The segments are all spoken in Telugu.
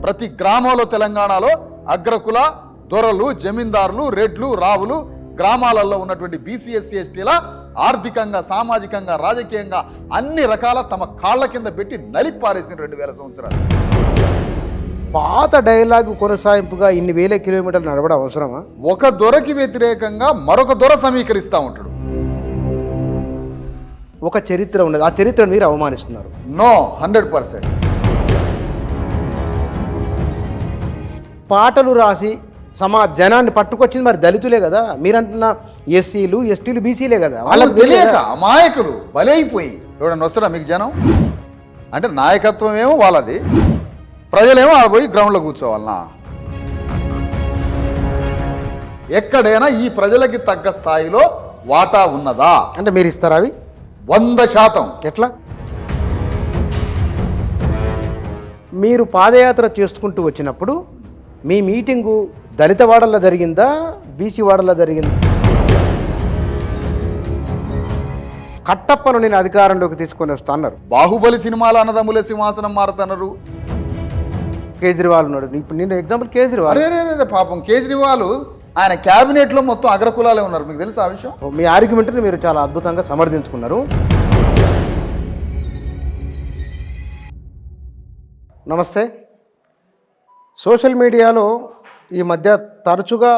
ప్రతి గ్రామంలో తెలంగాణలో అగ్రకుల దొరలు, జమీందారులు, రెడ్లు, రావులు, గ్రామాలలో ఉన్నటువంటి బీసీ ఎస్సీ ఎస్టీల ఆర్థికంగా, సామాజికంగా, రాజకీయంగా అన్ని రకాల తమ కాళ్ల కింద పెట్టి నలిపారేసిన 2000 సంవత్సరాలు. పాత డైలాగు కొనసాగింపుగా ఇన్ని వేల కిలోమీటర్లు నడవడం అవసరమా? ఒక దొరకి వ్యతిరేకంగా మరొక దొర సమీకరిస్తూ ఉంటాడు. ఒక చరిత్ర ఉన్నది, ఆ చరిత్రను మీరు అవమానిస్తున్నారు. నో, 100%. పాటలు రాసి జనాన్ని పట్టుకొచ్చింది మరి దళితులే కదా. మీరంటున్న ఎస్సీలు, ఎస్టీలు, బీసీలే కదా. వాళ్ళకి తెలియక అమాయకులు బలైపోయి ఎవడన్నా వస్తారా మీకు జనం? అంటే నాయకత్వం ఏమో వాళ్ళది, ప్రజలేమో ఆడపోయి గ్రౌండ్లో కూర్చోవాలనా? ఎక్కడైనా ఈ ప్రజలకి తగ్గ స్థాయిలో వాటా ఉన్నదా అంటే మీరు ఇస్తారా? అవి 100%. ఎట్లా? మీరు పాదయాత్ర చేసుకుంటూ వచ్చినప్పుడు మీ మీటింగు దళిత వాడల్లో జరిగిందా, బీసీ వాడల్లో జరిగిందా? కట్టప్పను నేను అధికారంలోకి తీసుకొని వస్తా అన్నారు. బాహుబలి సినిమాలో అన్నదమ్ముల సింహాసనం మారుతున్నారు. కేజ్రీవాల్ ఉన్నాడు. ఇప్పుడు నేను ఎగ్జాంపుల్ కేజ్రీవాల్. అరే పాపం కేజ్రీవాల్ ఆయన క్యాబినెట్లో మొత్తం అగ్రకులాలే ఉన్నారు. మీకు తెలుసా ఆ విషయం? మీ ఆర్గ్యుమెంట్ని మీరు చాలా అద్భుతంగా సమర్థించుకున్నారు. నమస్తే. సోషల్ మీడియాలో ఈ మధ్య తరచుగా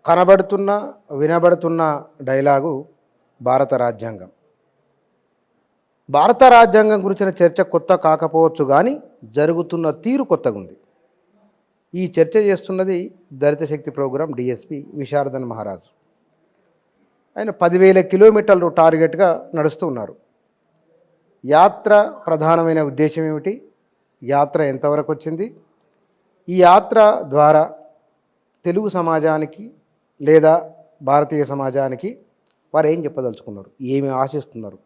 కనబడుతున్న, వినబడుతున్న డైలాగు భారత రాజ్యాంగం. భారత రాజ్యాంగం గురించిన చర్చ కొత్త కాకపోవచ్చు, కానీ జరుగుతున్న తీరు కొత్తగా ఉంది. ఈ చర్చ చేస్తున్నది దళిత శక్తి ప్రోగ్రాం డిఎస్పి విశారదన్ మహారాజు. ఆయన 10,000 కిలోమీటర్లు టార్గెట్గా నడుస్తూ ఉన్నారు. యాత్ర ప్రధానమైన ఉద్దేశం ఏమిటి? యాత్ర ఎంతవరకు వచ్చింది? ఈ యాత్ర ద్వారా తెలుగు సమాజానికి లేదా భారతీయ సమాజానికి వారు ఏం చెప్పదలుచుకున్నారు, ఏమి ఆశిస్తున్నారు,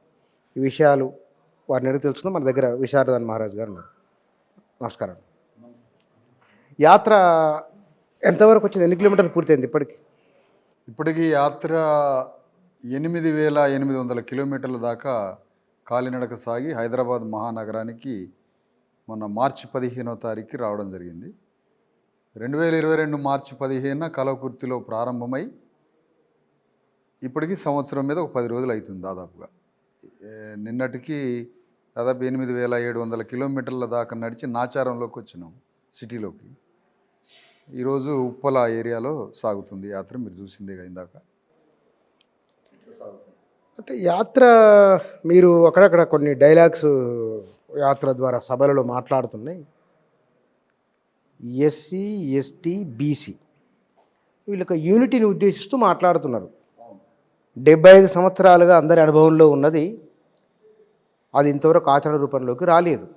ఈ విషయాలు వారిని అడిగి తెలుసుకుందాం. మన దగ్గర విశారదన్ మహారాజ్ గారు ఉన్నారు. నమస్కారం. యాత్ర ఎంతవరకు వచ్చింది? ఎన్ని కిలోమీటర్లు పూర్తయింది ఇప్పటికీ యాత్ర 8,800 కిలోమీటర్ల దాకా కాలినడక సాగి హైదరాబాద్ మహానగరానికి మొన్న మార్చి 15వ తారీఖుకి రావడం జరిగింది. 2022 మార్చి 15న కలవకుర్తిలో ప్రారంభమై ఇప్పటికీ సంవత్సరం మీద ఒక 10 రోజులు అవుతుంది దాదాపుగా. నిన్నటికి దాదాపు 8,700 కిలోమీటర్ల దాకా నడిచి నాచారంలోకి వచ్చినాం, సిటీలోకి. ఈరోజు ఉప్పల ఏరియాలో సాగుతుంది యాత్ర. మీరు చూసిందే ఇందాక. అంటే యాత్ర మీరు అక్కడక్కడ కొన్ని డైలాగ్స్ యాత్ర ద్వారా సభలలో మాట్లాడుతున్నాయి. ఎస్సీ, ఎస్టీ, బీసీ వీళ్ళకి యూనిటీని ఉద్దేశిస్తూ మాట్లాడుతున్నారు. 75 సంవత్సరాలుగా అందరి అనుభవంలో ఉన్నది, అది ఇంతవరకు ఆచరణ రూపంలోకి రాలేదు.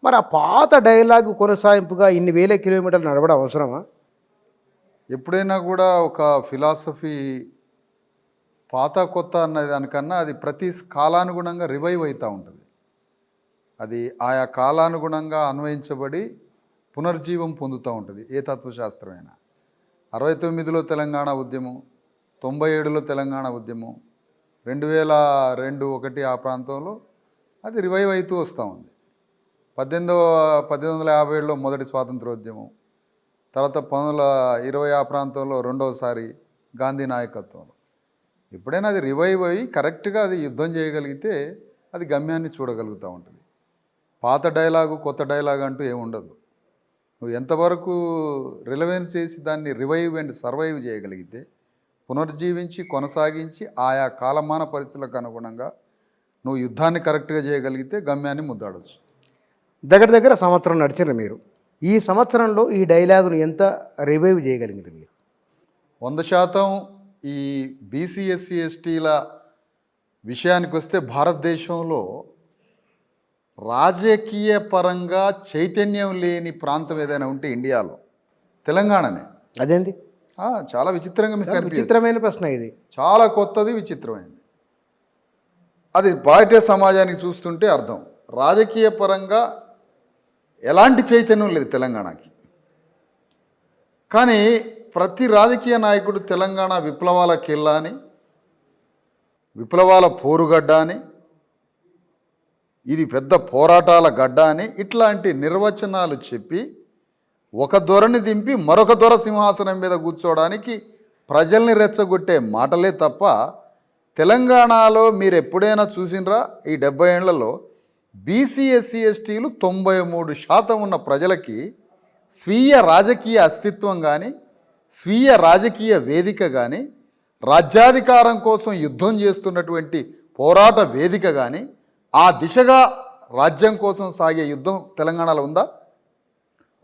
మరి ఆ పాత డైలాగు కొనసాగింపుగా ఇన్ని వేల కిలోమీటర్లు నడవడం అవసరమా? ఎప్పుడైనా కూడా ఒక ఫిలాసఫీ పాత కొత్త అన్న దానికన్నా అది ప్రతి కాలానుగుణంగా రివైవ్ అవుతూ ఉంటుంది. అది ఆయా కాలానుగుణంగా అన్వయించబడి పునర్జీవం పొందుతూ ఉంటుంది. ఏ తత్వశాస్త్రమైనా 69లో తెలంగాణ ఉద్యమం, 97లో తెలంగాణ ఉద్యమం, 2002-1 ఆ ప్రాంతంలో అది రివైవ్ అవుతూ వస్తూ ఉంది. 1857లో మొదటి స్వాతంత్రోద్యమం, తర్వాత 1920 ఆ ప్రాంతంలో రెండవసారి గాంధీ నాయకత్వంలో. ఎప్పుడైనా అది రివైవ్ అయ్యి కరెక్ట్గా అది యుద్ధం చేయగలిగితే అది గమ్యాన్ని చూడగలుగుతూ ఉంటుంది. పాత డైలాగు కొత్త డైలాగ్ అంటూ ఏముండదు. నువ్వు ఎంతవరకు రిలవెన్స్ చేసి దాన్ని రివైవ్ అండ్ సర్వైవ్ చేయగలిగితే, పునర్జీవించి కొనసాగించి ఆయా కాలమాన పరిస్థితులకు అనుగుణంగా నువ్వు యుద్ధాన్ని కరెక్ట్గా చేయగలిగితే గమ్యాన్ని ముద్దాడవచ్చు. దగ్గర సంవత్సరం నడిచిన మీరు ఈ సంవత్సరంలో ఈ డైలాగును ఎంత రివైవ్ చేయగలిగారు మీరు? 100% ఈ బీసీ, ఎస్సీ, ఎస్టీల విషయానికి వస్తే భారతదేశంలో రాజకీయ పరంగా చైతన్యం లేని ప్రాంతం ఏదైనా ఉంటే ఇండియాలో తెలంగాణనే. అదేంటి? చాలా విచిత్రంగా మీకు విచిత్రమైన ప్రశ్న ఇది. చాలా కొత్తది, విచిత్రమైనది. అది భారతీయ సమాజానికి చూస్తుంటే అర్థం. రాజకీయ పరంగా ఎలాంటి చైతన్యం లేదు తెలంగాణకి. కానీ ప్రతి రాజకీయ నాయకుడు తెలంగాణ విప్లవాల కిల్లా అని, విప్లవాల పోరుగడ్డ అని, ఇది పెద్ద పోరాటాల గడ్డ అని ఇట్లాంటి నిర్వచనాలు చెప్పి ఒక దొరని దింపి మరొక దొర సింహాసనం మీద కూర్చోవడానికి ప్రజల్ని రెచ్చగొట్టే మాటలే తప్ప తెలంగాణలో మీరు ఎప్పుడైనా చూసినరా ఈ 70 ఏళ్లలో బీసీ ఎస్సీ ఎస్టీలు 93% ఉన్న ప్రజలకి స్వీయ రాజకీయ అస్తిత్వం కానీ స్వీయ రాజకీయ వేదిక కానీ రాజ్యాధికారం కోసం యుద్ధం చేస్తున్నటువంటి పోరాట వేదిక కానీ ఆ దిశగా రాజ్యం కోసం సాగే యుద్ధం తెలంగాణలో ఉందా?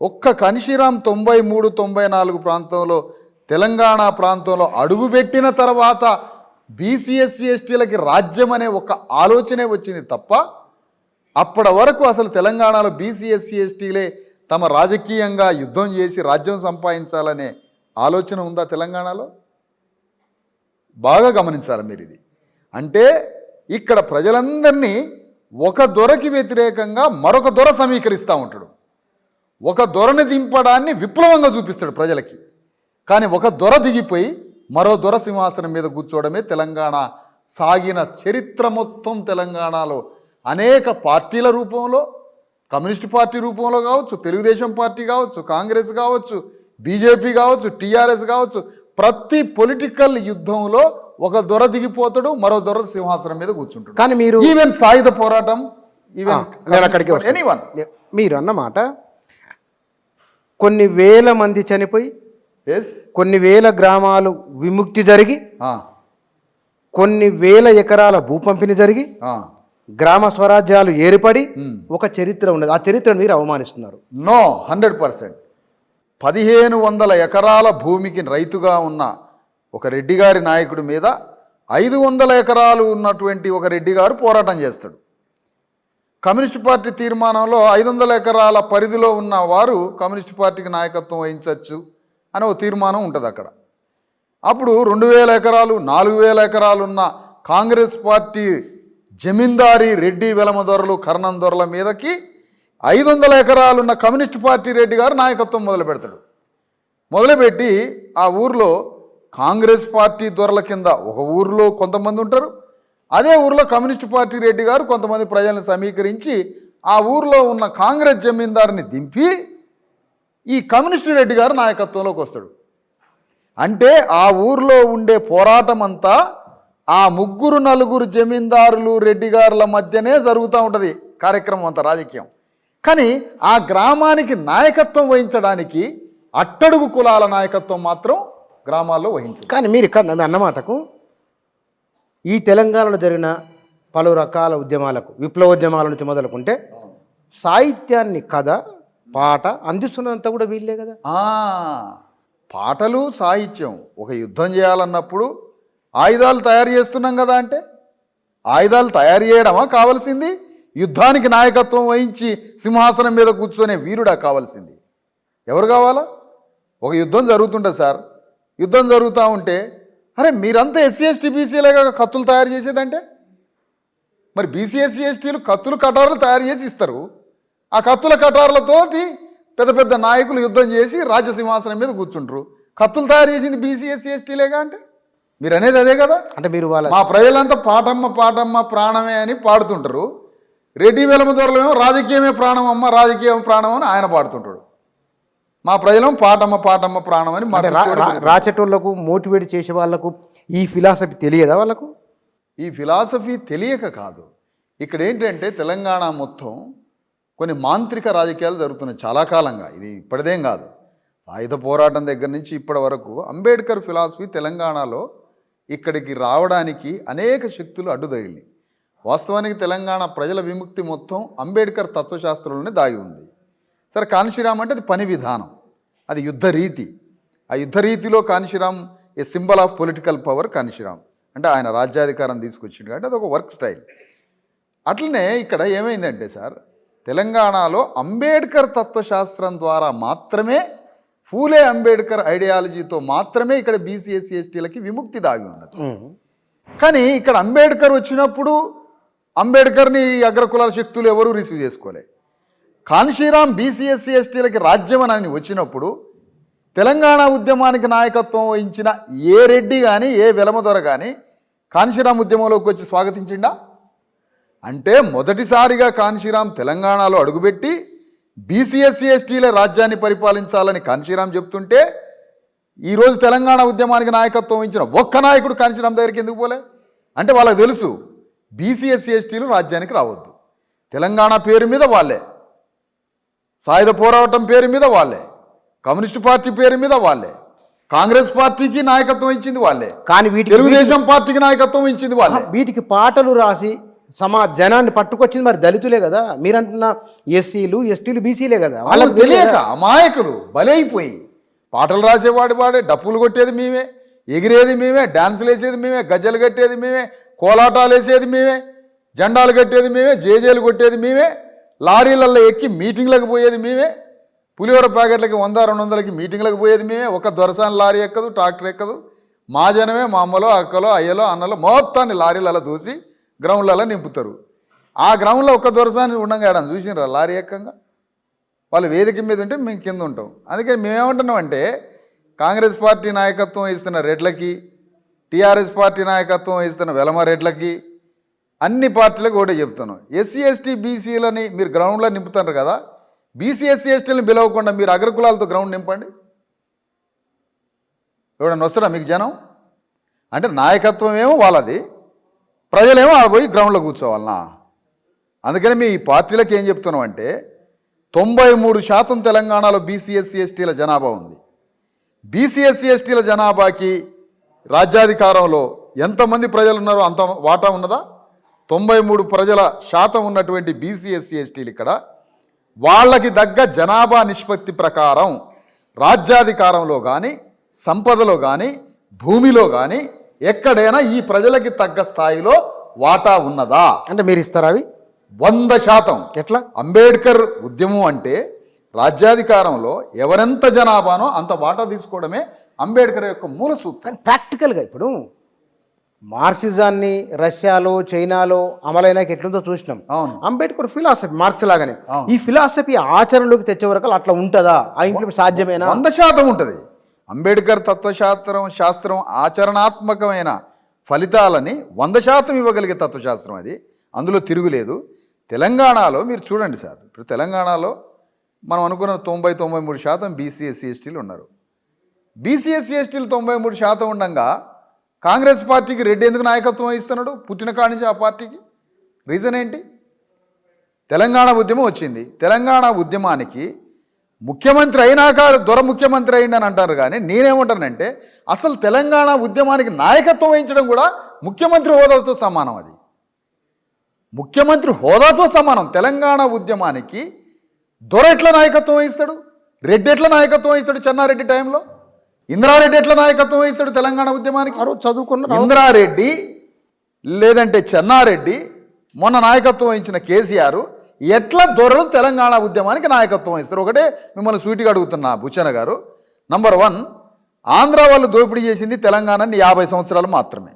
ఒక్క కాన్షీరామ్ 93, 94 ప్రాంతంలో తెలంగాణ ప్రాంతంలో అడుగుపెట్టిన తర్వాత బీసీ ఎస్సీ ఎస్టీలకి రాజ్యం అనే ఒక ఆలోచనే వచ్చింది తప్ప అప్పటి వరకు అసలు తెలంగాణలో బీసీ ఎస్సీ ఎస్టీలే తమ రాజకీయంగా యుద్ధం చేసి రాజ్యం సంపాదించాలనే ఆలోచన ఉందా తెలంగాణలో? బాగా గమనించాలి మీరు ఇది. అంటే ఇక్కడ ప్రజలందరినీ ఒక దొరకి వ్యతిరేకంగా మరొక దొర సమీకరిస్తూ ఉంటాడు. ఒక దొరని దింపడాన్ని విప్లవంగా చూపిస్తాడు ప్రజలకి. కానీ ఒక దొర దిగిపోయి మరో దొర సింహాసనం మీద కూర్చోవడమే తెలంగాణ సాగిన చరిత్ర మొత్తం. తెలంగాణలో అనేక పార్టీల రూపంలో, కమ్యూనిస్ట్ పార్టీ రూపంలో కావచ్చు, తెలుగుదేశం పార్టీ కావచ్చు, కాంగ్రెస్ కావచ్చు, బీజేపీ కావచ్చు, టీఆర్ఎస్ కావచ్చు, ప్రతి పొలిటికల్ యుద్ధంలో ఒక దొర దిగిపోతాడు, మరో దొర సింహాసనం మీద కూర్చుంటాడు. కానీ మీరు ఈవెన్ సాయుధ పోరాటం, ఈవెన్ అక్కడికి ఎనీవన్, మీరు అన్నమాట కొన్ని వేల మంది చనిపోయి, కొన్ని వేల గ్రామాలు విముక్తి జరిగి, కొన్ని వేల ఎకరాల భూపంపిణీ జరిగి, గ్రామ స్వరాజ్యాలు ఏర్పడి ఒక చరిత్ర ఉన్నది. ఆ చరిత్రను మీరు అవమానిస్తున్నారు. నో, 100%. 1500 ఎకరాల భూమికి రైతుగా ఉన్న ఒక రెడ్డి గారి నాయకుడి మీద 500 ఎకరాలు ఉన్నటువంటి ఒక రెడ్డి గారు పోరాటం చేస్తాడు. కమ్యూనిస్ట్ పార్టీ తీర్మానంలో 500 ఎకరాల పరిధిలో ఉన్న వారు కమ్యూనిస్ట్ పార్టీకి నాయకత్వం వహించవచ్చు అని ఒక తీర్మానం ఉంటుంది అక్కడ. అప్పుడు 2000 ఎకరాలు 4000 ఎకరాలు ఉన్న కాంగ్రెస్ పార్టీ జమీందారీ రెడ్డి వెలమదొరలు కర్ణం దొరల మీదకి 500 ఎకరాలు ఉన్న కమ్యూనిస్ట్ పార్టీ రెడ్డి గారు నాయకత్వం మొదలు పెడతాడు. మొదలుపెట్టి ఆ ఊర్లో కాంగ్రెస్ పార్టీ దొరల కింద ఒక ఊర్లో కొంతమంది ఉంటారు, అదే ఊర్లో కమ్యూనిస్ట్ పార్టీ రెడ్డి గారు కొంతమంది ప్రజలను సమీకరించి ఆ ఊర్లో ఉన్న కాంగ్రెస్ జమీందారుని దింపి ఈ కమ్యూనిస్టు రెడ్డి గారు నాయకత్వంలోకి వస్తాడు. అంటే ఆ ఊర్లో ఉండే పోరాటం అంతా ఆ 3-4 జమీందారులు రెడ్డి గారుల మధ్యనే జరుగుతూ ఉంటుంది కార్యక్రమం అంతా, రాజకీయం. కానీ ఆ గ్రామానికి నాయకత్వం వహించడానికి అట్టడుగు కులాల నాయకత్వం మాత్రం గ్రామాల్లో వహించారు. కానీ మీరు ఇక్కడ అన్నమాటకు ఈ తెలంగాణలో జరిగిన పలు రకాల ఉద్యమాలకు, విప్లవోద్యమాల నుంచి మొదలుకుంటే సాహిత్యాన్ని, కథ, పాట అందిస్తున్నంత కూడా వీళ్ళే కదా. పాటలు, సాహిత్యం. ఒక యుద్ధం చేయాలన్నప్పుడు ఆయుధాలు తయారు చేస్తున్నాం కదా, అంటే ఆయుధాలు తయారు చేయడమా కావాల్సింది? యుద్ధానికి నాయకత్వం వహించి సింహాసనం మీద కూర్చొనే వీరుడా కావాల్సింది? ఎవరు కావాలా? ఒక యుద్ధం జరుగుతుంటుంది సార్, యుద్ధం జరుగుతూ ఉంటే అరే మీరంతా ఎస్సీ ఎస్టీ బీసీలేగా కత్తులు తయారు చేసేదంటే, మరి బీసీ ఎస్సీ ఎస్టీలు కత్తులు కటారులు తయారు చేసి ఇస్తారు. ఆ కత్తుల కటారులతోటి పెద్ద పెద్ద నాయకులు యుద్ధం చేసి రాజసింహాసనం మీద కూర్చుంటారు. కత్తులు తయారు చేసింది బీసీ ఎస్సీ ఎస్టీలేగా అంటే మీరు అనేది అదే కదా. అంటే మీరు వాళ్ళ మా ప్రజలంతా పాటమ్మ పాటమ్మ ప్రాణమే అని పాడుతుంటారు. రెడ్డి వెలమదొరలేమో రాజకీయమే ప్రాణం అమ్మ, రాజకీయం ప్రాణం అని ఆయన పాడుతుంటాడు. మా ప్రజలం పాటమ్మ పాటమ్మ ప్రాణం అని. రాచేటోళ్లకు మోటివేట్ చేసే వాళ్ళకు ఈ ఫిలాసఫీ తెలియదా? వాళ్ళకు ఈ ఫిలాసఫీ తెలియక కాదు. ఇక్కడ ఏంటంటే తెలంగాణ మొత్తం కొన్ని మాంత్రిక రాజకీయాలు జరుగుతున్నాయి చాలా కాలంగా. ఇది ఇప్పటిదేం కాదు. సాయుధ పోరాటం దగ్గర నుంచి ఇప్పటి వరకు అంబేద్కర్ ఫిలాసఫీ తెలంగాణలో ఇక్కడికి రావడానికి అనేక శక్తులు అడ్డుతగిలి. వాస్తవానికి తెలంగాణ ప్రజల విముక్తి మొత్తం అంబేద్కర్ తత్వశాస్త్రంలోనే దాగి ఉంది. సరే, కాన్షీరామ్ అంటే అది పని విధానం, అది యుద్ధ రీతి. ఆ యుద్ధ రీతిలో Kanshi Ram a symbol of political power. Kanshi Ram అంటే ఆయన రాజ్యాధికారం తీసుకొచ్చిండు కాబట్టి అది ఒక వర్క్ స్టైల్. అట్లనే ఇక్కడ ఏమైందంటే సార్, తెలంగాణలో అంబేద్కర్ తత్వశాస్త్రం ద్వారా మాత్రమే, ఫూలే అంబేద్కర్ ఐడియాలజీతో మాత్రమే ఇక్కడ బీసీ ఎస్సీ ఎస్టీలకి విముక్తి దాగి ఉన్నది. కానీ ఇక్కడ అంబేద్కర్ వచ్చినప్పుడు అంబేద్కర్ని అగ్రకులాల శక్తులు ఎవరూ రిసీవ్ చేసుకోలే. కాన్షీరామ్ బీసీ ఎస్సీ ఎస్టీలకి రాజ్యం అని వచ్చినప్పుడు తెలంగాణ ఉద్యమానికి నాయకత్వం వహించిన ఏ రెడ్డి కానీ ఏ వెలమదొర కానీ కాన్షీరామ్ ఉద్యమంలోకి వచ్చి స్వాగతించిండా? అంటే మొదటిసారిగా కాన్షీరామ్ తెలంగాణలో అడుగుపెట్టి బీసీ ఎస్సీ ఎస్టీల రాజ్యాన్ని పరిపాలించాలని కాంశీరాం చెప్తుంటే ఈరోజు తెలంగాణ ఉద్యమానికి నాయకత్వం వహించిన ఒక్క నాయకుడు కాంశీరాం దగ్గరికి ఎందుకు పోలే? అంటే వాళ్ళకి తెలుసు బీసీ ఎస్సీ ఎస్టీలు రాజ్యానికి రావద్దు. తెలంగాణ పేరు మీద వాళ్ళే, సాయుధ పోరాటం పేరు మీద వాళ్ళే, కమ్యూనిస్టు పార్టీ పేరు మీద వాళ్ళే, కాంగ్రెస్ పార్టీకి నాయకత్వం ఇచ్చింది వాళ్ళే, కానీ తెలుగుదేశం పార్టీకి నాయకత్వం ఇచ్చింది వాళ్ళే. వీటికి పాటలు రాసి జనాన్ని పట్టుకొచ్చింది మరి దళితులే కదా. మీరంటున్న ఎస్సీలు ఎస్టీలు బీసీలే కదా. వాళ్ళకి తెలియక అమాయకులు బలైపోయి పాటలు రాసేవాడు వాడే, డప్పులు కొట్టేది మేమే, ఎగిరేది మేమే, డాన్సులు వేసేది మేమే, గజ్జలు కట్టేది మేమే, కోలాటాలు వేసేది మేమే, జెండాలు కట్టేది మేమే, జేజేలు కొట్టేది మేమే, లారీలలో ఎక్కి మీటింగ్లకు పోయేది మేమే, పులిహోర ప్యాకెట్లకి 100-200కి మీటింగ్లకు పోయేది మేమే. ఒక దొరసాని లారీ ఎక్కదు, ట్రాక్టర్ ఎక్కదు. మా జనమే మా అమ్మలో అక్కలో అయ్యలో అన్నలో మొత్తాన్ని లారీలలో దూసి గ్రౌండ్లలో నింపుతారు. ఆ గ్రౌండ్లో ఒక్క దొరసాని ఉండగా ఏడాది చూసినారా లారీ ఎక్కంగా? వాళ్ళు వేదిక మీద ఉంటే మేము కింద ఉంటాం. అందుకని మేమేమంటున్నాం అంటే కాంగ్రెస్ పార్టీ నాయకత్వం వహిస్తున్న రెడ్లకి, టీఆర్ఎస్ పార్టీ నాయకత్వం వహిస్తున్న వెలమ రెడ్లకి, అన్ని పార్టీలకు ఒకటే చెప్తున్నాం. ఎస్సీ ఎస్టీ బీసీలని మీరు గ్రౌండ్లో నింపుతున్నారు కదా, బీసీ ఎస్సీ ఎస్టీలను పిలవకుండా మీరు అగ్రకులాలతో గ్రౌండ్ నింపండి. ఎవడన్నా వస్తారా మీకు జనం? అంటే నాయకత్వం ఏమో వాళ్ళది, ప్రజలేమో ఆడ పోయి గ్రౌండ్లో కూర్చోవాలనా? అందుకని మీ ఈ పార్టీలకు ఏం చెప్తున్నాం అంటే 93% తెలంగాణలో బీసీ ఎస్సీ ఎస్టీల జనాభా ఉంది. బీసీ ఎస్సీ ఎస్టీల జనాభాకి రాజ్యాధికారంలో ఎంతమంది ప్రజలు ఉన్నారో అంత వాటా ఉన్నదా? 93% ఉన్నటువంటి బీసీ ఎస్సీ ఎస్టీలు ఇక్కడ వాళ్ళకి దగ్గ జనాభా నిష్పత్తి ప్రకారం రాజ్యాధికారంలో కానీ, సంపదలో కానీ, భూమిలో కానీ ఎక్కడైనా ఈ ప్రజలకి తగ్గ స్థాయిలో వాటా ఉన్నదా? అంటే మీరు ఇస్తారా అవి? 100%. ఎట్లా? అంబేద్కర్ ఉద్యమం అంటే రాజ్యాధికారంలో ఎవరెంత జనాభానో అంత వాటా తీసుకోవడమే అంబేద్కర్ యొక్క మూల సూత్రం. కానీ ప్రాక్టికల్గా ఇప్పుడు మార్క్సిజాన్ని రష్యాలో చైనాలో అమలైనాక ఎట్లుందో చూసినాం. అవును. అంబేద్కర్ ఫిలాసఫీ మార్క్స్ లాగానే ఈ ఫిలాసఫీ ఆచరణలోకి తెచ్చే వరకు అట్లా ఉంటుందా? ఆ ఇంట్లో సాధ్యమేనా? 100% ఉంటుంది. అంబేద్కర్ శాస్త్రం ఆచరణాత్మకమైన ఫలితాలని 100% ఇవ్వగలిగే తత్వశాస్త్రం అది. అందులో తిరుగులేదు. తెలంగాణలో మీరు చూడండి సార్, ఇప్పుడు తెలంగాణలో మనం అనుకున్న 90-93% బీసీ ఎస్సీ ఎస్టీలు ఉన్నారు. బీసీ ఎస్సీ ఎస్టీలు 93% ఉండగా కాంగ్రెస్ పార్టీకి రెడ్డి ఎందుకు నాయకత్వం వహిస్తున్నాడు? పుట్టిన కాడి నుంచి ఆ పార్టీకి రీజన్ ఏంటి? తెలంగాణ ఉద్యమం వచ్చింది. తెలంగాణ ఉద్యమానికి ముఖ్యమంత్రి అయినాక దొర ముఖ్యమంత్రి అయిందని అంటారు. కానీ నేనేమంటానంటే అసలు తెలంగాణ ఉద్యమానికి నాయకత్వం వహించడం కూడా ముఖ్యమంత్రి హోదాతో సమానం. అది ముఖ్యమంత్రి హోదాతో సమానం. తెలంగాణ ఉద్యమానికి దొర ఎట్లా నాయకత్వం వహిస్తాడు? రెడ్డి ఎట్లా నాయకత్వం వహిస్తాడు? చెన్నారెడ్డి టైంలో ఇంద్రారెడ్డి ఎట్లా నాయకత్వం వహిస్తాడు తెలంగాణ ఉద్యమానికి? చదువుకున్న ఇంద్రారెడ్డి లేదంటే చెన్నారెడ్డి, మొన్న నాయకత్వం వహించిన కేసీఆర్ ఎట్లా దొరలు తెలంగాణ ఉద్యమానికి నాయకత్వం వహిస్తారు? ఒకటే మిమ్మల్ని సూటిగా అడుగుతున్నా బుచ్చన్న గారు. నంబర్ 1, ఆంధ్ర వాళ్ళు దోపిడీ చేసింది తెలంగాణని 50 సంవత్సరాలు మాత్రమే.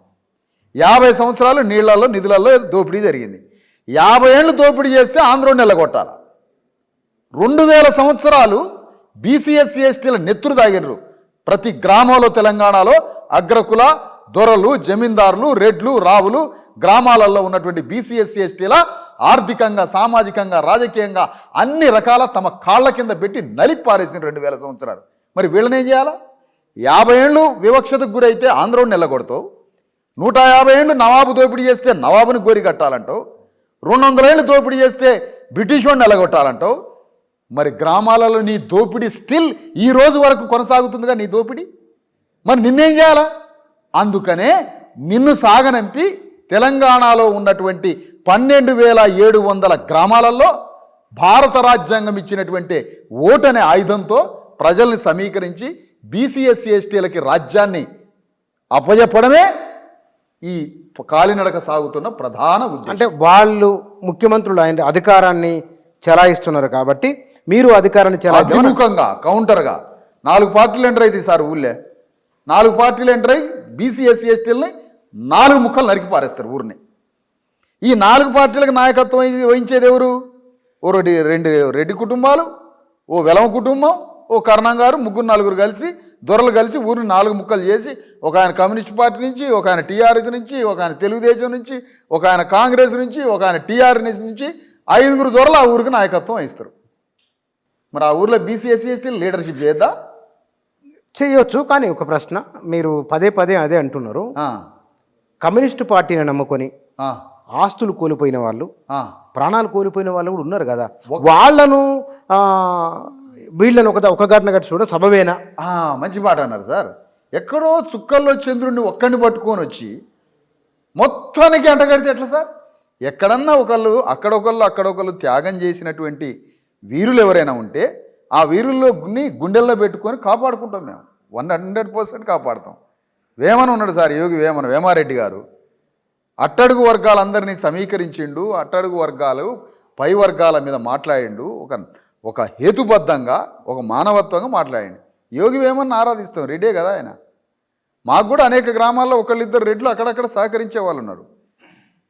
50 సంవత్సరాలు నీళ్లలో నిధులలో దోపిడీ జరిగింది. 50 ఏళ్ళు దోపిడీ చేస్తే ఆంధ్రోని నెలగొట్టాల. 2000 సంవత్సరాలు బీసీ ఎస్సీ ఎస్టీల నెత్తురు తాగిర్రు. ప్రతి గ్రామంలో తెలంగాణలో అగ్రకుల దొరలు, జమీందారులు, రెడ్లు, రావులు గ్రామాలలో ఉన్నటువంటి బీసీ ఎస్సీ ఎస్టీల ఆర్థికంగా, సామాజికంగా, రాజకీయంగా అన్ని రకాల తమ కాళ్ళ కింద పెట్టి నలిపారేసిన 2000 సంవత్సరాలు. మరి వీళ్ళని ఏం చేయాలా? 50 ఏళ్ళు వివక్షతకు గురైతే ఆంధ్రోని నెల్లగొడతావు, 150 ఏళ్ళు నవాబు దోపిడీ చేస్తే నవాబుని గోరి కట్టాలంటావు, 200 ఏళ్ళు దోపిడీ చేస్తే బ్రిటిష్ వాడిని నెల్లగొట్టాలంటావు. మరి గ్రామాలలో నీ దోపిడీ స్టిల్ ఈ రోజు వరకు కొనసాగుతుందిగా నీ దోపిడీ. మరి నిన్నేం చేయాలా? అందుకనే నిన్ను సాగనంపి తెలంగాణలో ఉన్నటువంటి 12,700 గ్రామాలలో భారత రాజ్యాంగం ఇచ్చినటువంటి ఓటనే ఆయుధంతో ప్రజల్ని సమీకరించి బీసీ ఎస్సీ ఎస్టీలకి రాజ్యాన్ని అప్పజెప్పడమే ఈ కాలినడక సాగుతున్న ప్రధాన ఉద్దేశం. అంటే వాళ్ళు ముఖ్యమంత్రులు ఆయన అధికారాన్ని చెలాయిస్తున్నారు కాబట్టి మీరు అధికారాన్ని అభిముఖంగా కౌంటర్గా 4 పార్టీలు ఎంటర్ అయితే సార్ ఊళ్ళే 4 పార్టీలు ఎంటర్ అయ్యి బీసీ ఎస్సీ ఎస్టీలని 4 ముక్కలు నరికి పారేస్తారు ఊరిని. ఈ 4 పార్టీలకు నాయకత్వం వహించేది ఎవరు? ఓ రెడ్డి కుటుంబాలు, ఓ వెలమ కుటుంబం, ఓ కర్ణం గారు, 3-4 కలిసి దొరలు కలిసి ఊరిని 4 ముక్కలు చేసి, ఒక ఆయన కమ్యూనిస్ట్ పార్టీ నుంచి, ఒక ఆయన టీఆర్ఎస్ నుంచి, ఒక ఆయన తెలుగుదేశం నుంచి, ఒక ఆయన కాంగ్రెస్ నుంచి, ఒక ఆయన టీఆర్ఎస్ నుంచి 5 దొరలు ఆ ఊరికి నాయకత్వం వహిస్తారు. మరి ఆ ఊర్లో బీసీ ఎస్సీ ఎస్టీలు లీడర్షిప్ చేద్దా? చేయొచ్చు. కానీ ఒక ప్రశ్న, మీరు పదే పదే అదే అంటున్నారు. ఆ, కమ్యూనిస్టు పార్టీని నమ్ముకొని ఆ, ఆస్తులు కోల్పోయిన వాళ్ళు, ఆ. ప్రాణాలు కోల్పోయిన వాళ్ళు కూడా ఉన్నారు కదా, వాళ్ళను వీళ్ళని ఒక ఘటన గట్టి చూడడం సబబేనా? మంచి మాట అన్నారు సార్. ఎక్కడో చుక్కల్లో చంద్రుడిని ఒక్కడిని పట్టుకొని వచ్చి మొత్తానికి అంటగడితే ఎట్లా సార్? ఎక్కడన్నా ఒకళ్ళు అక్కడొకళ్ళు త్యాగం చేసినటువంటి వీరులు ఎవరైనా ఉంటే ఆ వీరుల్లోని గుండెల్లో పెట్టుకొని కాపాడుకుంటాం మేము. 100% కాపాడుతాం. వేమన ఉన్నాడు సార్, యోగి వేమారెడ్డి గారు. అట్టడుగు వర్గాలందరినీ సమీకరించిండు, అట్టడుగు వర్గాలు పై వర్గాల మీద మాట్లాడిండు, ఒక హేతుబద్ధంగా ఒక మానవత్వంగా మాట్లాడిండు. యోగి వేమన్ని ఆరాధిస్తాం, రెడ్డే కదా ఆయన. మాకు కూడా అనేక గ్రామాల్లో ఒకళ్ళిద్దరు రెడ్లు అక్కడక్కడ సహకరించే వాళ్ళు ఉన్నారు.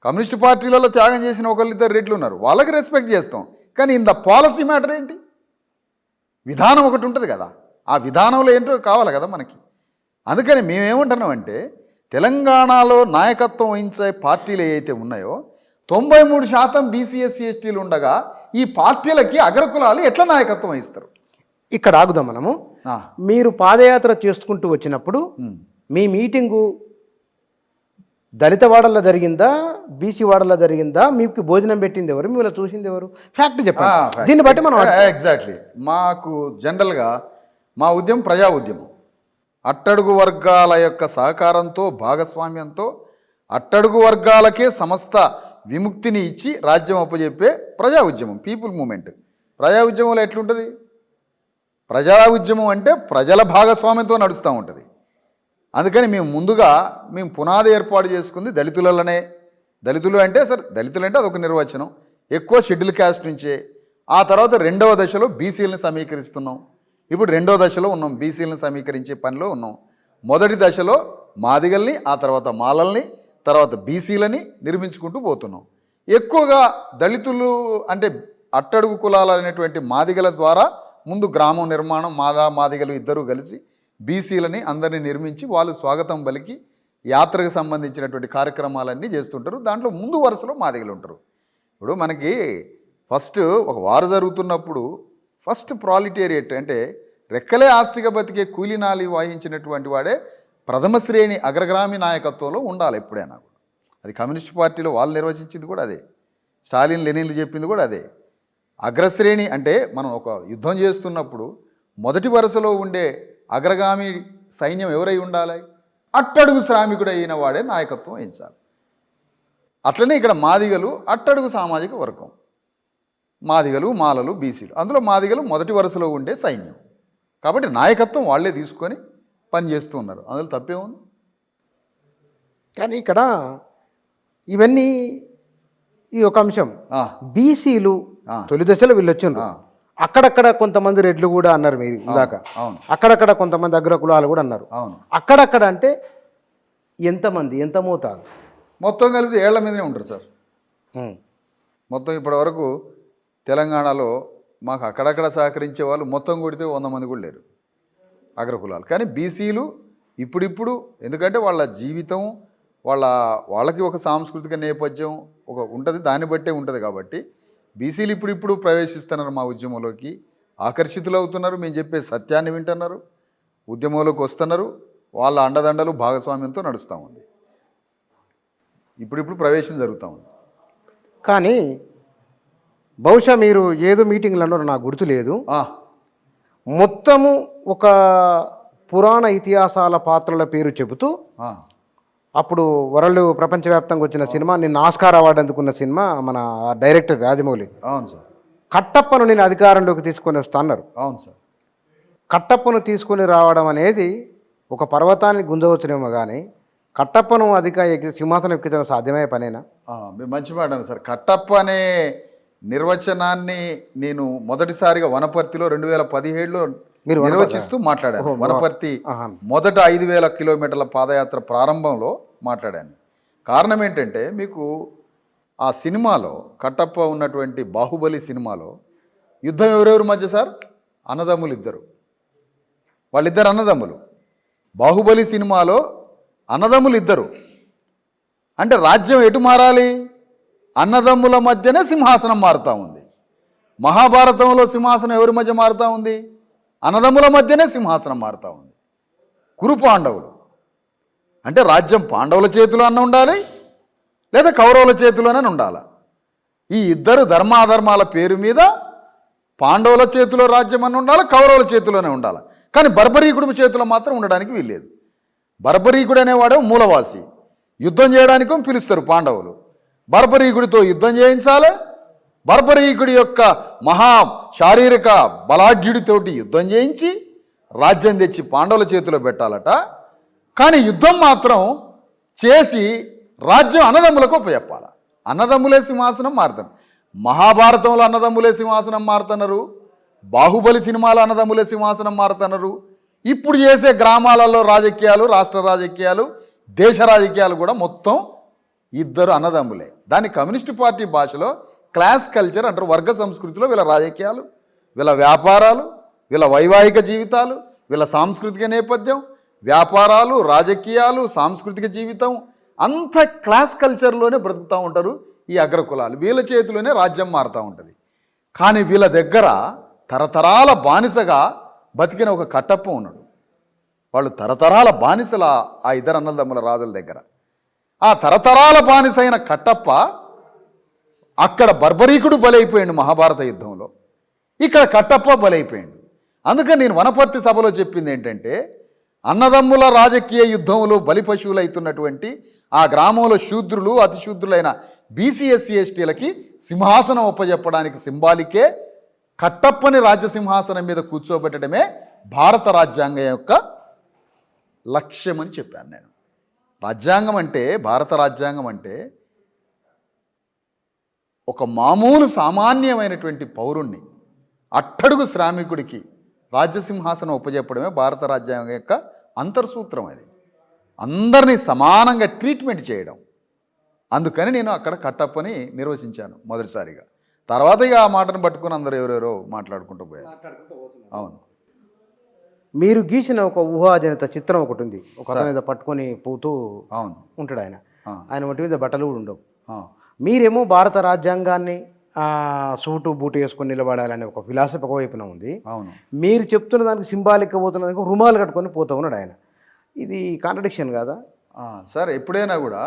కమ్యూనిస్ట్ పార్టీలలో త్యాగం చేసిన ఒకళ్ళిద్దరు రెడ్లు ఉన్నారు, వాళ్ళకి రెస్పెక్ట్ చేస్తాం. కానీ ఇంత పాలసీ మ్యాటర్ ఏంటి? విధానం ఒకటి ఉంటుంది కదా, ఆ విధానంలో ఏంటో కావాలి కదా మనకి. అందుకని మేమేమంటున్నామంటే తెలంగాణలో నాయకత్వం వహించే పార్టీలు ఏవైతే ఉన్నాయో 93% బీసీ ఎస్సీ ఎస్టీలు ఉండగా ఈ పార్టీలకి అగ్రకులాలు ఎట్లా నాయకత్వం వహిస్తారు? ఇక్కడ ఆగుదాం మనము. మీరు పాదయాత్ర చేసుకుంటూ వచ్చినప్పుడు మీ మీటింగు దళిత వాడల్లో జరిగిందా, బీసీ వాడల్లో జరిగిందా? మీకు భోజనం పెట్టింది ఎవరు, మిమ్మల్ని చూసింది ఎవరు? ఫ్యాక్ట్ చెప్పండి. దీన్ని బట్టి మనం ఎగ్జాక్ట్లీ మాకు జనరల్గా మా ఉద్యమం ప్రజా ఉద్యమం. అట్టడుగు వర్గాల యొక్క సహకారంతో భాగస్వామ్యంతో అట్టడుగు వర్గాలకే సమస్త విముక్తిని ఇచ్చి రాజ్యం అప్పచెప్పే ప్రజా ఉద్యమం, పీపుల్ మూమెంట్. ప్రజా ఉద్యమంలో ఎట్లుంటుంది? ప్రజా ఉద్యమం అంటే ప్రజల భాగస్వామ్యంతో నడుస్తూ ఉంటుంది. అందుకని మేము పునాది ఏర్పాటు చేసుకుంది దళితులలోనే. దళితులు అంటే అదొక నిర్వచనం. ఎక్కువ షెడ్యూల్ క్యాస్ట్ నుంచే. ఆ తర్వాత రెండవ దశలో బీసీలను సమీకరిస్తున్నాం. ఇప్పుడు రెండో దశలో ఉన్నాం, బీసీలను సమీకరించే పనిలో ఉన్నాం. మొదటి దశలో మాదిగల్ని, ఆ తర్వాత మాలల్ని, తర్వాత బీసీలని నిర్మించుకుంటూ పోతున్నాం. ఎక్కువగా దళితులు అంటే అట్టడుగు కులాలు అనేటువంటి మాదిగల ద్వారా ముందు గ్రామం నిర్మాణం, మాదిగలు ఇద్దరూ కలిసి బీసీలని అందరినీ నిర్మించి వాళ్ళు స్వాగతం పలికి యాత్రకు సంబంధించినటువంటి కార్యక్రమాలన్నీ చేస్తుంటారు. దాంట్లో ముందు వరుసలో మాదిగలు ఉంటారు. ఇప్పుడు మనకి ఫస్ట్ ఒక వారు జరుగుతున్నప్పుడు ఫస్ట్ ప్రాలిటేరియట్ అంటే రెక్కలే ఆస్తిగా బతికే కూలీనాలి వాయించినటువంటి వాడే ప్రథమ శ్రేణి అగ్రగామి నాయకత్వంలో ఉండాలి ఎప్పుడైనా కూడా. అది కమ్యూనిస్ట్ పార్టీలో వాళ్ళు నిర్వచించింది కూడా అదే, స్టాలిన్ లెనిన్లు చెప్పింది కూడా అదే. అగ్రశ్రేణి అంటే మనం ఒక యుద్ధం చేస్తున్నప్పుడు మొదటి వరుసలో ఉండే అగ్రగామి సైన్యం ఎవరై ఉండాలి? అట్టడుగు శ్రామికుడు అయిన వాడే నాయకత్వం వహించాలి. అట్లనే ఇక్కడ మాదిగలు అట్టడుగు సామాజిక వర్గం, మాదిగలు, మాలలు, బీసీలు. అందులో మాదిగలు మొదటి వరుసలో ఉండే సైన్యం కాబట్టి నాయకత్వం వాళ్ళే తీసుకొని పనిచేస్తూ ఉన్నారు. అందులో తప్పేముంది? కానీ ఇక్కడ ఇవన్నీ ఈ ఒక అంశం, బీసీలు తొలి దశలో వీళ్ళు వచ్చిండ్రు. అక్కడక్కడ కొంతమంది రెడ్లు కూడా అన్నారు మీరు ఇందాక. అక్కడక్కడ కొంతమంది అగ్రకులాలు కూడా అన్నారు. అక్కడక్కడ అంటే ఎంతమంది, ఎంత మోతాదు? మొత్తం కలిపి ఏళ్ల మీదనే ఉంటారు సార్. మొత్తం ఇప్పటి వరకు తెలంగాణలో మాకు అక్కడక్కడ సహకరించే వాళ్ళు మొత్తం కొడితే 100 మంది కూడా లేరు అగ్రకులాలు. కానీ బీసీలు ఇప్పుడిప్పుడు, ఎందుకంటే వాళ్ళ జీవితం వాళ్ళకి ఒక సాంస్కృతిక నేపథ్యం ఒక ఉంటుంది, దాన్ని బట్టే ఉంటుంది. కాబట్టి బీసీలు ఇప్పుడిప్పుడు ప్రవేశిస్తున్నారు మా ఉద్యమంలోకి, ఆకర్షితులు అవుతున్నారు, మేము చెప్పే సత్యాన్ని వింటున్నారు, ఉద్యమంలోకి వస్తున్నారు. వాళ్ళ అండదండలు భాగస్వామ్యంతో నడుస్తూ ఉంది. ఇప్పుడిప్పుడు ప్రవేశం జరుగుతూ ఉంది. కానీ బహుశా మీరు ఏదో మీటింగ్లలో నాకు గుర్తు లేదు, మొత్తము ఒక పురాణ ఇతిహాసాల పాత్రల పేరు చెబుతూ అప్పుడు వరల్డ్ ప్రపంచవ్యాప్తంగా వచ్చిన సినిమా, నిన్న ఆస్కార్ అవార్డు అందుకున్న సినిమా మన డైరెక్టర్ రాజమౌళి. అవును సార్. కట్టప్పను నేను అధికారంలోకి తీసుకొని వస్తా అన్నారు. అవును సార్. కట్టప్పను తీసుకొని రావడం అనేది ఒక పర్వతాన్ని గుంజవచ్చునేమో కానీ కట్టప్పను సింహాసనం ఎక్కించడం సాధ్యమయ్యే పనేనా? మంచి మాట సార్. కట్టప్ప అనే నిర్వచనాన్ని నేను మొదటిసారిగా వనపర్తిలో 2017లో నిర్వచిస్తూ మాట్లాడాను. వనపర్తి మొదట 5,000 కిలోమీటర్ల పాదయాత్ర ప్రారంభంలో మాట్లాడాను. కారణం ఏంటంటే, మీకు ఆ సినిమాలో కట్టప్ప ఉన్నటువంటి బాహుబలి సినిమాలో యుద్ధం ఎవరెవరి మధ్య సార్? అన్నదమ్ములు ఇద్దరు, వాళ్ళిద్దరు అన్నదమ్ములు. బాహుబలి సినిమాలో అన్నదమ్ములు ఇద్దరు అంటే రాజ్యం ఎటు మారాలి? అన్నదమ్ముల మధ్యనే సింహాసనం మారుతూ ఉంది. మహాభారతంలో సింహాసనం ఎవరి మధ్య మారుతూ ఉంది? అన్నదమ్ముల మధ్యనే సింహాసనం మారుతూ ఉంది. కురు పాండవులు అంటే రాజ్యం పాండవుల చేతిలో అన్న ఉండాలి, లేదా కౌరవుల చేతిలోనే ఉండాలి. ఈ ఇద్దరు ధర్మాధర్మాల పేరు మీద పాండవుల చేతిలో రాజ్యం అని ఉండాలి, కౌరవుల చేతిలోనే ఉండాలి. కానీ బర్బరీకుడి చేతిలో మాత్రం ఉండడానికి వీల్లేదు. బర్బరీకుడు అనేవాడు మూలవాసి, యుద్ధం చేయడానికో పిలుస్తారు పాండవులు. బర్బరీకుడితో యుద్ధం చేయించాలి, బర్బరీకుడి యొక్క మహా శారీరక బలాఢ్యుడితోటి యుద్ధం చేయించి రాజ్యం తెచ్చి పాండవుల చేతిలో పెట్టాలట. కానీ యుద్ధం మాత్రం చేసి రాజ్యం అన్నదమ్ములకు ఉపజెప్పాలి. అన్నదమ్ములే సింహాసనం మారుతారు. మహాభారతంలో అన్నదమ్ములే సింహాసనం మారుతున్నారు, బాహుబలి సినిమాలో అన్నదమ్ములే సింహాసనం మారుతున్నారు. ఇప్పుడు చేసే గ్రామాలలో రాజకీయాలు, రాష్ట్ర రాజకీయాలు, దేశ రాజకీయాలు కూడా మొత్తం ఇద్దరు అన్నదమ్ములే. దాన్ని కమ్యూనిస్టు పార్టీ భాషలో క్లాస్ కల్చర్ అంటారు. వర్గ సంస్కృతిలో వీళ్ళ రాజకీయాలు, వీళ్ళ వ్యాపారాలు, వీళ్ళ వైవాహిక జీవితాలు, వీళ్ళ సాంస్కృతిక నేపథ్యం, వ్యాపారాలు, రాజకీయాలు, సాంస్కృతిక జీవితం అంత క్లాస్ కల్చర్లోనే బ్రతుకుతూ ఉంటారు ఈ అగ్రకులాలు. వీళ్ళ చేతిలోనే రాజ్యం మారుతూ ఉంటుంది. కానీ వీళ్ళ దగ్గర తరతరాల బానిసగా బతికిన ఒక కట్టప్ప ఉన్నాడు. వాళ్ళు తరతరాల బానిసల ఆ ఇద్దరు అన్నదమ్ముల రాజుల దగ్గర. ఆ తరతరాల బానిసైన కట్టప్ప అక్కడ బర్బరీకుడు బలైపోయాడు మహాభారత యుద్ధంలో, ఇక్కడ కట్టప్ప బలైపోయాడు. అందుకని నేను వనపర్తి సభలో చెప్పింది ఏంటంటే, అన్నదమ్ముల రాజకీయ యుద్ధంలో బలి పశువులు అవుతున్నటువంటి ఆ గ్రామంలో శూద్రులు, అతి శూద్రులైన బీసీ ఎస్సీ ఎస్టీలకి సింహాసనం ఒప్పజెప్పడానికి సింబాలికే కట్టప్పని రాజ్యసింహాసనం మీద కూర్చోబెట్టడమే భారత రాజ్యాంగం యొక్క లక్ష్యం అని చెప్పాను నేను. రాజ్యాంగం అంటే, భారత రాజ్యాంగం అంటే ఒక మామూలు సామాన్యమైనటువంటి పౌరుణ్ణి, అట్టడుగు శ్రామికుడికి రాజ్యసింహాసనం ఉపజెప్పడమే భారత రాజ్యాంగం యొక్క అంతర్సూత్రం. అది అందరినీ సమానంగా ట్రీట్మెంట్ చేయడం. అందుకని నేను అక్కడ కట్టప్పని నిర్వచించాను మొదటిసారిగా. తర్వాత ఇక ఆ మాటను పట్టుకుని అందరూ ఎవరెవరో మాట్లాడుకుంటూ పోయారు. అవును, మీరు గీసిన ఒక ఊహాజనిత చిత్రం ఒకటి ఉంది. ఒక అతని మీద పట్టుకొని పోతూ అవును ఉంటాడు ఆయన. ఆయన ఒంటి మీద బట్టలు కూడా ఉండవు. ఆ, మీరేమో భారత రాజ్యాంగాన్ని సూటు బూటు వేసుకొని నిలబడాలనే ఒక ఫిలాసఫీ ఒకవైపున ఉంది. అవును, మీరు చెప్తున్న దానికి సింబాలిక్గా పోతున్న దానికి రుమాలు కట్టుకొని పోతూ ఉన్నాడు ఆయన. ఇది కాంట్రడిక్షన్ కాదా? సార్ ఎప్పుడైనా కూడా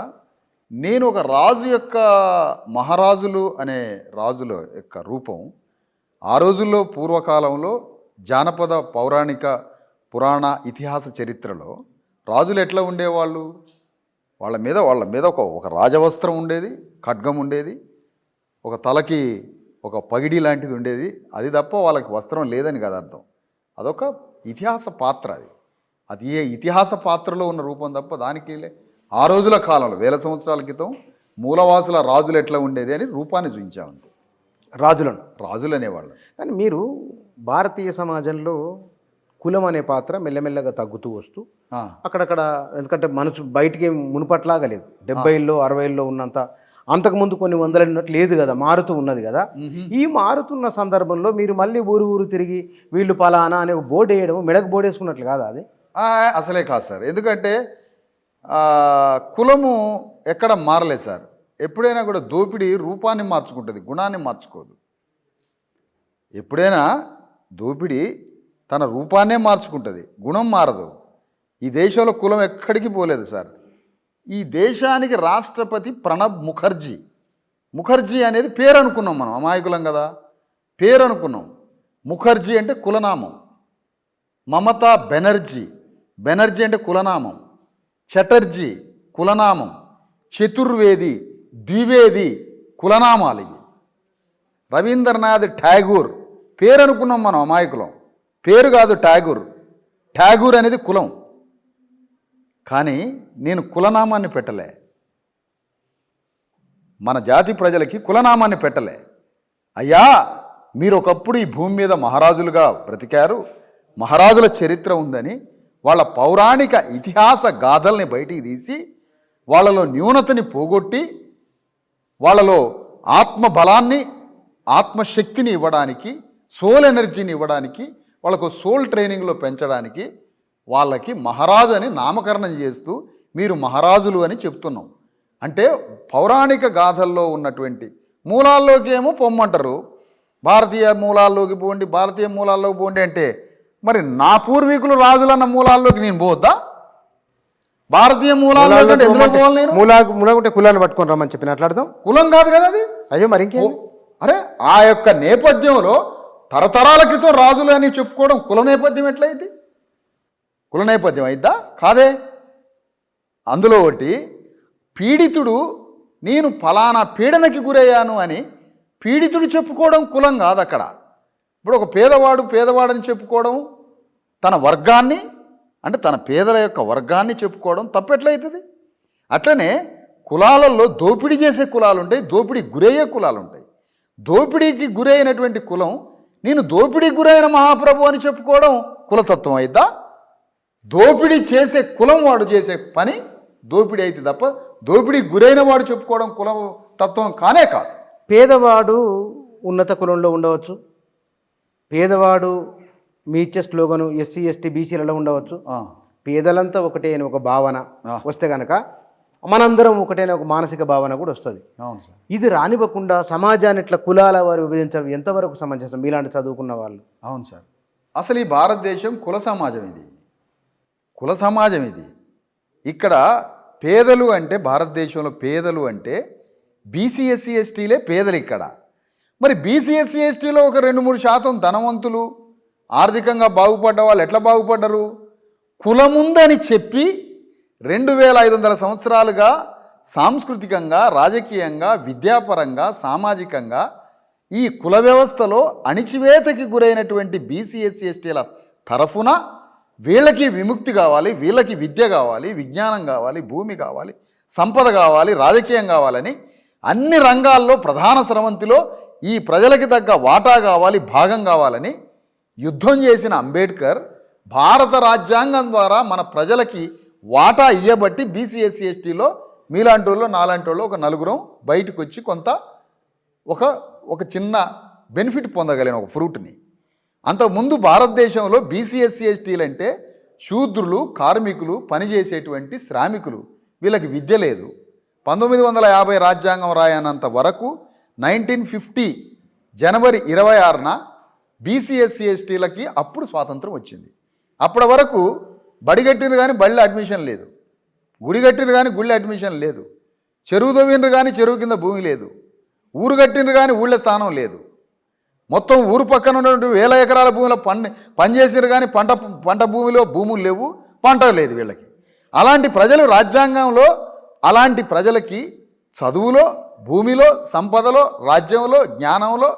నేను ఒక రాజు యొక్క, మహారాజులు అనే రాజుల యొక్క రూపం ఆ రోజుల్లో పూర్వకాలంలో జానపద పౌరాణిక పురాణ ఇతిహాస చరిత్రలో రాజులు ఎట్లా ఉండేవాళ్ళు? వాళ్ళ మీద ఒక రాజవస్త్రం ఉండేది, ఖడ్గం ఉండేది, ఒక తలకి ఒక పగిడి లాంటిది ఉండేది. అది తప్ప వాళ్ళకి వస్త్రం లేదని కదా అర్థం. అదొక ఇతిహాస పాత్ర. అది ఏ ఇతిహాస పాత్రలో ఉన్న రూపం తప్ప దానికి ఆ రోజుల కాలంలో 1000 సంవత్సరాల క్రితం మూలవాసుల రాజులు ఎట్లా ఉండేది అని రూపాన్ని చూపించామంతే. రాజులు అనేవాళ్ళు. కానీ మీరు భారతీయ సమాజంలో కులం అనే పాత్ర మెల్లమెల్లగా తగ్గుతూ వస్తూ అక్కడక్కడ, ఎందుకంటే మనసు బయటికి మునుపట్లాగా లేదు. 70ల్లో 60ల్లో ఉన్నంత, అంతకుముందు కొన్ని వందలు ఉన్నట్టు లేదు కదా, మారుతూ ఉన్నది కదా. ఈ మారుతున్న సందర్భంలో మీరు మళ్ళీ ఊరు తిరిగి వీళ్ళు పలానా అనే బోర్డు వేయడం, మెడకు బోర్డు వేసుకున్నట్లు కాదా అది? అసలే కాదు సార్. ఎందుకంటే కులము ఎక్కడ మారలేదు సార్. ఎప్పుడైనా కూడా దోపిడీ రూపాన్ని మార్చుకుంటుంది, గుణాన్ని మార్చుకోదు. ఎప్పుడైనా దోపిడీ తన రూపాన్నే మార్చుకుంటుంది, గుణం మారదు. ఈ దేశంలో కులం ఎక్కడికి పోలేదు సార్. ఈ దేశానికి రాష్ట్రపతి ప్రణబ్ ముఖర్జీ అనేది పేరు అనుకున్నాం మనం, అమాయకులం కదా, పేరు అనుకున్నాం. ముఖర్జీ అంటే కులనామం. మమతా బెనర్జీ అంటే కులనామం. చటర్జీ కులనామం. చతుర్వేది, ద్వివేది కులనామాలు ఇవి. రవీంద్రనాథ్ ఠాగూర్ పేరు అనుకున్నాం మనం, అమాయకులం. పేరు కాదు ఠాగూర్ అనేది కులం. కానీ నేను కులనామాన్ని పెట్టలే, మన జాతి ప్రజలకి కులనామాన్ని పెట్టలే. అయ్యా, మీరు ఒకప్పుడు ఈ భూమి మీద మహారాజులుగా బ్రతికారు, మహారాజుల చరిత్ర ఉందని వాళ్ళ పౌరాణిక ఇతిహాస గాథల్ని బయటికి తీసి వాళ్ళలో న్యూనతని పోగొట్టి వాళ్ళలో ఆత్మబలాన్ని, ఆత్మశక్తిని ఇవ్వడానికి, సోల్ ఎనర్జీని ఇవ్వడానికి, వాళ్ళకు సోల్ ట్రైనింగ్లో పెంచడానికి వాళ్ళకి మహారాజు అని నామకరణం చేస్తూ మీరు మహారాజులు అని చెప్తున్నాం. అంటే పౌరాణిక గాథల్లో ఉన్నటువంటి మూలాల్లోకి ఏమో పొమ్మంటారు, భారతీయ మూలాల్లోకి పోండి అంటే మరి నా పూర్వీకులు రాజులన్న మూలాల్లోకి నేను పోవద్దా? భారతీయ మూలాల్లో కంటే ఎందులో పోవాలి నేను? మూలాకుంటే కులాన్ని పట్టుకొని రమ్మని చెప్పి మాట్లాడదాం. కులం కాదు కదా అది. అయ్యో మరి ఇంకేం? అరే ఆ యొక్క నేపథ్యంలో తరతరాల క్రితం రాజులు అని చెప్పుకోవడం కుల నేపథ్యం ఎట్లయితే? కుల నేపథ్యం అయిద్దా? కాదే. అందులో ఒకటి పీడితుడు నేను ఫలానా పీడనకి గురయ్యాను అని పీడితుడు చెప్పుకోవడం కులం కాదు అక్కడ. ఇప్పుడు ఒక పేదవాడని చెప్పుకోవడం, తన వర్గాన్ని అంటే తన పేదల యొక్క వర్గాన్ని చెప్పుకోవడం తప్పెట్లయితుంది? అట్లనే కులాలలో దోపిడీ చేసే కులాలు ఉంటాయి, దోపిడీకి గురయ్యే కులాలు ఉంటాయి. దోపిడీకి గురైనటువంటి కులం నేను దోపిడీకి గురైన మహాప్రభు అని చెప్పుకోవడం కులతత్వం అయిద్దా? దోపిడీ చేసే కులం వాడు చేసే పని దోపిడీ అయితే తప్ప దోపిడీకి గురైన వాడు చెప్పుకోవడం కులం తత్వం కానే కాదు. పేదవాడు ఉన్నత కులంలో ఉండవచ్చు, పేదవాడు మీ ఇచ్చే స్లోగను ఎస్సీ ఎస్టీ బీసీలలో ఉండవచ్చు. పేదలంతా ఒకటే అని ఒక భావన వస్తే కనుక మనందరం ఒకటే అని ఒక మానసిక భావన కూడా వస్తుంది. అవును సార్. ఇది రానివ్వకుండా సమాజాన్ని ఇట్లా కులాల వారు విభజించడం ఎంతవరకు సమంజసం మీలాంటి చదువుకున్న వాళ్ళు? అవును సార్. అసలు ఈ భారతదేశం కుల సమాజం ఇది, కుల సమాజం ఇది. ఇక్కడ పేదలు అంటే భారతదేశంలో పేదలు అంటే బీసీ ఎస్సీ ఎస్టీలే పేదలు ఇక్కడ. మరి బీసీ ఎస్సీ ఎస్టీలో ఒక 2-3% ధనవంతులు ఆర్థికంగా బాగుపడ్డ వాళ్ళు ఎట్లా బాగుపడ్డరు? కులముందని చెప్పి 2500 సంవత్సరాలుగా సాంస్కృతికంగా, రాజకీయంగా, విద్యాపరంగా, సామాజికంగా ఈ కుల వ్యవస్థలో అణిచివేతకి గురైనటువంటి బీసీ ఎస్సీ ఎస్టీల తరఫున వీళ్ళకి విముక్తి కావాలి, వీళ్ళకి విద్య కావాలి, విజ్ఞానం కావాలి, భూమి కావాలి, సంపద కావాలి, రాజకీయం కావాలని అన్ని రంగాల్లో ప్రధాన స్రవంతిలో ఈ ప్రజలకి తగ్గ వాటా కావాలి, భాగం కావాలని యుద్ధం చేసిన అంబేద్కర్ భారత రాజ్యాంగం ద్వారా మన ప్రజలకి వాటా ఇయ్యబట్టి బీసీ ఎస్సీ ఎస్టీలో మీలాంటి వాళ్ళు నాలాంటి వాళ్ళు ఒక నలుగురం బయటకు వచ్చి కొంత ఒక చిన్న బెనిఫిట్ పొందగలిగిన ఒక ఫ్రూట్ని. అంతకుముందు భారతదేశంలో బీసీ ఎస్సీ ఎస్టీలు అంటే శూద్రులు, కార్మికులు, పనిచేసేటువంటి శ్రామికులు, వీళ్ళకి విద్య లేదు. 1950 రాజ్యాంగం రాయనంత వరకు 1950 జనవరి 26న బీసీ ఎస్సీ ఎస్టీలకి అప్పుడు స్వాతంత్రం వచ్చింది. అప్పటి వరకు బడి కట్టిరు కానీ బడిలో అడ్మిషన్ లేదు, గుడి కట్టిరు కానీ గుళ్ళో అడ్మిషన్ లేదు, చెరువు తవ్వినరు కానీ చెరువు కింద భూమి లేదు, ఊరు కట్టినరు కానీ ఊళ్ళో స్థానం లేదు. మొత్తం ఊరు పక్కన ఉన్నటువంటి 1000 ఎకరాల భూమిలో పనిచేసారు కానీ పంట భూమిలో భూములు లేవు, పంట లేదు వీళ్ళకి. అలాంటి ప్రజలు రాజ్యాంగంలో అలాంటి ప్రజలకి చదువులో, భూమిలో, సంపదలో, రాజ్యంలో, జ్ఞానంలో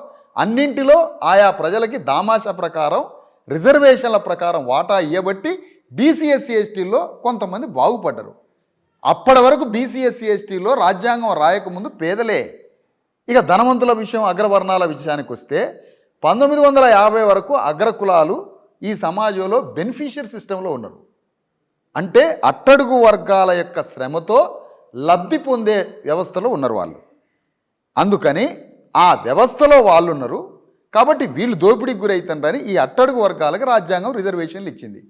అన్నింటిలో ఆయా ప్రజలకి దామాషా ప్రకారం రిజర్వేషన్ల ప్రకారం వాటా ఇవ్వబట్టి బీసీ ఎస్సీ ఎస్టీల్లో కొంతమంది బాగుపడ్డరు. అప్పటి వరకు బీసీ ఎస్సీ ఎస్టీలో రాజ్యాంగం రాయకముందు పేదలే. ఇక ధనవంతుల విషయం, అగ్రవర్ణాల విషయానికి వస్తే 1950 వరకు అగ్రకులాలు ఈ సమాజంలో బెనిఫిషియర్ సిస్టంలో ఉన్నారు. అంటే అట్టడుగు వర్గాల యొక్క శ్రమతో లబ్ధి పొందే వ్యవస్థలో ఉన్నారు వాళ్ళు. అందుకని ఆ వ్యవస్థలో వాళ్ళు ఉన్నారు కాబట్టి వీళ్ళు దోపిడీకి గురవుతుంటారని ఈ అట్టడుగు వర్గాలకు రాజ్యాంగం రిజర్వేషన్లు ఇచ్చింది.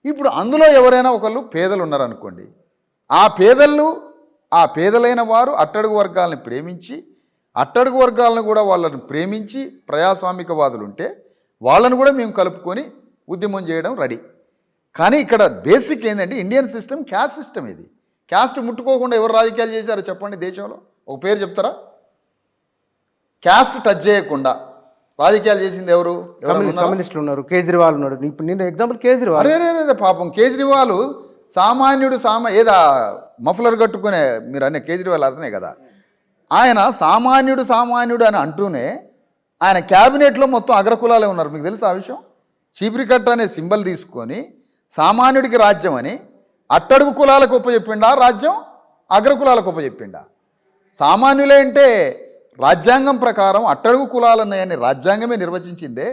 ఇప్పుడు అందులో ఎవరైనా ఒకళ్ళు పేదలు ఉన్నారనుకోండి, ఆ పేదలైన వారు అట్టడుగు వర్గాలను ప్రేమించి, అట్టడుగు వర్గాలను కూడా వాళ్ళని ప్రేమించి ప్రజాస్వామికవాదులు ఉంటే వాళ్ళను కూడా మేము కలుపుకొని ఉద్యమం చేయడం రెడీ. కానీ ఇక్కడ బేసిక్ ఏంటంటే ఇండియన్ సిస్టమ్ క్యాస్ట్ సిస్టమ్. ఇది క్యాస్ట్ ముట్టుకోకుండా ఎవరు రాజకీయాలు చేశారో చెప్పండి దేశంలో? ఒక పేరు చెప్తారా? క్యాస్ట్ టచ్ చేయకుండా రాజకీయాలు చేసింది ఎవరు? కమ్యూనిస్టులు ఉన్నారు, కేజ్రీవాల్ ఉన్నాడు. ఇప్పుడు నేను ఎగ్జాంపుల్ కేజ్రీవాల్. అరే పాపం కేజ్రీవాల్ సామాన్యుడు ఏదా మఫ్లర్ కట్టుకునే మీరు అనే కేజ్రీవాల్ అతనే కదా. ఆయన సామాన్యుడు అని అంటూనే ఆయన క్యాబినెట్లో మొత్తం అగ్రకులాలే ఉన్నారు. మీకు తెలుసు ఆ విషయం? చీపురి కట్ట అనే సింబల్ తీసుకొని సామాన్యుడికి రాజ్యం అని అట్టడుగు కులాలకు ఒప్పచెప్పిండా రాజ్యం, అగ్రకులాలకు ఒప్పచెప్పిండా? సామాన్యులే అంటే రాజ్యాంగం ప్రకారం అట్టడుగు కులాలు ఉన్నాయని రాజ్యాంగమే నిర్వచించిందే.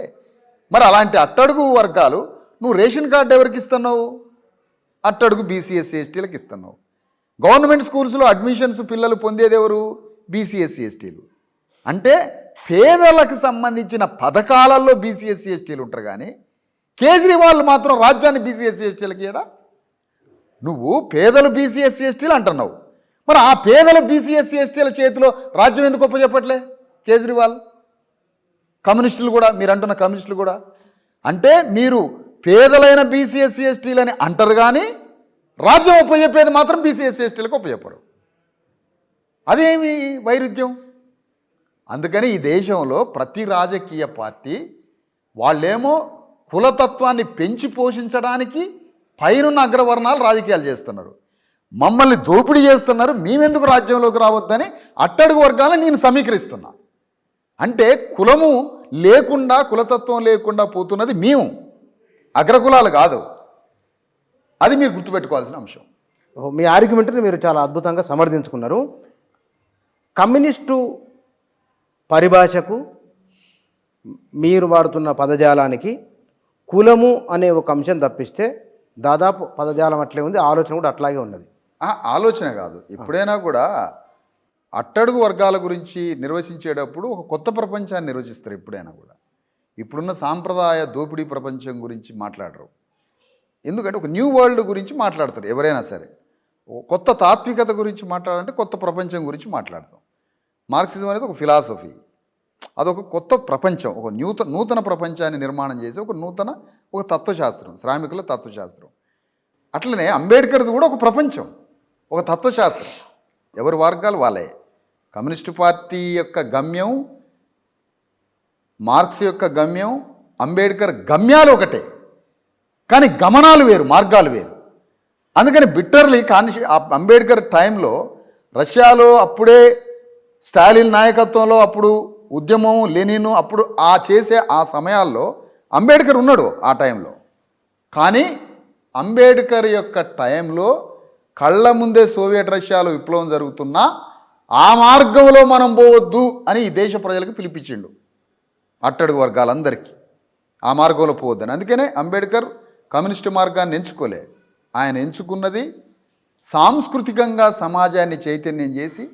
మరి అలాంటి అట్టడుగు వర్గాలు నువ్వు రేషన్ కార్డు ఎవరికి ఇస్తున్నావు? అట్టడుగు బీసీ ఎస్సీ ఎస్టీలకు ఇస్తున్నావు. గవర్నమెంట్ స్కూల్స్లో అడ్మిషన్స్ పిల్లలు పొందేది ఎవరు? బీసీ ఎస్సీ ఎస్టీలు. అంటే పేదలకు సంబంధించిన పథకాలలో బీసీ ఎస్సీ ఎస్టీలు ఉంటారు కానీ కేజ్రీవాల్ మాత్రం రాజ్యాన్ని బీసీ ఎస్సీ ఎస్టీలకి ఇయ్యడా? నువ్వు పేదలు బీసీ ఎస్సీ ఎస్టీలు అంటున్నావు, మరి ఆ పేదల బీసీ ఎస్సీ ఎస్టీల చేతిలో రాజ్యం ఎందుకు ఒప్పచెప్పట్లే కేజ్రీవాల్? కమ్యూనిస్టులు కూడా, మీరు అంటున్న కమ్యూనిస్టులు కూడా. అంటే మీరు పేదలైన బీసీ ఎస్సీ ఎస్టీలని అంటారు కానీ రాజ్యం ఉపయోగపేది మాత్రం బీసీ ఎస్సీ ఎస్టీలకు ఉపయోగపడరు. అదేమి వైరుధ్యం? అందుకని ఈ దేశంలో ప్రతి రాజకీయ పార్టీ వాళ్ళేమో కులతత్వాన్ని పెంచి పోషించడానికి పైనున్న అగ్రవర్ణాలు రాజకీయాలు చేస్తున్నారు, మమ్మల్ని దోపిడీ చేస్తున్నారు, మేమెందుకు రాజ్యంలోకి రావద్దని అట్టడుగు వర్గాలను నేను సమీకరిస్తున్నా. అంటే కులము లేకుండా, కులతత్వం లేకుండా పోతున్నది మేము, అగ్రకులాలు కాదు. అది మీరు గుర్తుపెట్టుకోవాల్సిన అంశం. మీ ఆర్గ్యుమెంట్ని మీరు చాలా అద్భుతంగా సమర్థించుకున్నారు. కమ్యూనిస్టు పరిభాషకు మీరు వాడుతున్న పదజాలానికి కులము అనే ఒక అంశం తప్పిస్తే దాదాపు పదజాలం అట్లే ఉంది, ఆలోచన కూడా అట్లాగే ఉన్నది. ఆలోచన కాదు, ఎప్పుడైనా కూడా అట్టడుగు వర్గాల గురించి నిర్వచించేటప్పుడు ఒక కొత్త ప్రపంచాన్ని నిర్వచిస్తారు. ఎప్పుడైనా కూడా ఇప్పుడున్న సాంప్రదాయ దోపిడీ ప్రపంచం గురించి మాట్లాడరు. ఎందుకంటే ఒక న్యూ వరల్డ్ గురించి మాట్లాడతారు ఎవరైనా సరే. కొత్త తాత్వికత గురించి మాట్లాడాలంటే కొత్త ప్రపంచం గురించి మాట్లాడతాం. మార్క్సిజం అనేది ఒక ఫిలాసఫీ, అదొక కొత్త ప్రపంచం, ఒక నూతన ప్రపంచాన్ని నిర్మాణం చేసే ఒక తత్వశాస్త్రం, శ్రామికుల తత్వశాస్త్రం. అట్లనే అంబేద్కర్ది కూడా ఒక ప్రపంచం, ఒక తత్వశాస్త్రం. ఎవరి వర్గాలు వాళ్ళే. కమ్యూనిస్టు పార్టీ యొక్క గమ్యం, మార్క్స్ యొక్క గమ్యం, అంబేద్కర్ గమ్యాలు ఒకటే, కానీ గమనాలు వేరు, మార్గాలు వేరు. అందుకని బిట్టర్లీ అంబేద్కర్ టైంలో రష్యాలో అప్పుడే స్టాలిన్ నాయకత్వంలో అప్పుడు ఉద్యమం, లెనిన్ అప్పుడు చేసే ఆ సమయాల్లో అంబేద్కర్ ఉన్నాడు ఆ టైంలో. కానీ అంబేద్కర్ యొక్క టైంలో కళ్ళ ముందే సోవియట్ రష్యాలో విప్లవం జరుగుతున్నా ఆ మార్గంలో మనం పోవద్దు అని ఈ దేశ ప్రజలకు పిలిపించిండు, అట్టడుగు వర్గాలందరికీ ఆ మార్గంలో పోవద్దని. అందుకనే అంబేద్కర్ కమ్యూనిస్టు మార్గాన్ని ఎంచుకోలే. ఆయన ఎంచుకున్నది సాంస్కృతికంగా సమాజాన్ని చైతన్యం చేసి,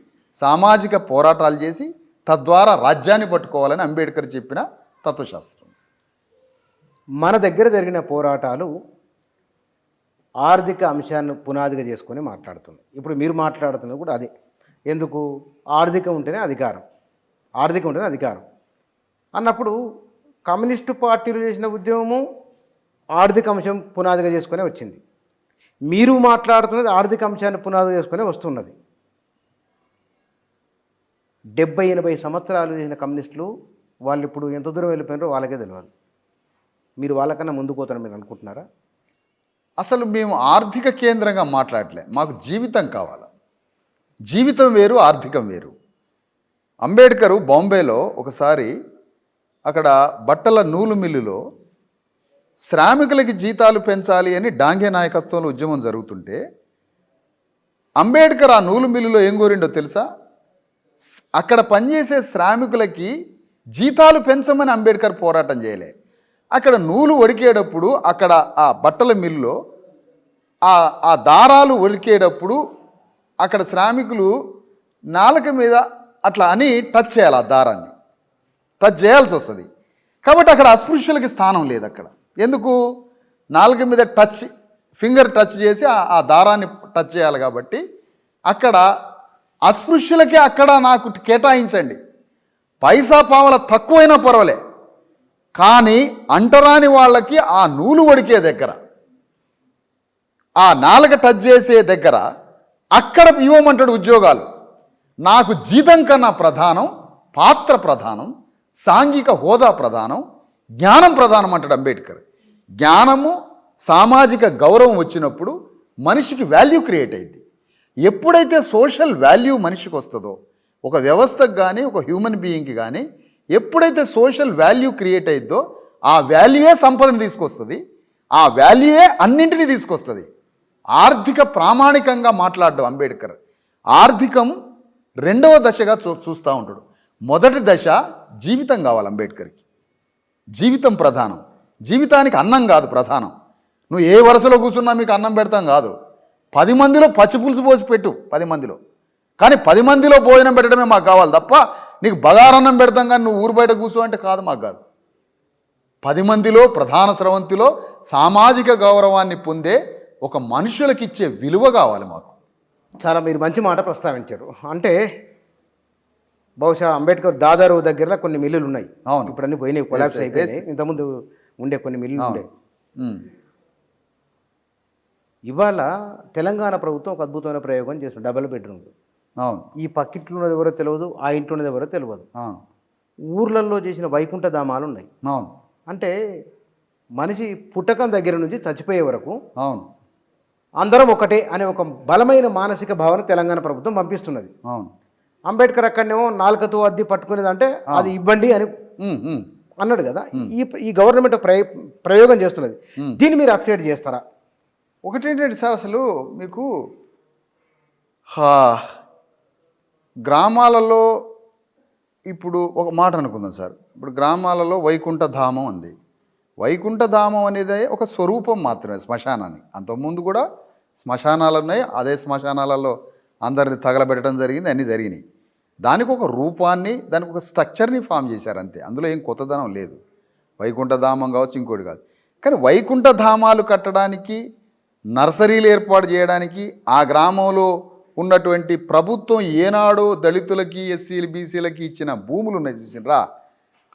సామాజిక పోరాటాలు చేసి, తద్వారా రాజ్యాన్ని పట్టుకోవాలని అంబేద్కర్ చెప్పిన తత్వశాస్త్రం. మన దగ్గర జరిగిన పోరాటాలు ఆర్థిక అంశాన్ని పునాదిగా చేసుకొని మాట్లాడుతుంది. ఇప్పుడు మీరు మాట్లాడుతున్నది కూడా అదే. ఎందుకు? ఆర్థికం ఉంటేనే అధికారం, ఆర్థికం ఉంటేనే అధికారం అన్నప్పుడు కమ్యూనిస్టు పార్టీలు చేసిన ఉద్యమము ఆర్థిక అంశం పునాదిగా చేసుకునే వచ్చింది. మీరు మాట్లాడుతున్నది ఆర్థిక అంశాన్ని పునాదిగా చేసుకునే వస్తున్నది. 70-80 సంవత్సరాలు చేసిన కమ్యూనిస్టులు వాళ్ళు ఇప్పుడు ఎంత దూరం వెళ్ళిపోయినారో వాళ్ళకే తెలియదు. మీరు వాళ్ళకన్నా ముందుకు పోతారని మీరు అనుకుంటున్నారా? అసలు మేము ఆర్థిక కేంద్రంగా మాట్లాడలే, మాకు జీవితం కావాలి. జీవితం వేరు, ఆర్థికం వేరు. అంబేద్కరు బాంబేలో ఒకసారి అక్కడ బట్టల నూలు మిల్లులో శ్రామికులకి జీతాలు పెంచాలి అని డాంగే నాయకత్వంలో ఉద్యమం జరుగుతుంటే అంబేద్కర్ ఆ నూలు మిల్లులో ఏం కోరిండో తెలుసా? అక్కడ పనిచేసే శ్రామికులకి జీతాలు పెంచమని అంబేద్కర్ పోరాటం చేయలే. అక్కడ నూలు ఒడికేటప్పుడు, అక్కడ ఆ బట్టల మిల్లులో ఆ దారాలు ఒడికేటప్పుడు అక్కడ శ్రామికులు నాలుక మీద అట్లా అని టచ్ చేయాలి, ఆ దారాన్ని టచ్ చేయాల్సి వస్తుంది. కాబట్టి అక్కడ అస్పృశ్యులకి స్థానం లేదు. అక్కడ ఎందుకు? నాలుక మీద ఫింగర్ టచ్ చేసి ఆ దారాన్ని టచ్ చేయాలి. కాబట్టి అక్కడ అస్పృశ్యులకే అక్కడ నాకు కేటాయించండి, పైసా పావల తక్కువైనా పర్వాలే, కానీ అంటరాని వాళ్ళకి ఆ నూలు వడికే దగ్గర, ఆ నాలుక టచ్ చేసే దగ్గర అక్కడ ఇవ్వమంటాడు ఉద్యోగాలు. నాకు జీతం కన్నా ప్రధానం, పాత్ర ప్రధానం, సాంఘిక హోదా ప్రధానం, జ్ఞానం ప్రధానం అంటాడు అంబేద్కర్. జ్ఞానము, సామాజిక గౌరవం వచ్చినప్పుడు మనిషికి వాల్యూ క్రియేట్ అయింది. ఎప్పుడైతే సోషల్ వాల్యూ మనిషికి వస్తుందో, ఒక వ్యవస్థకు కానీ ఒక హ్యూమన్ బీయింగ్కి కానీ ఎప్పుడైతే సోషల్ వాల్యూ క్రియేట్ అయిద్దో ఆ వాల్యూయే సంపదను తీసుకొస్తుంది, ఆ వాల్యూయే అన్నింటినీ తీసుకొస్తుంది. ఆర్థిక ప్రామాణికంగా మాట్లాడడం అంబేద్కర్. ఆర్థికం రెండవ దశగా చూస్తూ ఉంటాడు. మొదటి దశ జీవితం కావాలి అంబేద్కర్కి. జీవితం ప్రధానం. జీవితానికి అన్నం కాదు ప్రధానం. నువ్వు ఏ వరుసలో కూర్చున్నా మీకు అన్నం పెడతాం కాదు, 10 మందిలో పచ్చి పులుసు పోసి పెట్టు 10 మందిలో, కానీ 10 మందిలో భోజనం పెట్టడమే మాకు కావాలి తప్ప నీకు బగారన్నం పెడతాం కానీ నువ్వు ఊరు బయట కూర్చో అంటే కాదు, మాకు కాదు. 10 మందిలో ప్రధాన స్రవంతిలో సామాజిక గౌరవాన్ని పొందే ఒక మనుషులకి ఇచ్చే విలువ కావాలి మాకు. చాలా మీరు మంచి మాట ప్రస్తావించారు. అంటే బహుశా అంబేద్కర్ దాదారు దగ్గర కొన్ని మిల్లులు ఉన్నాయి. అవును. ఇప్పుడు అన్ని పోయినాయి, కొలాప్స్ అయిపోయినాయి. ఇంతకుముందు ఉండే కొన్ని మిల్లులు ఉండే. ఉమ్. ఇవాళ తెలంగాణ ప్రభుత్వం ఒక అద్భుతమైన ప్రయోగం చేస్తుంది, డబుల్ బెడ్రూమ్లు. అవును. ఈ పక్కింట్లో ఉన్నది ఎవరో తెలియదు, ఆ ఇంట్లో ఉన్నది ఎవరో తెలియదు. ఆ. ఊర్లలో చేసిన వైకుంఠ ధామాలు ఉన్నాయి. అవును. అంటే మనిషి పుట్టకం దగ్గర నుంచి చచ్చిపోయే వరకు అవును. అందరం ఒకటే అనే ఒక బలమైన మానసిక భావన తెలంగాణ ప్రభుత్వం పంపిస్తున్నది. అవును. అంబేద్కర్ అక్కడనేమో నాలుకతో అద్ది పట్టుకునేది అంటే అది ఇవ్వండి అని ఉమ్, ఉమ్. అన్నాడు కదా. ఈ గవర్నమెంట్ ప్రయోగం చేస్తున్నది. దీన్ని మీరు అప్డేట్ చేస్తారా? ఒకటేంటంటే సార్, అసలు మీకు గ్రామాలలో ఇప్పుడు ఒక మాట అనుకుందాం సార్. ఇప్పుడు గ్రామాలలో వైకుంఠ ధామం ఉంది. వైకుంఠ ధామం అనేది ఒక స్వరూపం మాత్రమే శ్మశానాన్ని. అంతకుముందు కూడా శ్మశానాలు ఉన్నాయి. అదే శ్మశానాలలో అందరిని తగలబెట్టడం జరిగింది, అన్నీ జరిగినాయి. దానికి ఒక రూపాన్ని, దానికి ఒక స్ట్రక్చర్ని ఫామ్ చేశారు అంతే. అందులో ఏం కొత్తదనం లేదు. వైకుంఠ ధామం కావచ్చు, ఇంకోటి కాదు. కానీ వైకుంఠ ధామాలు కట్టడానికి, నర్సరీలు ఏర్పాటు చేయడానికి ఆ గ్రామంలో ఉన్నటువంటి ప్రభుత్వం ఏనాడో దళితులకి, ఎస్సీలు, బీసీలకి ఇచ్చిన భూములు ఉన్నాయి చూసినరా,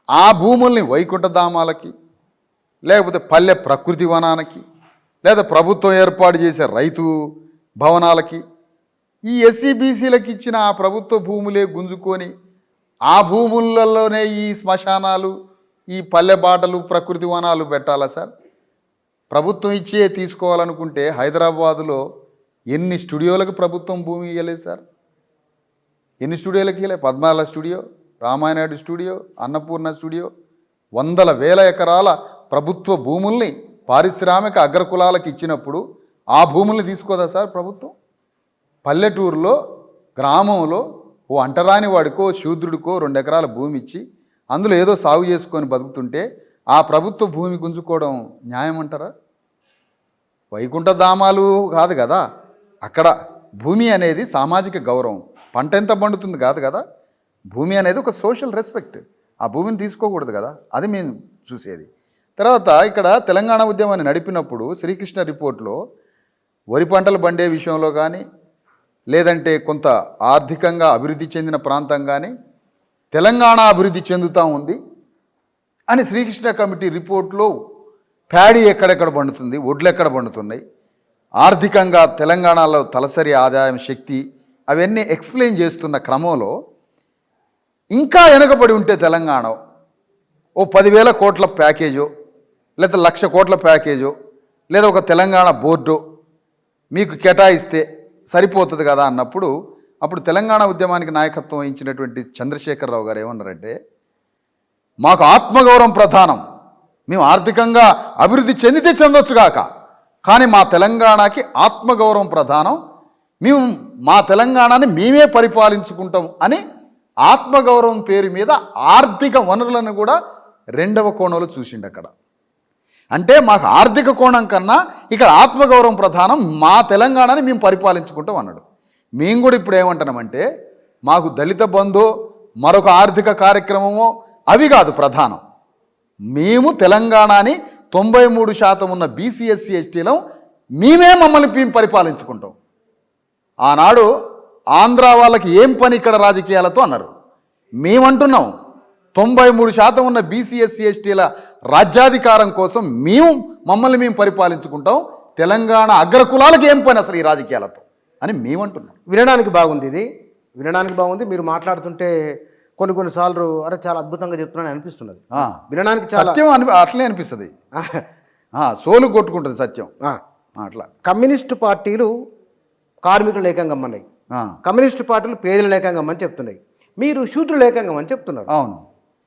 ఆ భూముల్ని వైకుంఠ ధామాలకి, లేకపోతే పల్లె ప్రకృతి వనానికి, లేదా ప్రభుత్వం ఏర్పాటు చేసే రైతు భవనాలకి, ఈ ఎస్సీ బీసీలకు ఇచ్చిన ఆ ప్రభుత్వ భూములే గుంజుకొని ఆ భూములలోనే ఈ శ్మశానాలు, ఈ పల్లె బాటలు, ప్రకృతి వనాలు పెట్టాలా సార్? ప్రభుత్వం ఇచ్చే తీసుకోవాలనుకుంటే హైదరాబాదులో ఎన్ని స్టూడియోలకు ప్రభుత్వం భూమి ఇవ్వలేదు సార్? ఎన్ని స్టూడియోలకు ఇవ్వలేదు? Padmala studio, Ramanaidu studio, Annapurna studio, వందల వేల ఎకరాల ప్రభుత్వ భూముల్ని పారిశ్రామిక అగ్రకులాలకు ఇచ్చినప్పుడు ఆ భూముల్ని తీసుకోదా సార్ ప్రభుత్వం? పల్లెటూరులో, గ్రామంలో ఓ అంటరాని వాడికో శూద్రుడికో 2 ఎకరాల భూమి ఇచ్చి అందులో ఏదో సాగు చేసుకొని బతుకుతుంటే ఆ ప్రభుత్వ భూమి గుంజుకోవడం న్యాయం అంటారా? వైకుంఠ ధామాలు కాదు కదా, అక్కడ భూమి అనేది సామాజిక గౌరవం. పంట ఎంత పండుతుంది కాదు కదా, భూమి అనేది ఒక సోషల్ రెస్పెక్ట్. ఆ భూమిని తీసుకోకూడదు కదా, అది మేము చూసేది. తర్వాత ఇక్కడ తెలంగాణ ఉద్యమాన్ని నడిపినప్పుడు శ్రీకృష్ణ రిపోర్ట్లో వరి పంటలు పండే విషయంలో కానీ, లేదంటే కొంత ఆర్థికంగా అభివృద్ధి చెందిన ప్రాంతం కానీ తెలంగాణ అభివృద్ధి చెందుతూ ఉంది అని శ్రీకృష్ణ కమిటీ రిపోర్ట్లో ప్యాడీ ఎక్కడెక్కడ పండుతుంది, వడ్లు ఎక్కడ పండుతున్నాయి, ఆర్థికంగా తెలంగాణలో తలసరి ఆదాయం శక్తి అవన్నీ ఎక్స్ప్లెయిన్ చేస్తున్న క్రమంలో ఇంకా వెనకబడి ఉంటే తెలంగాణ ఓ 10,000 కోట్ల ప్యాకేజో, లేదా 1,00,000 కోట్ల ప్యాకేజో, లేదా ఒక తెలంగాణ బోర్డు మీకు కేటాయిస్తే సరిపోతుంది కదా అన్నప్పుడు, అప్పుడు తెలంగాణ ఉద్యమానికి నాయకత్వం వహించినటువంటి చంద్రశేఖరరావు గారు ఏమన్నారంటే, మాకు ఆత్మగౌరవం ప్రధానం, మేము ఆర్థికంగా అభివృద్ధి చెందితే చెందొచ్చుగాక, కానీ మా తెలంగాణకి ఆత్మగౌరవం ప్రధానం, మేము మా తెలంగాణని మేమే పరిపాలించుకుంటాం అని ఆత్మగౌరవం పేరు మీద ఆర్థిక వనరులను కూడా 2వ కోణంలో చూసిండు అక్కడ. అంటే మాకు ఆర్థిక కోణం కన్నా ఇక్కడ ఆత్మగౌరవం ప్రధానం, మా తెలంగాణని మేము పరిపాలించుకుంటాం అన్నాడు. మేము కూడా ఇప్పుడు ఏమంటున్నామంటే, మాకు దళిత బంధు మరొక ఆర్థిక కార్యక్రమమో అవి కాదు ప్రధానం, మేము తెలంగాణని 93% ఉన్న బీసీ ఎస్సీ ఎస్టీలో మమ్మల్ని మేము పరిపాలించుకుంటాం. ఆనాడు ఆంధ్ర వాళ్ళకి ఏం పని ఇక్కడ రాజకీయాలతో అన్నారు. మేమంటున్నాం 93% ఉన్న బీసీ ఎస్సీ ఎస్టీల రాజ్యాధికారం కోసం మమ్మల్ని మేము పరిపాలించుకుంటాం, తెలంగాణ అగ్రకులాలకు ఏం పని అసలు ఈ రాజకీయాలతో అని మేమంటున్నాం. వినడానికి బాగుంది, ఇది వినడానికి బాగుంది. మీరు మాట్లాడుతుంటే కొన్నిసార్లు అరే చాలా అద్భుతంగా చెప్తున్నాను అనిపిస్తున్నది. వినడానికి సత్యం అట్లే అనిపిస్తుంది, సోలు కొట్టుకుంటుంది సత్యం. అట్లా కమ్యూనిస్టు పార్టీలు కార్మికులు ఏకంగమ్మన్నాయి, కమ్యూనిస్టు పార్టీలు పేదలు ఏకంగమ్మని చెప్తున్నాయి, మీరు శూద్రులు ఏకంగమని చెప్తున్నారు. అవును,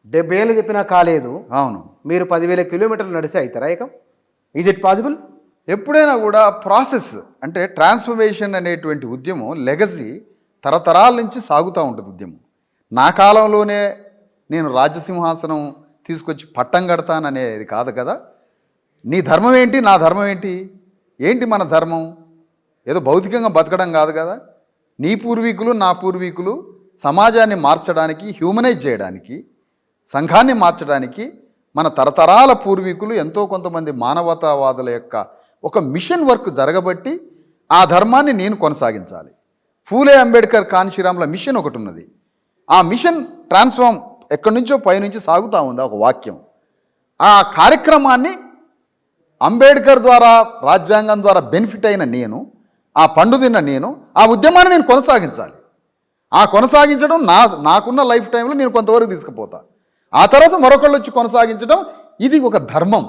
70 ఏళ్ళు చెప్పినా కాలేదు. అవును, మీరు 10,000 కిలోమీటర్లు నడిచి అవుతారా ఏకం? Is it possible? ఎప్పుడైనా కూడా ప్రాసెస్ అంటే ట్రాన్స్ఫర్మేషన్ అనేటువంటి ఉద్యమం లెగసీ తరతరాల నుంచి సాగుతూ ఉంటుంది. ఉద్యమం నా కాలంలోనే నేను రాజ్యసింహాసనం తీసుకొచ్చి పట్టం కడతాననేది కాదు కదా. నీ ధర్మం ఏంటి, నా ధర్మం ఏంటి, ఏంటి మన ధర్మం? ఏదో భౌతికంగా బతకడం కాదు కదా. నీ పూర్వీకులు నా పూర్వీకులు సమాజాన్ని మార్చడానికి, హ్యూమనైజ్ చేయడానికి, సంఘాన్ని మార్చడానికి మన తరతరాల పూర్వీకులు ఎంతో కొంతమంది మానవతావాదుల యొక్క ఒక మిషన్ వర్క్ జరగబట్టి ఆ ధర్మాన్ని నేను కొనసాగించాలి. ఫూలే అంబేద్కర్ కాన్షీరామ్ల మిషన్ ఒకటి ఉన్నది. ఆ మిషన్ ట్రాన్స్ఫార్మ్ ఎక్కడి నుంచో పైనుంచి సాగుతూ ఉంది ఒక వాక్యం. ఆ కార్యక్రమాన్ని అంబేద్కర్ ద్వారా రాజ్యాంగం ద్వారా బెనిఫిట్ అయిన నేను, ఆ పండు తిన్న నేను, ఆ ఉద్యమాన్ని నేను కొనసాగించాలి. ఆ కొనసాగించడం నాకున్న లైఫ్ టైంలో నేను కొంతవరకు తీసుకుపోతా. ఆ తర్వాత మరొకళ్ళు వచ్చి కొనసాగించడం ఇది ఒక ధర్మం,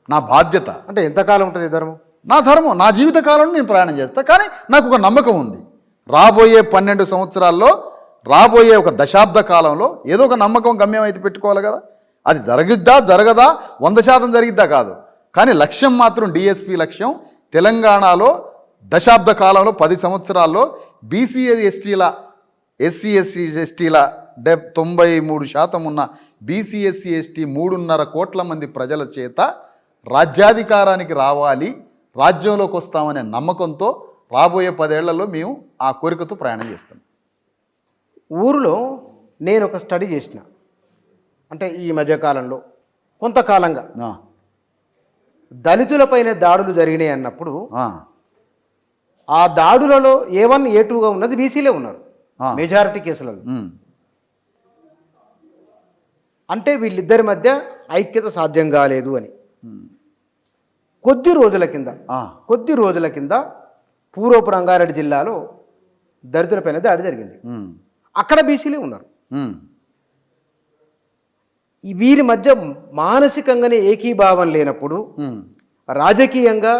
నా బాధ్యత. అంటే ఎంతకాలం ఉంటుంది ఈ ధర్మం? నా ధర్మం, నా జీవిత కాలంలో నేను ప్రయాణం చేస్తా. కానీ నాకు ఒక నమ్మకం ఉంది, రాబోయే 12 సంవత్సరాల్లో, రాబోయే ఒక దశాబ్ద కాలంలో ఏదో ఒక నమ్మకం, గమ్యం అయితే పెట్టుకోవాలి కదా. అది జరగద్దా జరగదా 100% జరిగిద్దా కాదు, కానీ లక్ష్యం మాత్రం డిఎస్పి లక్ష్యం తెలంగాణలో దశాబ్ద కాలంలో 10 సంవత్సరాల్లో బీసీ ఎస్టీల, ఎస్సీ ఎస్టీల 93% ఉన్న బీసీ ఎస్సీ ఎస్టీ 3.5 కోట్ల మంది ప్రజల చేత రాజ్యాధికారానికి రావాలి, రాజ్యంలోకి వస్తామనే నమ్మకంతో రాబోయే 10 ఏళ్లలో మేము ఆ కోరికతో ప్రయాణం చేస్తాం. ఊరిలో నేను ఒక స్టడీ చేసిన, అంటే ఈ మధ్యకాలంలో కొంతకాలంగా దళితులపైన దాడులు జరిగినాయి అన్నప్పుడు ఆ దాడులలో A1 A2గా ఉన్నది బీసీలే ఉన్నారు మెజారిటీ కేసులలో. అంటే వీళ్ళిద్దరి మధ్య ఐక్యత సాధ్యం కాలేదు అని కొద్ది రోజుల కింద పూర్వపు రంగారెడ్డి జిల్లాలో దళితులపైన దాడి జరిగింది. అక్కడ బీసీలే ఉన్నారు. వీరి మధ్య మానసికంగానే ఏకీభావం లేనప్పుడు రాజకీయంగా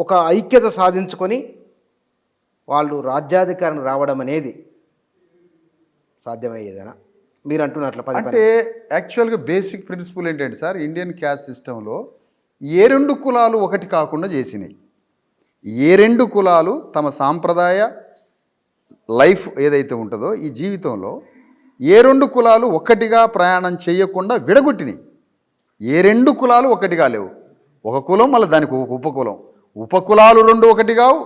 ఒక ఐక్యత సాధించుకొని వాళ్ళు రాజ్యాధికారం రావడం అనేది సాధ్యమయ్యేదేనా మీరు అంటున్నట్లు? అంటే యాక్చువల్గా బేసిక్ ప్రిన్సిపల్ ఏంటంటే సార్, ఇండియన్ క్యాస్ట్ సిస్టంలో ఏ 2 కులాలు ఒకటి కాకుండా చేసినాయి. ఏ 2 కులాలు తమ సాంప్రదాయ లైఫ్ ఏదైతే ఉంటుందో ఈ జీవితంలో ఏ 2 కులాలు ఒక్కటిగా ప్రయాణం చేయకుండా విడగొట్టినాయి. ఏ 2 కులాలు ఒకటిగా లేవు. ఒక కులం మళ్ళీ దానికి ఉపకులం, ఉపకులాలు 2 ఒకటి కావు,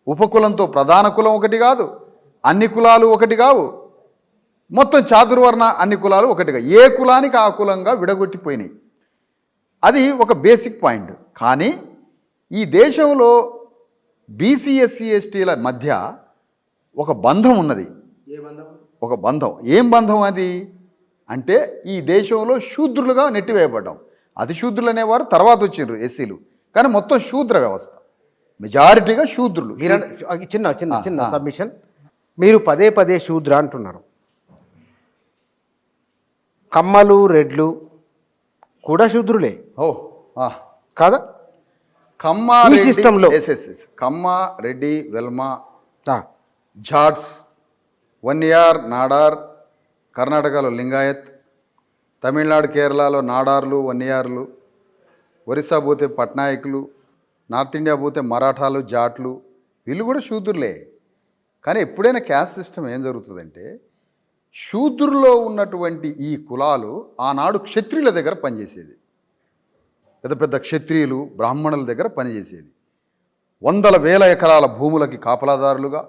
ఉపకులంతో ప్రధాన కులం ఒకటి కాదు, అన్ని కులాలు ఒకటి కావు, మొత్తం చాతుర్వర్ణ అన్ని కులాలు ఒకటిగా, ఏ కులానికి ఆ కులంగా విడగొట్టిపోయినాయి. అది ఒక బేసిక్ పాయింట్. కానీ ఈ దేశంలో బీసీ ఎస్సీ ఎస్టీల మధ్య ఒక బంధం ఉన్నది. ఒక బంధం. ఏం బంధం అది అంటే, ఈ దేశంలో శూద్రులుగా నెట్టివేయబడ్డాం. అతి శూద్రులు అనేవారు తర్వాత వచ్చిండ్రు ఎస్సీలు, కానీ మొత్తం శూద్ర వ్యవస్థ, మెజారిటీగా శూద్రులు. చిన్న సబ్మిషన్, మీరు పదే శూద్ర అంటున్నారు. కమ్మలు రెడ్లు కూడా శూద్రులే కాదా? కమ్మ సిస్టంలో కమ్మ, రెడ్డి, వెల్మ, జాట్స్, వన్యార్, నాడార్, కర్ణాటకలో లింగాయత్, తమిళనాడు కేరళలో నాడార్లు, వన్యార్లు, ఒరిస్సా పోతే పట్నాయకులు, నార్త్ ఇండియా పోతే మరాఠాలు, జాట్లు, వీళ్ళు కూడా శూద్రులే. కానీ ఎప్పుడైనా క్యాస్ట్ సిస్టమ్ ఏం జరుగుతుందంటే, శూద్రుల్లో ఉన్నటువంటి ఈ కులాలు ఆనాడు క్షత్రియుల దగ్గర పనిచేసేది. పెద్ద పెద్ద క్షత్రియులు, బ్రాహ్మణుల దగ్గర పనిచేసేది. 100,000 ఎకరాల భూములకి కాపలాదారులుగా,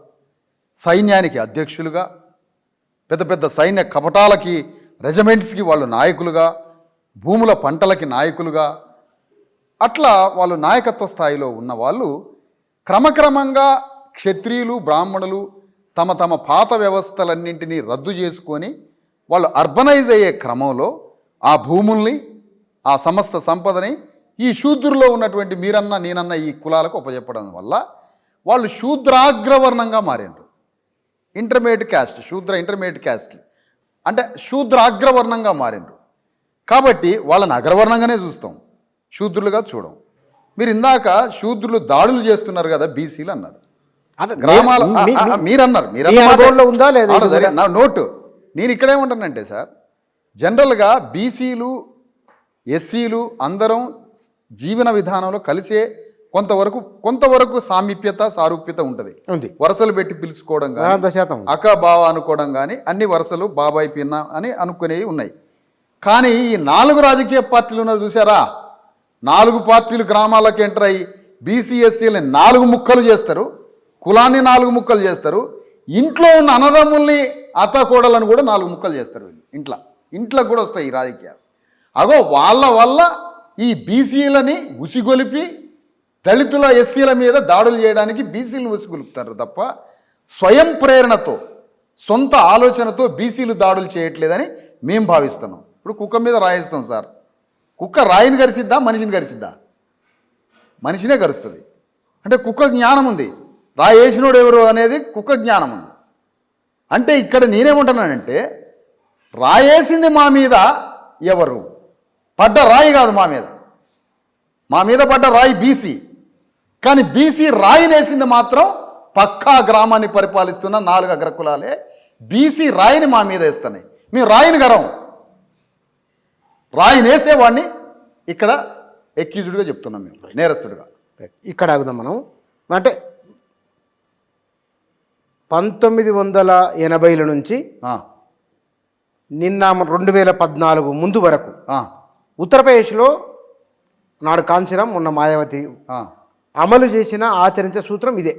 సైన్యానికి అధ్యక్షులుగా, పెద్ద పెద్ద సైన్య కపటాలకి, రెజిమెంట్స్కి వాళ్ళు నాయకులుగా, భూముల పంటలకి నాయకులుగా, అట్లా వాళ్ళు నాయకత్వ స్థాయిలో ఉన్న వాళ్ళు క్రమక్రమంగా క్షత్రియులు, బ్రాహ్మణులు తమ తమ పాత వ్యవస్థలన్నింటినీ రద్దు చేసుకొని వాళ్ళు అర్బనైజ్ అయ్యే క్రమంలో ఆ భూముల్ని, ఆ సమస్త సంపదని ఈ శూద్రుల్లో ఉన్నటువంటి మీరన్నా నేనన్నా ఈ కులాలకు ఉపజెప్పడం వల్ల వాళ్ళు శూద్రాగ్రవర్ణంగా మారారు. ఇంటర్మీడియట్ క్యాస్ట్, ఇంటర్మీడియట్ క్యాస్ట్ అంటే శూద్రాగ్రవర్ణంగా మారారు. కాబట్టి వాళ్ళని అగ్రవర్ణంగానే చూస్తాం, శూద్రులుగా చూడం. మీరు ఇందాక శూద్రులు దాడులు చేస్తున్నారు కదా బీసీలు అన్నారు. గ్రామాల మీరన్నారు నా నోటు. నేను ఇక్కడేమంటానంటే సార్, జనరల్గా బీసీలు ఎస్సీలు అందరం జీవన విధానంలో కలిసే కొంతవరకు సామీప్యత, సారూప్యత ఉంటుంది. వరుసలు పెట్టి పిలుచుకోవడం కానీ, అక్క బావ అనుకోవడం కానీ, అన్ని వరుసలు బాబాయ్ పిన్న అని అనుకునేవి ఉన్నాయి. కానీ ఈ 4 రాజకీయ పార్టీలు ఉన్నారు చూసారా, 4 పార్టీలు గ్రామాలకు ఎంటర్ అయ్యి బీసీ ఎస్సీలని 4 ముక్కలు చేస్తారు, కులాన్ని 4 ముక్కలు చేస్తారు, ఇంట్లో ఉన్న అన్నదమ్ముల్ని అత్తకోడలను కూడా 4 ముక్కలు చేస్తారు. వీళ్ళు ఇంట్లో కూడా వస్తాయి ఈ రాజకీయాలు. అగో వాళ్ళ వల్ల ఈ బీసీలని ఉసిగొలిపి దళితుల ఎస్సీల మీద దాడులు చేయడానికి బీసీలను ఉసిగొలుపుతారు తప్ప స్వయం ప్రేరణతో సొంత ఆలోచనతో బీసీలు దాడులు చేయట్లేదని మేము భావిస్తున్నాం. ఇప్పుడు కుక్క మీద రాయిస్తాం సార్, కుక్క రాయిని గరిసిద్దా మనిషిని గరిసిద్దా? మనిషినే గరుస్తుంది. అంటే కుక్క జ్ఞానం ఉంది, రాయి వేసినోడు ఎవరు అనేది కుక్క జ్ఞానం ఉంది. అంటే ఇక్కడ నేనేమంటున్నానంటే రాయేసింది మా మీద ఎవరు? పడ్డ రాయి కాదు మా మీద పడ్డ రాయి బీసీ. కానీ బీసీ రాయినేసింది మాత్రం పక్కా గ్రామాన్ని పరిపాలిస్తున్న 4 అగ్రకులాలే. బీసీ రాయిని మా మీద వేస్తున్నాయి. మేము రాయిని గరం, రాయినేసేవాడిని ఇక్కడ ఎక్యూజ్డ్గా చెప్తున్నాం, మేము నేరస్తుడిగా. ఇక్కడ ఆగుదాం మనం. అంటే 1980ల నుంచి నిన్న 2014 ముందు వరకు ఉత్తరప్రదేశ్లో నాడు కాంచీరాం, మొన్న మాయావతి అమలు చేసిన ఆచరించే సూత్రం ఇదే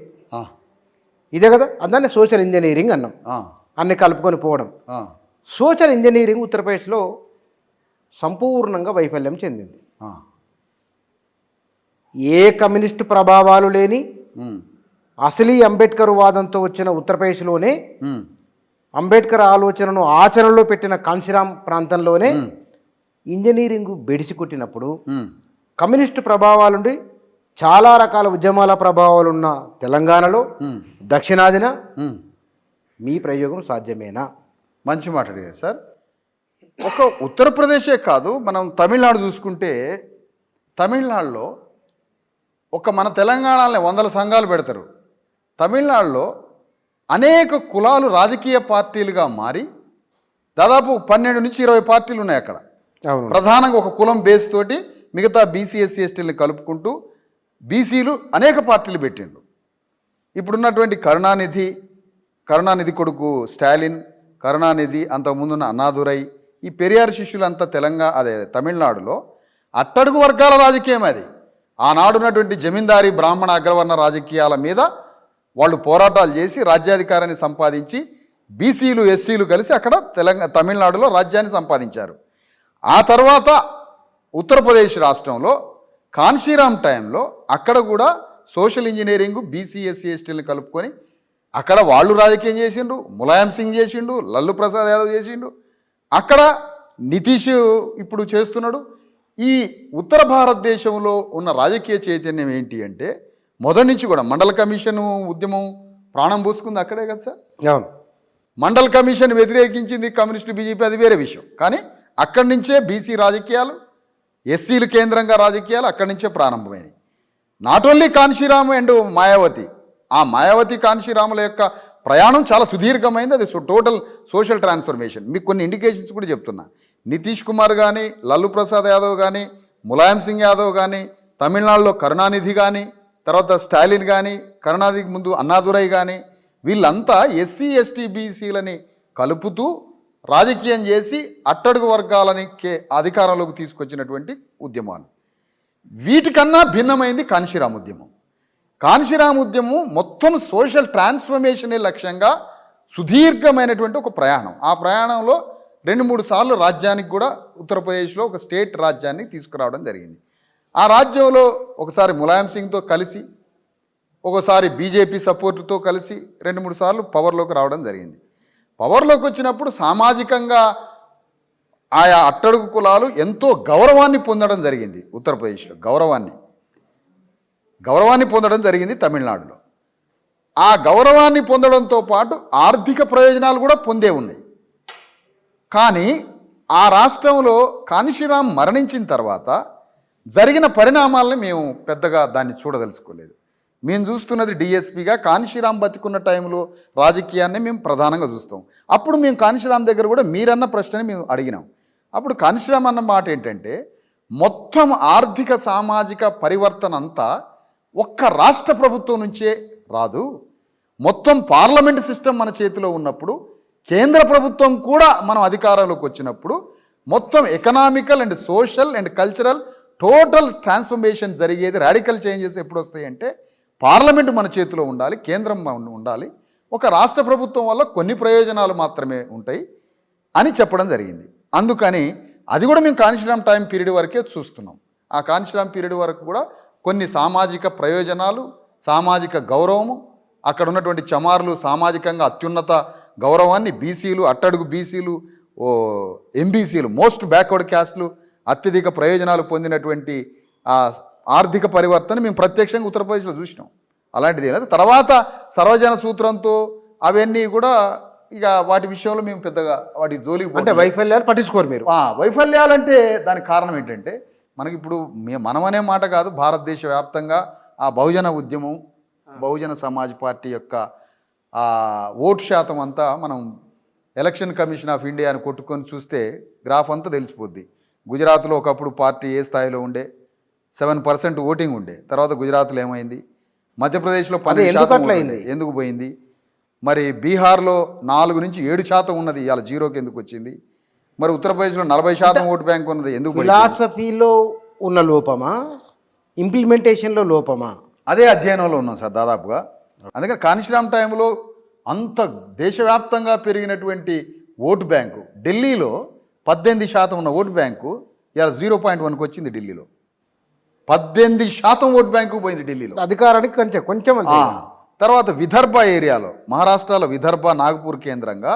కదా. దాన్ని సోషల్ ఇంజనీరింగ్ అన్నాం, అన్ని కలుపుకొని పోవడం. సోషల్ ఇంజనీరింగ్ ఉత్తరప్రదేశ్లో సంపూర్ణంగా వైఫల్యం చెందింది. ఏ కమ్యూనిస్టు ప్రభావాలు లేని అసలీ అంబేద్కర్ వాదంతో వచ్చిన ఉత్తరప్రదేశ్లోనే అంబేద్కర్ ఆలోచనను ఆచరణలో పెట్టిన కాంచీరాం ప్రాంతంలోనే ఇంజనీరింగ్ బెడిసి కొట్టినప్పుడు కమ్యూనిస్టు ప్రభావాలుండి చాలా రకాల ఉద్యమాల ప్రభావాలున్న తెలంగాణలో దక్షిణాదిన మీ ప్రయోగం సాధ్యమేనా? మంచి మాట అడిగారు సార్. ఒక ఉత్తరప్రదేశే కాదు, మనం తమిళనాడు చూసుకుంటే తమిళనాడులో మన తెలంగాణలో 100 సంఘాలు పెడతారు. తమిళనాడులో అనేక కులాలు రాజకీయ పార్టీలుగా మారి దాదాపు 12 నుంచి 20 పార్టీలు ఉన్నాయి అక్కడ. ప్రధానంగా ఒక కులం బేస్ తోటి మిగతా బీసీ ఎస్సీ ఎస్టీలని కలుపుకుంటూ బీసీలు అనేక పార్టీలు పెట్టిండ్రు. ఇప్పుడున్నటువంటి కరుణానిధి కొడుకు స్టాలిన్, కరుణానిధి, అంతకుముందున్న అన్నాదురై, ఈ పెరియార్ శిష్యులంతా తమిళనాడులో అట్టడుగు వర్గాల రాజకీయం అది. ఆనాడున్నటువంటి జమీందారీ బ్రాహ్మణ అగ్రవర్ణ రాజకీయాల మీద వాళ్ళు పోరాటాలు చేసి రాజ్యాధికారాన్ని సంపాదించి బీసీలు ఎస్సీలు కలిసి అక్కడ తమిళనాడులో రాజ్యాన్ని సంపాదించారు. ఆ తర్వాత ఉత్తరప్రదేశ్ రాష్ట్రంలో కాన్షీరాం టైంలో అక్కడ కూడా సోషల్ ఇంజనీరింగ్ బీసీ ఎస్సీ ఎస్టీలను కలుపుకొని అక్కడ వాళ్ళు రాజకీయం చేసిండ్రు. ములాయం సింగ్ చేసిండు, లల్లు ప్రసాద్ యాదవ్ చేసిండు, అక్కడ నితీష్ ఇప్పుడు చేస్తున్నాడు. ఈ ఉత్తర భారతదేశంలో ఉన్న రాజకీయ చైతన్యం ఏంటి అంటే మొదటి నుంచి కూడా మండల కమిషన్ ఉద్యమం ప్రాణం పూసుకుంది అక్కడే కదా సార్. మండల కమిషన్ వ్యతిరేకించింది కమ్యూనిస్టు బీజేపీ, అది వేరే విషయం. కానీ అక్కడి నుంచే బీసీ రాజకీయాలు, ఎస్సీలు కేంద్రంగా రాజకీయాలు అక్కడి నుంచే ప్రారంభమైనవి. Not only Kanshi Ram and Mayavati, ఆ మాయావతి కాన్షీరాముల యొక్క ప్రయాణం చాలా సుదీర్ఘమైంది. అది టోటల్ సోషల్ ట్రాన్స్ఫర్మేషన్. మీకు కొన్ని ఇండికేషన్స్ కూడా చెప్తున్నా. నితీష్ కుమార్ కానీ, లల్లు ప్రసాద్ యాదవ్ కానీ, ములాయం సింగ్ యాదవ్ కానీ, తమిళనాడులో కరుణానిధి కానీ, తర్వాత స్టాలిన్ కానీ, కరుణానిధికి ముందు అన్నాదురై కానీ, వీళ్ళంతా ఎస్సీ ఎస్టీ బీసీలని కలుపుతూ రాజకీయం చేసి అట్టడుగు వర్గాలని అధికారంలోకి తీసుకొచ్చినటువంటి ఉద్యమాలు. వీటికన్నా భిన్నమైంది కాన్షీరాం ఉద్యమం. కాన్షీరాం ఉద్యమం మొత్తం సోషల్ ట్రాన్స్ఫర్మేషనే లక్ష్యంగా సుదీర్ఘమైనటువంటి ఒక ప్రయాణం. ఆ ప్రయాణంలో 2-3 సార్లు రాజ్యానికి కూడా ఉత్తరప్రదేశ్లో ఒక స్టేట్ రాజ్యాన్ని తీసుకురావడం జరిగింది. ఆ రాజ్యంలో ఒకసారి ములాయం సింగ్తో కలిసి, ఒకసారి బీజేపీ సపోర్టుతో కలిసి 2-3 సార్లు పవర్లోకి రావడం జరిగింది. పవర్లోకి వచ్చినప్పుడు సామాజికంగా ఆయా అట్టడుగు కులాలు ఎంతో గౌరవాన్ని పొందడం జరిగింది. ఉత్తరప్రదేశ్లో గౌరవాన్ని పొందడం జరిగింది. తమిళనాడులో ఆ గౌరవాన్ని పొందడంతో పాటు ఆర్థిక ప్రయోజనాలు కూడా పొందే ఉన్నాయి. కానీ ఆ రాష్ట్రంలో కాన్షీరాం మరణించిన తర్వాత జరిగిన పరిణామాలని మేము పెద్దగా దాన్ని చూడదలుచుకోలేదు. మేము చూస్తున్నది డిఎస్పీగా కాన్షీరాం బతికున్న టైంలో రాజకీయాన్ని మేము ప్రధానంగా చూస్తాం. అప్పుడు మేము కాన్షీరాం దగ్గర కూడా మీరన్న ప్రశ్నని మేము అడిగినాం. అప్పుడు కాన్షీరాం అన్న మాట ఏంటంటే మొత్తం ఆర్థిక సామాజిక పరివర్తన అంతా ఒక్క రాష్ట్ర ప్రభుత్వం నుంచే రాదు, మొత్తం పార్లమెంట్ సిస్టమ్ మన చేతిలో ఉన్నప్పుడు, కేంద్ర ప్రభుత్వం కూడా మనం అధికారంలోకి వచ్చినప్పుడు మొత్తం economical and social and cultural total transformation జరిగేది, రాడికల్ చేంజెస్ ఎప్పుడు వస్తాయంటే పార్లమెంటు మన చేతిలో ఉండాలి, కేంద్రం ఉండాలి, ఒక రాష్ట్ర ప్రభుత్వం వల్ల కొన్ని ప్రయోజనాలు మాత్రమే ఉంటాయి అని చెప్పడం జరిగింది. అందుకని అది కూడా మేము కాన్షీరాం టైం పీరియడ్ వరకే చూస్తున్నాం. ఆ కాన్షీరాం పీరియడ్ వరకు కూడా కొన్ని సామాజిక ప్రయోజనాలు, సామాజిక గౌరవము, అక్కడ ఉన్నటువంటి చమార్లు సామాజికంగా అత్యున్నత గౌరవాన్ని బీసీలు, అట్టడుగు బీసీలు, ఎంబీసీలు, మోస్ట్ బ్యాక్వర్డ్ క్యాస్ట్లు అత్యధిక ప్రయోజనాలు పొందినటువంటి ఆ ఆర్థిక పరివర్తన మేము ప్రత్యక్షంగా ఉత్తరప్రదేశ్లో చూసినాం. అలాంటిది లేదు. తర్వాత సర్వజన సూత్రంతో అవన్నీ కూడా ఇక వాటి విషయంలో మేము పెద్దగా వాటి జోలికి అంటే వైఫల్యాలు పట్టించుకోరు మీరు. వైఫల్యాలంటే దానికి కారణం ఏంటంటే మనకి ఇప్పుడు మనమనే మాట కాదు, భారతదేశ వ్యాప్తంగా ఆ బహుజన ఉద్యమం, బహుజన సమాజ్ పార్టీ యొక్క ఆ ఓటు శాతం అంతా మనం ఎలక్షన్ కమిషన్ ఆఫ్ ఇండియాని కొట్టుకొని చూస్తే గ్రాఫ్ అంతా తెలిసిపోద్ది. గుజరాత్లో ఒకప్పుడు పార్టీ ఏ స్థాయిలో ఉండే 7% ఓటింగ్ ఉండే, తర్వాత గుజరాత్లో ఏమైంది, మధ్యప్రదేశ్లో 12% ఉండే, ఎందుకు పోయింది, మరి బీహార్లో 4 నుంచి 7% ఉన్నది ఇవాళ 0కి ఎందుకు వచ్చింది, మరి ఉత్తరప్రదేశ్లో 40% ఓటు బ్యాంక్ ఉన్నది ఎందుకు? ఫిలాసఫీలో ఉన్న లోపమా, ఇంప్లిమెంటేషన్లో లోపమా? అదే అధ్యయనంలో ఉన్నాం సార్ దాదాపుగా. అందుకని కాన్షిరామ్ టైంలో అంత దేశవ్యాప్తంగా పెరిగినటువంటి ఓటు బ్యాంకు, ఢిల్లీలో 18% ఉన్న ఓటు బ్యాంకు ఇవాళ 0.1కి వచ్చింది. ఢిల్లీలో 18% ఓటు బ్యాంకు పోయింది ఢిల్లీలో అధికారానికి కొంచెం. తర్వాత విదర్భ ఏరియాలో, మహారాష్ట్రలో విదర్భ, నాగపూర్ కేంద్రంగా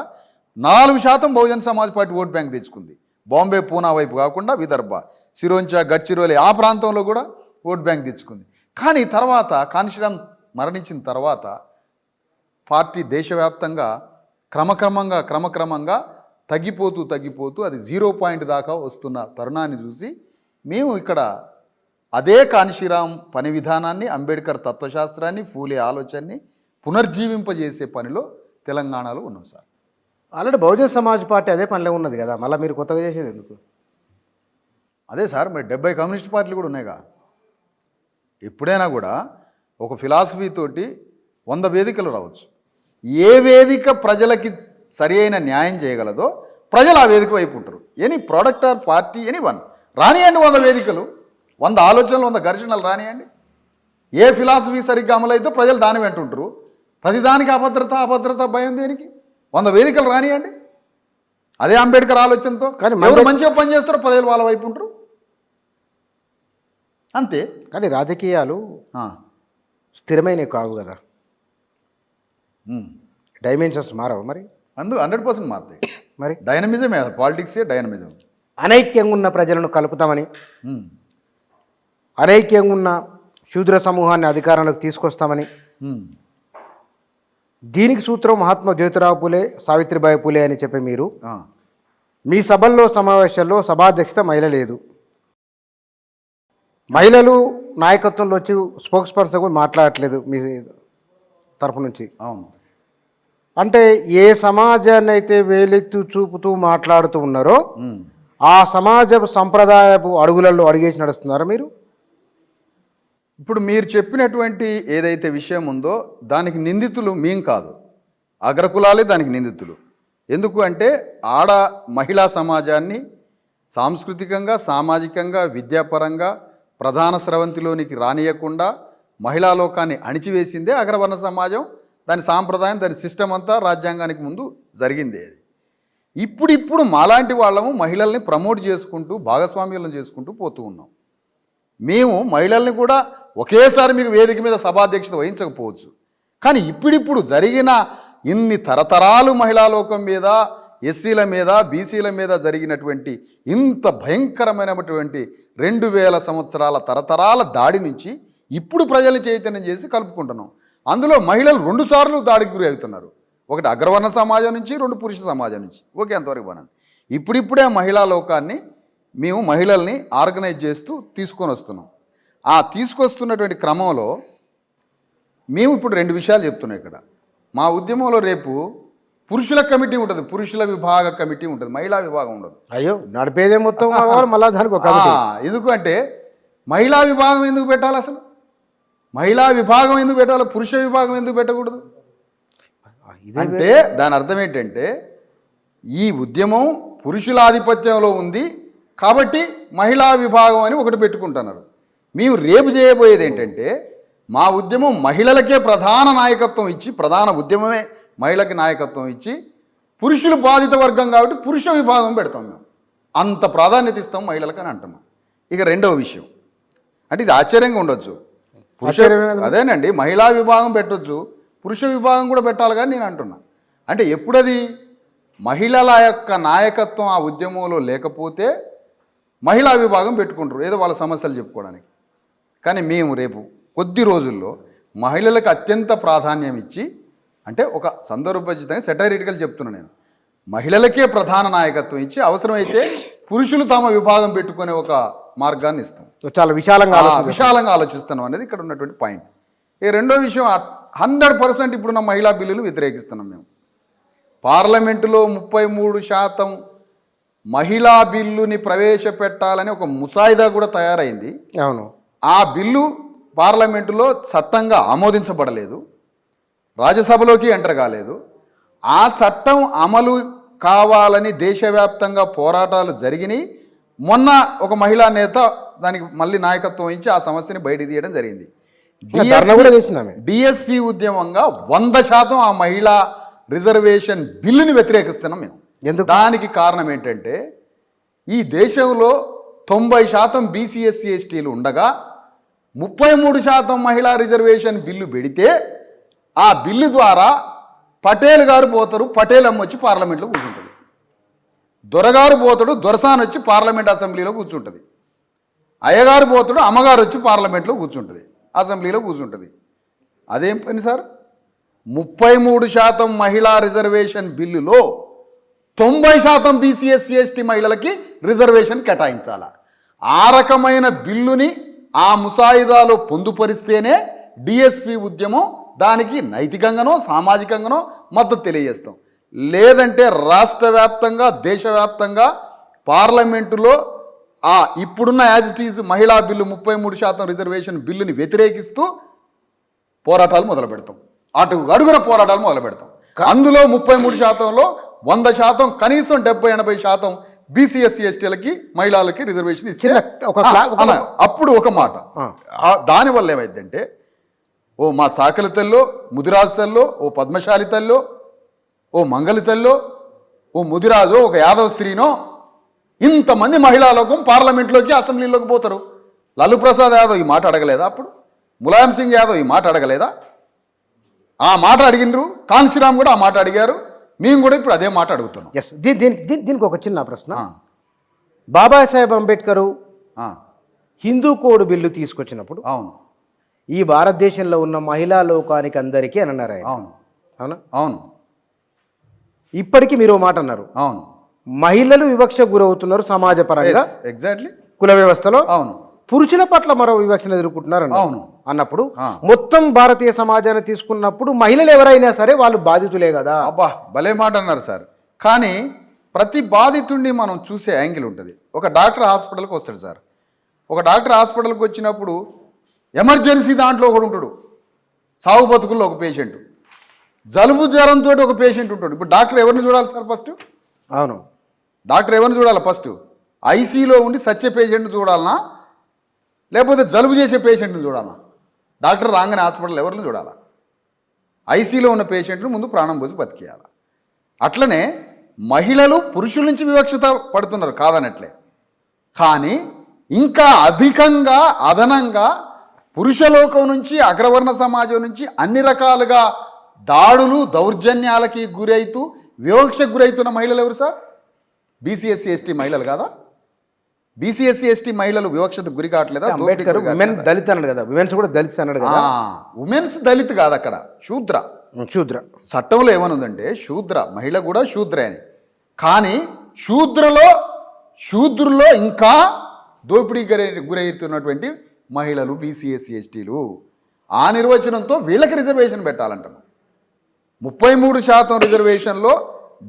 4% Bahujan Samaj party vote bank తెచ్చుకుంది. బాంబే, పూనా వైపు కాకుండా విదర్భ, సిరోంచా, గడ్చిరోలి ఆ ప్రాంతంలో కూడా ఓటు బ్యాంక్ తెచ్చుకుంది. కానీ తర్వాత కాన్షిరామ్ మరణించిన తర్వాత పార్టీ దేశవ్యాప్తంగా క్రమక్రమంగా తగ్గిపోతూ అది 0 దాకా వస్తున్న తరుణాన్ని చూసి మేము ఇక్కడ అదే కాన్షిరామ్ పని విధానాన్ని, అంబేద్కర్ తత్వశాస్త్రాన్ని, ఫూలే ఆలోచనని పునర్జీవింపజేసే పనిలో తెలంగాణలో ఉన్నాం sir. Already Bahujan Samaj party అదే పనిలో ఉన్నది కదా, మళ్ళీ మీరు కొత్తగా చేసేది ఎందుకు? అదే సార్, మరి 70 కమ్యూనిస్ట్ పార్టీలు కూడా ఉన్నాయిగా. ఎప్పుడైనా కూడా ఒక ఫిలాసఫీ తోటి 100 వేదికలు రావచ్చు. ఏ వేదిక ప్రజలకి సరి అయిన న్యాయం చేయగలదో ప్రజలు ఆ వేదిక వైపు ఉంటారు. Any product or party any one రానియండి, 100 వేదికలు, 100 ఆలోచనలు, 100 ఘర్షణలు రానియండి. ఏ ఫిలాసఫీ సరిగ్గా అమలైతే ప్రజలు దాని వెంట ఉంటారు. ప్రతిదానికి అభద్రత భయం దేనికి? 100 వేదికలు రానియండి. అదే అంబేద్కర్ ఆలోచనతో ఎవరు మంచిగా పనిచేస్తారో ప్రజలు వాళ్ళ వైపు ఉంటారు, అంతే. కానీ రాజకీయాలు స్థిరమైనవి కావు కదా, డైమెన్షన్స్ మారవు మరి? 100% మారుతాయి. మరి డైనమిజమే, పాలిటిక్సే డైనమిజం. అనైక్యంగా ఉన్న ప్రజలను కలుపుతామని, అనైక్యంగా ఉన్న శూద్ర సమూహాన్ని అధికారంలోకి తీసుకొస్తామని, దీనికి సూత్రం మహాత్మా జ్యోతిరావు పూలే, సావిత్రిబాయి పూలే అని చెప్పి మీరు మీ సభల్లో, సమావేశాల్లో సభాధ్యక్షత మహిళ లేదు, మహిళలు నాయకత్వంలో వచ్చి స్పోక్స్ పర్సన్ కూడా మాట్లాడట్లేదు మీ తరఫు నుంచి. అవును. అంటే ఏ సమాజాన్ని అయితే వేలెత్తు చూపుతూ మాట్లాడుతూ ఉన్నారో ఆ సమాజపు సంప్రదాయపు అడుగులలో అడిగేసి నడుస్తున్నారా మీరు? ఇప్పుడు మీరు చెప్పినటువంటి ఏదైతే విషయం ఉందో దానికి నిందితులు మేం కాదు, అగ్రకులాలే దానికి నిందితులు. ఎందుకు అంటే ఆడ మహిళా సమాజాన్ని సాంస్కృతికంగా, సామాజికంగా, విద్యాపరంగా ప్రధాన స్రవంతిలోనికి రానియకుండా మహిళా లోకాన్ని అణిచివేసిందే అగ్రవర్ణ సమాజం. దాని సాంప్రదాయం, దాని సిస్టమ్ అంతా రాజ్యాంగానికి ముందు జరిగిందే అది. ఇప్పుడు మాలాంటి వాళ్ళము మహిళల్ని ప్రమోట్ చేసుకుంటూ, భాగస్వామ్యాలను చేసుకుంటూ పోతూ ఉన్నాం. మేము మహిళల్ని కూడా ఒకేసారి మీకు వేదిక మీద సభాధ్యక్షత వహించకపోవచ్చు, కానీ ఇప్పుడిప్పుడు జరిగిన ఇన్ని తరతరాలు మహిళా లోకం మీద, ఎస్సీల మీద, బీసీల మీద జరిగినటువంటి ఇంత భయంకరమైనటువంటి 2000 సంవత్సరాల తరతరాల దాడి నుంచి ఇప్పుడు ప్రజల్ని చైతన్యం చేసి కలుపుకుంటున్నాం. అందులో మహిళలు 2 సార్లు దాడికి గురి అవుతున్నారు. ఒకటి అగ్రవర్ణ సమాజం నుంచి, 2 పురుష సమాజం నుంచి. ఓకే, అంతవరకు బాగుంది. ఇప్పుడిప్పుడే మహిళా లోకాన్ని మేము మహిళల్ని ఆర్గనైజ్ చేస్తూ తీసుకొని వస్తున్నాం. ఆ తీసుకొస్తున్నటువంటి క్రమంలో మేము ఇప్పుడు 2 విషయాలు చెప్తున్నాం ఇక్కడ. మా ఉద్యమంలో రేపు పురుషుల కమిటీ ఉంటుంది, పురుషుల విభాగ కమిటీ ఉంటుంది, మహిళా విభాగం ఉండదు. అయ్యో, నడిపేదే మొత్తం మళ్ళీ దానికి ఒక ఎందుకంటే మహిళా విభాగం ఎందుకు పెట్టాలి? అసలు మహిళా విభాగం ఎందుకు పెట్టాలి? పురుష విభాగం ఎందుకు పెట్టకూడదు? అంటే దాని అర్థం ఏంటంటే ఈ ఉద్యమం పురుషుల ఆధిపత్యంలో ఉంది కాబట్టి మహిళా విభాగం అని ఒకటి పెట్టుకుంటున్నారు. మేము రేపు చేయబోయేది ఏంటంటే మా ఉద్యమం మహిళలకే ప్రధాన నాయకత్వం ఇచ్చి, ప్రధాన ఉద్యమమే మహిళకి నాయకత్వం ఇచ్చి, పురుషులు బాధిత వర్గం కాబట్టి పురుష విభాగం పెడతాం. మేము అంత ప్రాధాన్యత ఇస్తాం మహిళలకు అని అంటున్నాం. ఇక రెండవ విషయం అంటే ఇది ఆశ్చర్యంగా ఉండొచ్చు, అదేనండి, మహిళా విభాగం పెట్టొచ్చు, పురుష విభాగం కూడా పెట్టాలి కానీ నేను అంటున్నా. అంటే ఎప్పుడది మహిళల యొక్క నాయకత్వం ఆ ఉద్యమంలో లేకపోతే మహిళా విభాగం పెట్టుకుంటారు ఏదో వాళ్ళ సమస్యలు చెప్పుకోవడానికి. కానీ మేము రేపు కొద్ది రోజుల్లో మహిళలకు అత్యంత ప్రాధాన్యం ఇచ్చి, అంటే ఒక సందర్భోచితంగా సెటైరిటికల్ చెప్తున్నాను నేను, మహిళలకే ప్రధాన నాయకత్వం ఇచ్చి అవసరమైతే పురుషులు తమ విభాగం పెట్టుకునే ఒక మార్గాన్ని ఇస్తాం. చాలా విశాలంగా ఆలోచిస్తున్నాం అనేది ఇక్కడ ఉన్నటువంటి పాయింట్. ఈ రెండో విషయం 100% ఇప్పుడున్న మహిళా బిల్లులు వ్యతిరేకిస్తున్నాం మేము. పార్లమెంటులో 33% మహిళా బిల్లుని ప్రవేశపెట్టాలని ఒక ముసాయిదా కూడా తయారైంది. అవును, ఆ బిల్లు పార్లమెంటులో చట్టంగా ఆమోదించబడలేదు, రాజ్యసభలోకి ఎంటర్ కాలేదు. ఆ చట్టం అమలు కావాలని దేశవ్యాప్తంగా పోరాటాలు జరిగినాయి. మొన్న ఒక మహిళా నేత దానికి మళ్ళీ నాయకత్వం ఇచ్చి ఆ సమస్యని బయట తీయడం జరిగింది. డిఎస్పి ఉద్యమంగా 100% ఆ మహిళా రిజర్వేషన్ బిల్లుని వ్యతిరేకిస్తున్నాం మేము. దానికి కారణం ఏంటంటే ఈ దేశంలో 90% బీసీ ఎస్సీ ఎస్టీలు ఉండగా 33% మహిళా రిజర్వేషన్ బిల్లు పెడితే ఆ బిల్లు ద్వారా పటేల్ గారు పోతారు, పటేల్ అమ్మ వచ్చి పార్లమెంట్లో కూర్చుంటుంది, దొరగారు పోతాడు, దొరసాన్ వచ్చి పార్లమెంట్ అసెంబ్లీలో కూర్చుంటుంది, అయ్యగారు పోతాడు, అమ్మగారు వచ్చి పార్లమెంట్లో కూర్చుంటుంది, అసెంబ్లీలో కూర్చుంటుంది. అదేం పని సార్? 33% మహిళా రిజర్వేషన్ బిల్లులో 90% బీసీ ఎస్సీ ఎస్టీ మహిళలకి రిజర్వేషన్ కేటాయించాల. ఆ రకమైన బిల్లుని ఆ ముసాయిదాలో పొందుపరిస్తేనే డిఎస్పి ఉద్యమం దానికి నైతికంగానో సామాజికంగానో మద్దతు తెలియజేస్తాం. లేదంటే రాష్ట్ర వ్యాప్తంగా దేశవ్యాప్తంగా పార్లమెంటులో ఆ ఇప్పుడున్న యాజ్ ఇట్ ఈజ్ మహిళా బిల్లు 33% రిజర్వేషన్ బిల్లుని వ్యతిరేకిస్తూ పోరాటాలు మొదలు పెడతాం. అడుగున పోరాటాలు మొదలు పెడతాం. అందులో 33%లో 100% కనీసం 70-80% బీసీ ఎస్సీ ఎస్టీలకి మహిళలకి రిజర్వేషన్ ఇస్తే అప్పుడు ఒక మాట. దానివల్ల ఏమైందంటే ఓ మా చాకలి తల్లో, ముదిరాజు తల్లో, ఓ పద్మశాలి తల్లో, ఓ మంగళి తల్లో, ఓ ముదిరాజు, ఒక యాదవ స్త్రీనో ఇంతమంది మహిళా లోకం పార్లమెంట్లోకి అసెంబ్లీలోకి పోతారు. లాలూ ప్రసాద్ యాదవ్ ఈ మాట అడగలేదా? అప్పుడు ములాయం సింగ్ యాదవ్ ఈ మాట అడగలేదా? ఆ మాట అడిగినరు. కాన్సీరామ్ కూడా ఆ మాట అడిగారు. మేము కూడా ఇప్పుడు అదే మాట అడుగుతున్నాం. ఎస్, దీనికి ఒక చిన్న ప్రశ్న. బాబాసాహెబ్ అంబేద్కర్ హిందూ కోడ్ బిల్లు తీసుకొచ్చినప్పుడు అవును ఈ భారతదేశంలో ఉన్న మహిళా లోకానికి అందరికీ అని అన్నారు ఆయన. అవును అవునా? అవును. ఇప్పటికీ మీరు మాట అన్నారు, అవును, మహిళలు వివక్ష గురవుతున్నారు సమాజ పరంగా, ఎగ్జాక్ట్లీ కుల వ్యవస్థలో. అవును. పురుషుల పట్ల మరో వివక్షను ఎదుర్కొంటున్నారు అవును అన్నప్పుడు మొత్తం భారతీయ సమాజాన్ని తీసుకున్నప్పుడు మహిళలు ఎవరైనా సరే వాళ్ళు బాధితులే కదా. అబ్బా, భలే మాట అన్నారు సార్. కానీ ప్రతి బాధితుడిని మనం చూసే యాంగిల్ ఉంటుంది. ఒక డాక్టర్ హాస్పిటల్కి వస్తాడు సార్. ఒక డాక్టర్ హాస్పిటల్కి వచ్చినప్పుడు ఎమర్జెన్సీ దాంట్లో ఒకడు ఉంటాడు, సాగు బతుకుల్లో ఒక పేషెంట్, జలుబు జ్వరంతో ఒక పేషెంట్ ఉంటాడు. ఇప్పుడు డాక్టర్ ఎవరిని చూడాలి సార్? ఫస్ట్ అవును, డాక్టర్ ఎవరిని చూడాలి? ఫస్ట్ ఐసీలో ఉండి సచ్చే పేషెంట్ని చూడాలనా, లేకపోతే జలుబు చేసే పేషెంట్ని చూడాలా? డాక్టర్ రాగానే హాస్పిటల్ ఎవరిని చూడాలా? ఐసీలో ఉన్న పేషెంట్ను ముందు ప్రాణం పోసి బతికేయాలి. అట్లనే మహిళలు పురుషుల నుంచి వివక్షత పడుతున్నారు కాదనట్లే, కానీ ఇంకా అధికంగా అదనంగా పురుషలోకం నుంచి అగ్రవర్ణ సమాజం నుంచి అన్ని రకాలుగా దాడులు దౌర్జన్యాలకి గురైతూ వివక్షకు గురైతున్న మహిళలు ఎవరు సార్? బీసీ ఎస్సీ ఎస్టీ మహిళలు కాదా? బీసీ ఎస్సీ ఎస్టీ మహిళలు వివక్షతకు గురి కావట్లేదా? దళిత అన్నాడు కదా, విమెన్స్ కూడా దళిత అన్నాడు కదా. ఉమెన్స్ దళిత్ కాదు, అక్కడ శూద్ర. చట్టంలో ఏమనుందంటే శూద్ర, మహిళ కూడా శూద్రే అని. కానీ శూద్రుల్లో ఇంకా దోపిడీ గురవుతున్నటువంటి మహిళలు బీసీ ఎస్సీ ఎస్టీలు. ఆ నిర్వచనంతో వీళ్ళకి రిజర్వేషన్ పెట్టాలంటాను. 33% రిజర్వేషన్లో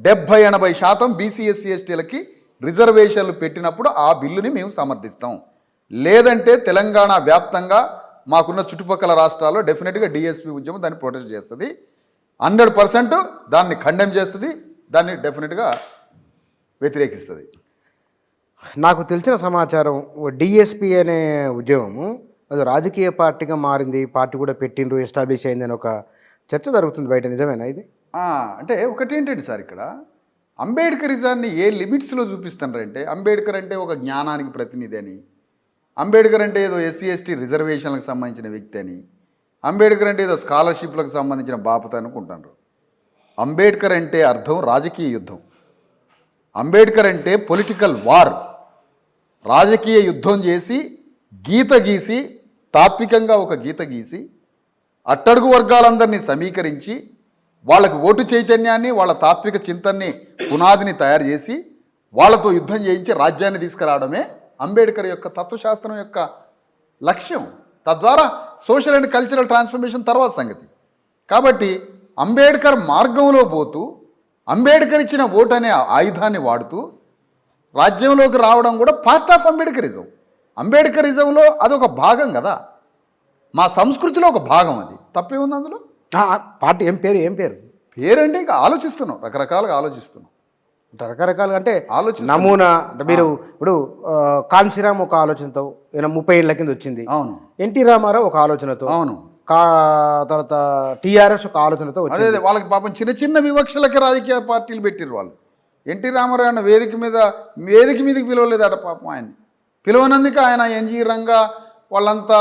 70-80% బీసీ ఎస్సీ ఎస్టీలకి రిజర్వేషన్లు పెట్టినప్పుడు ఆ బిల్లుని మేము సమర్థిస్తాం. లేదంటే తెలంగాణ వ్యాప్తంగా మాకున్న చుట్టుపక్కల రాష్ట్రాల్లో డెఫినెట్గా డిఎస్పి ఉద్యమం దాన్ని ప్రొటెస్ట్ చేస్తుంది. 100% దాన్ని కండెమ్ చేస్తుంది, దాన్ని డెఫినెట్గా వ్యతిరేకిస్తుంది. నాకు తెలిసిన సమాచారం డిఎస్పి అనే ఉద్యమము అది రాజకీయ పార్టీగా మారింది, పార్టీ కూడా పెట్టిండ్రు, ఎస్టాబ్లిష్ అయిందని ఒక చర్చ జరుగుతుంది బయట. నిజమేనా ఇది? అంటే ఒకటి ఏంటంటే సార్, ఇక్కడ అంబేద్కరిజాన్ని ఏ లిమిట్స్లో చూపిస్తున్నారంటే, అంబేద్కర్ అంటే ఒక జ్ఞానానికి ప్రతినిధి అని, అంబేద్కర్ అంటే ఏదో ఎస్సీ ఎస్టీ రిజర్వేషన్లకు సంబంధించిన వ్యక్తి అని, అంబేద్కర్ అంటే ఏదో స్కాలర్షిప్లకు సంబంధించిన బాపత అనుకుంటున్నారు. అంబేద్కర్ అంటే అర్థం రాజకీయ యుద్ధం. అంబేద్కర్ అంటే పొలిటికల్ వార్. రాజకీయ యుద్ధం చేసి గీత గీసి, తాత్వికంగా ఒక గీత గీసి, అట్టడుగు వర్గాలందరినీ సమీకరించి వాళ్ళకు ఓటు చైతన్యాన్ని, వాళ్ళ తాత్విక చింతనని, పునాదిని తయారు చేసి వాళ్ళతో యుద్ధం చేయించి రాజ్యాన్ని తీసుకురావడమే అంబేద్కర్ యొక్క తత్వశాస్త్రం యొక్క లక్ష్యం. తద్వారా సోషల్ అండ్ కల్చరల్ ట్రాన్స్ఫర్మేషన్ తర్వాత సంగతి. కాబట్టి అంబేద్కర్ మార్గంలో పోతూ, అంబేద్కర్ ఇచ్చిన ఓటు అనే ఆయుధాన్ని వాడుతూ రాజ్యంలోకి రావడం కూడా పార్ట్ ఆఫ్ అంబేద్కరిజం. అంబేద్కరిజంలో అదొక భాగం కదా, మా సంస్కృతిలో ఒక భాగం. అది తప్పే ఉంది అందులో. పార్టీ ఏం పేరు పేరంటే ఇంకా ఆలోచిస్తున్నాం, రకరకాలుగా ఆలోచిస్తున్నాం. రకరకాలుగా అంటే నమూనా అంటే మీరు ఇప్పుడు కాంశీరామ్ ఒక ఆలోచనతో, ఈయన 30 ఏళ్ల కింద వచ్చింది. అవును. ఎన్టీ రామారావు ఒక ఆలోచనతో, అవును. తర్వాత టీఆర్ఎస్ ఒక ఆలోచనతో అదే వాళ్ళకి పాపం చిన్న చిన్న వివక్షలకి రాజకీయ పార్టీలు పెట్టిర్రు వాళ్ళు. ఎన్టీ రామారావు అన్న వేదిక మీదకి పిలవలేదట పాపం. ఆయన పిలవనందుకు ఆయన ఎన్జీ రంగా వాళ్ళంతా,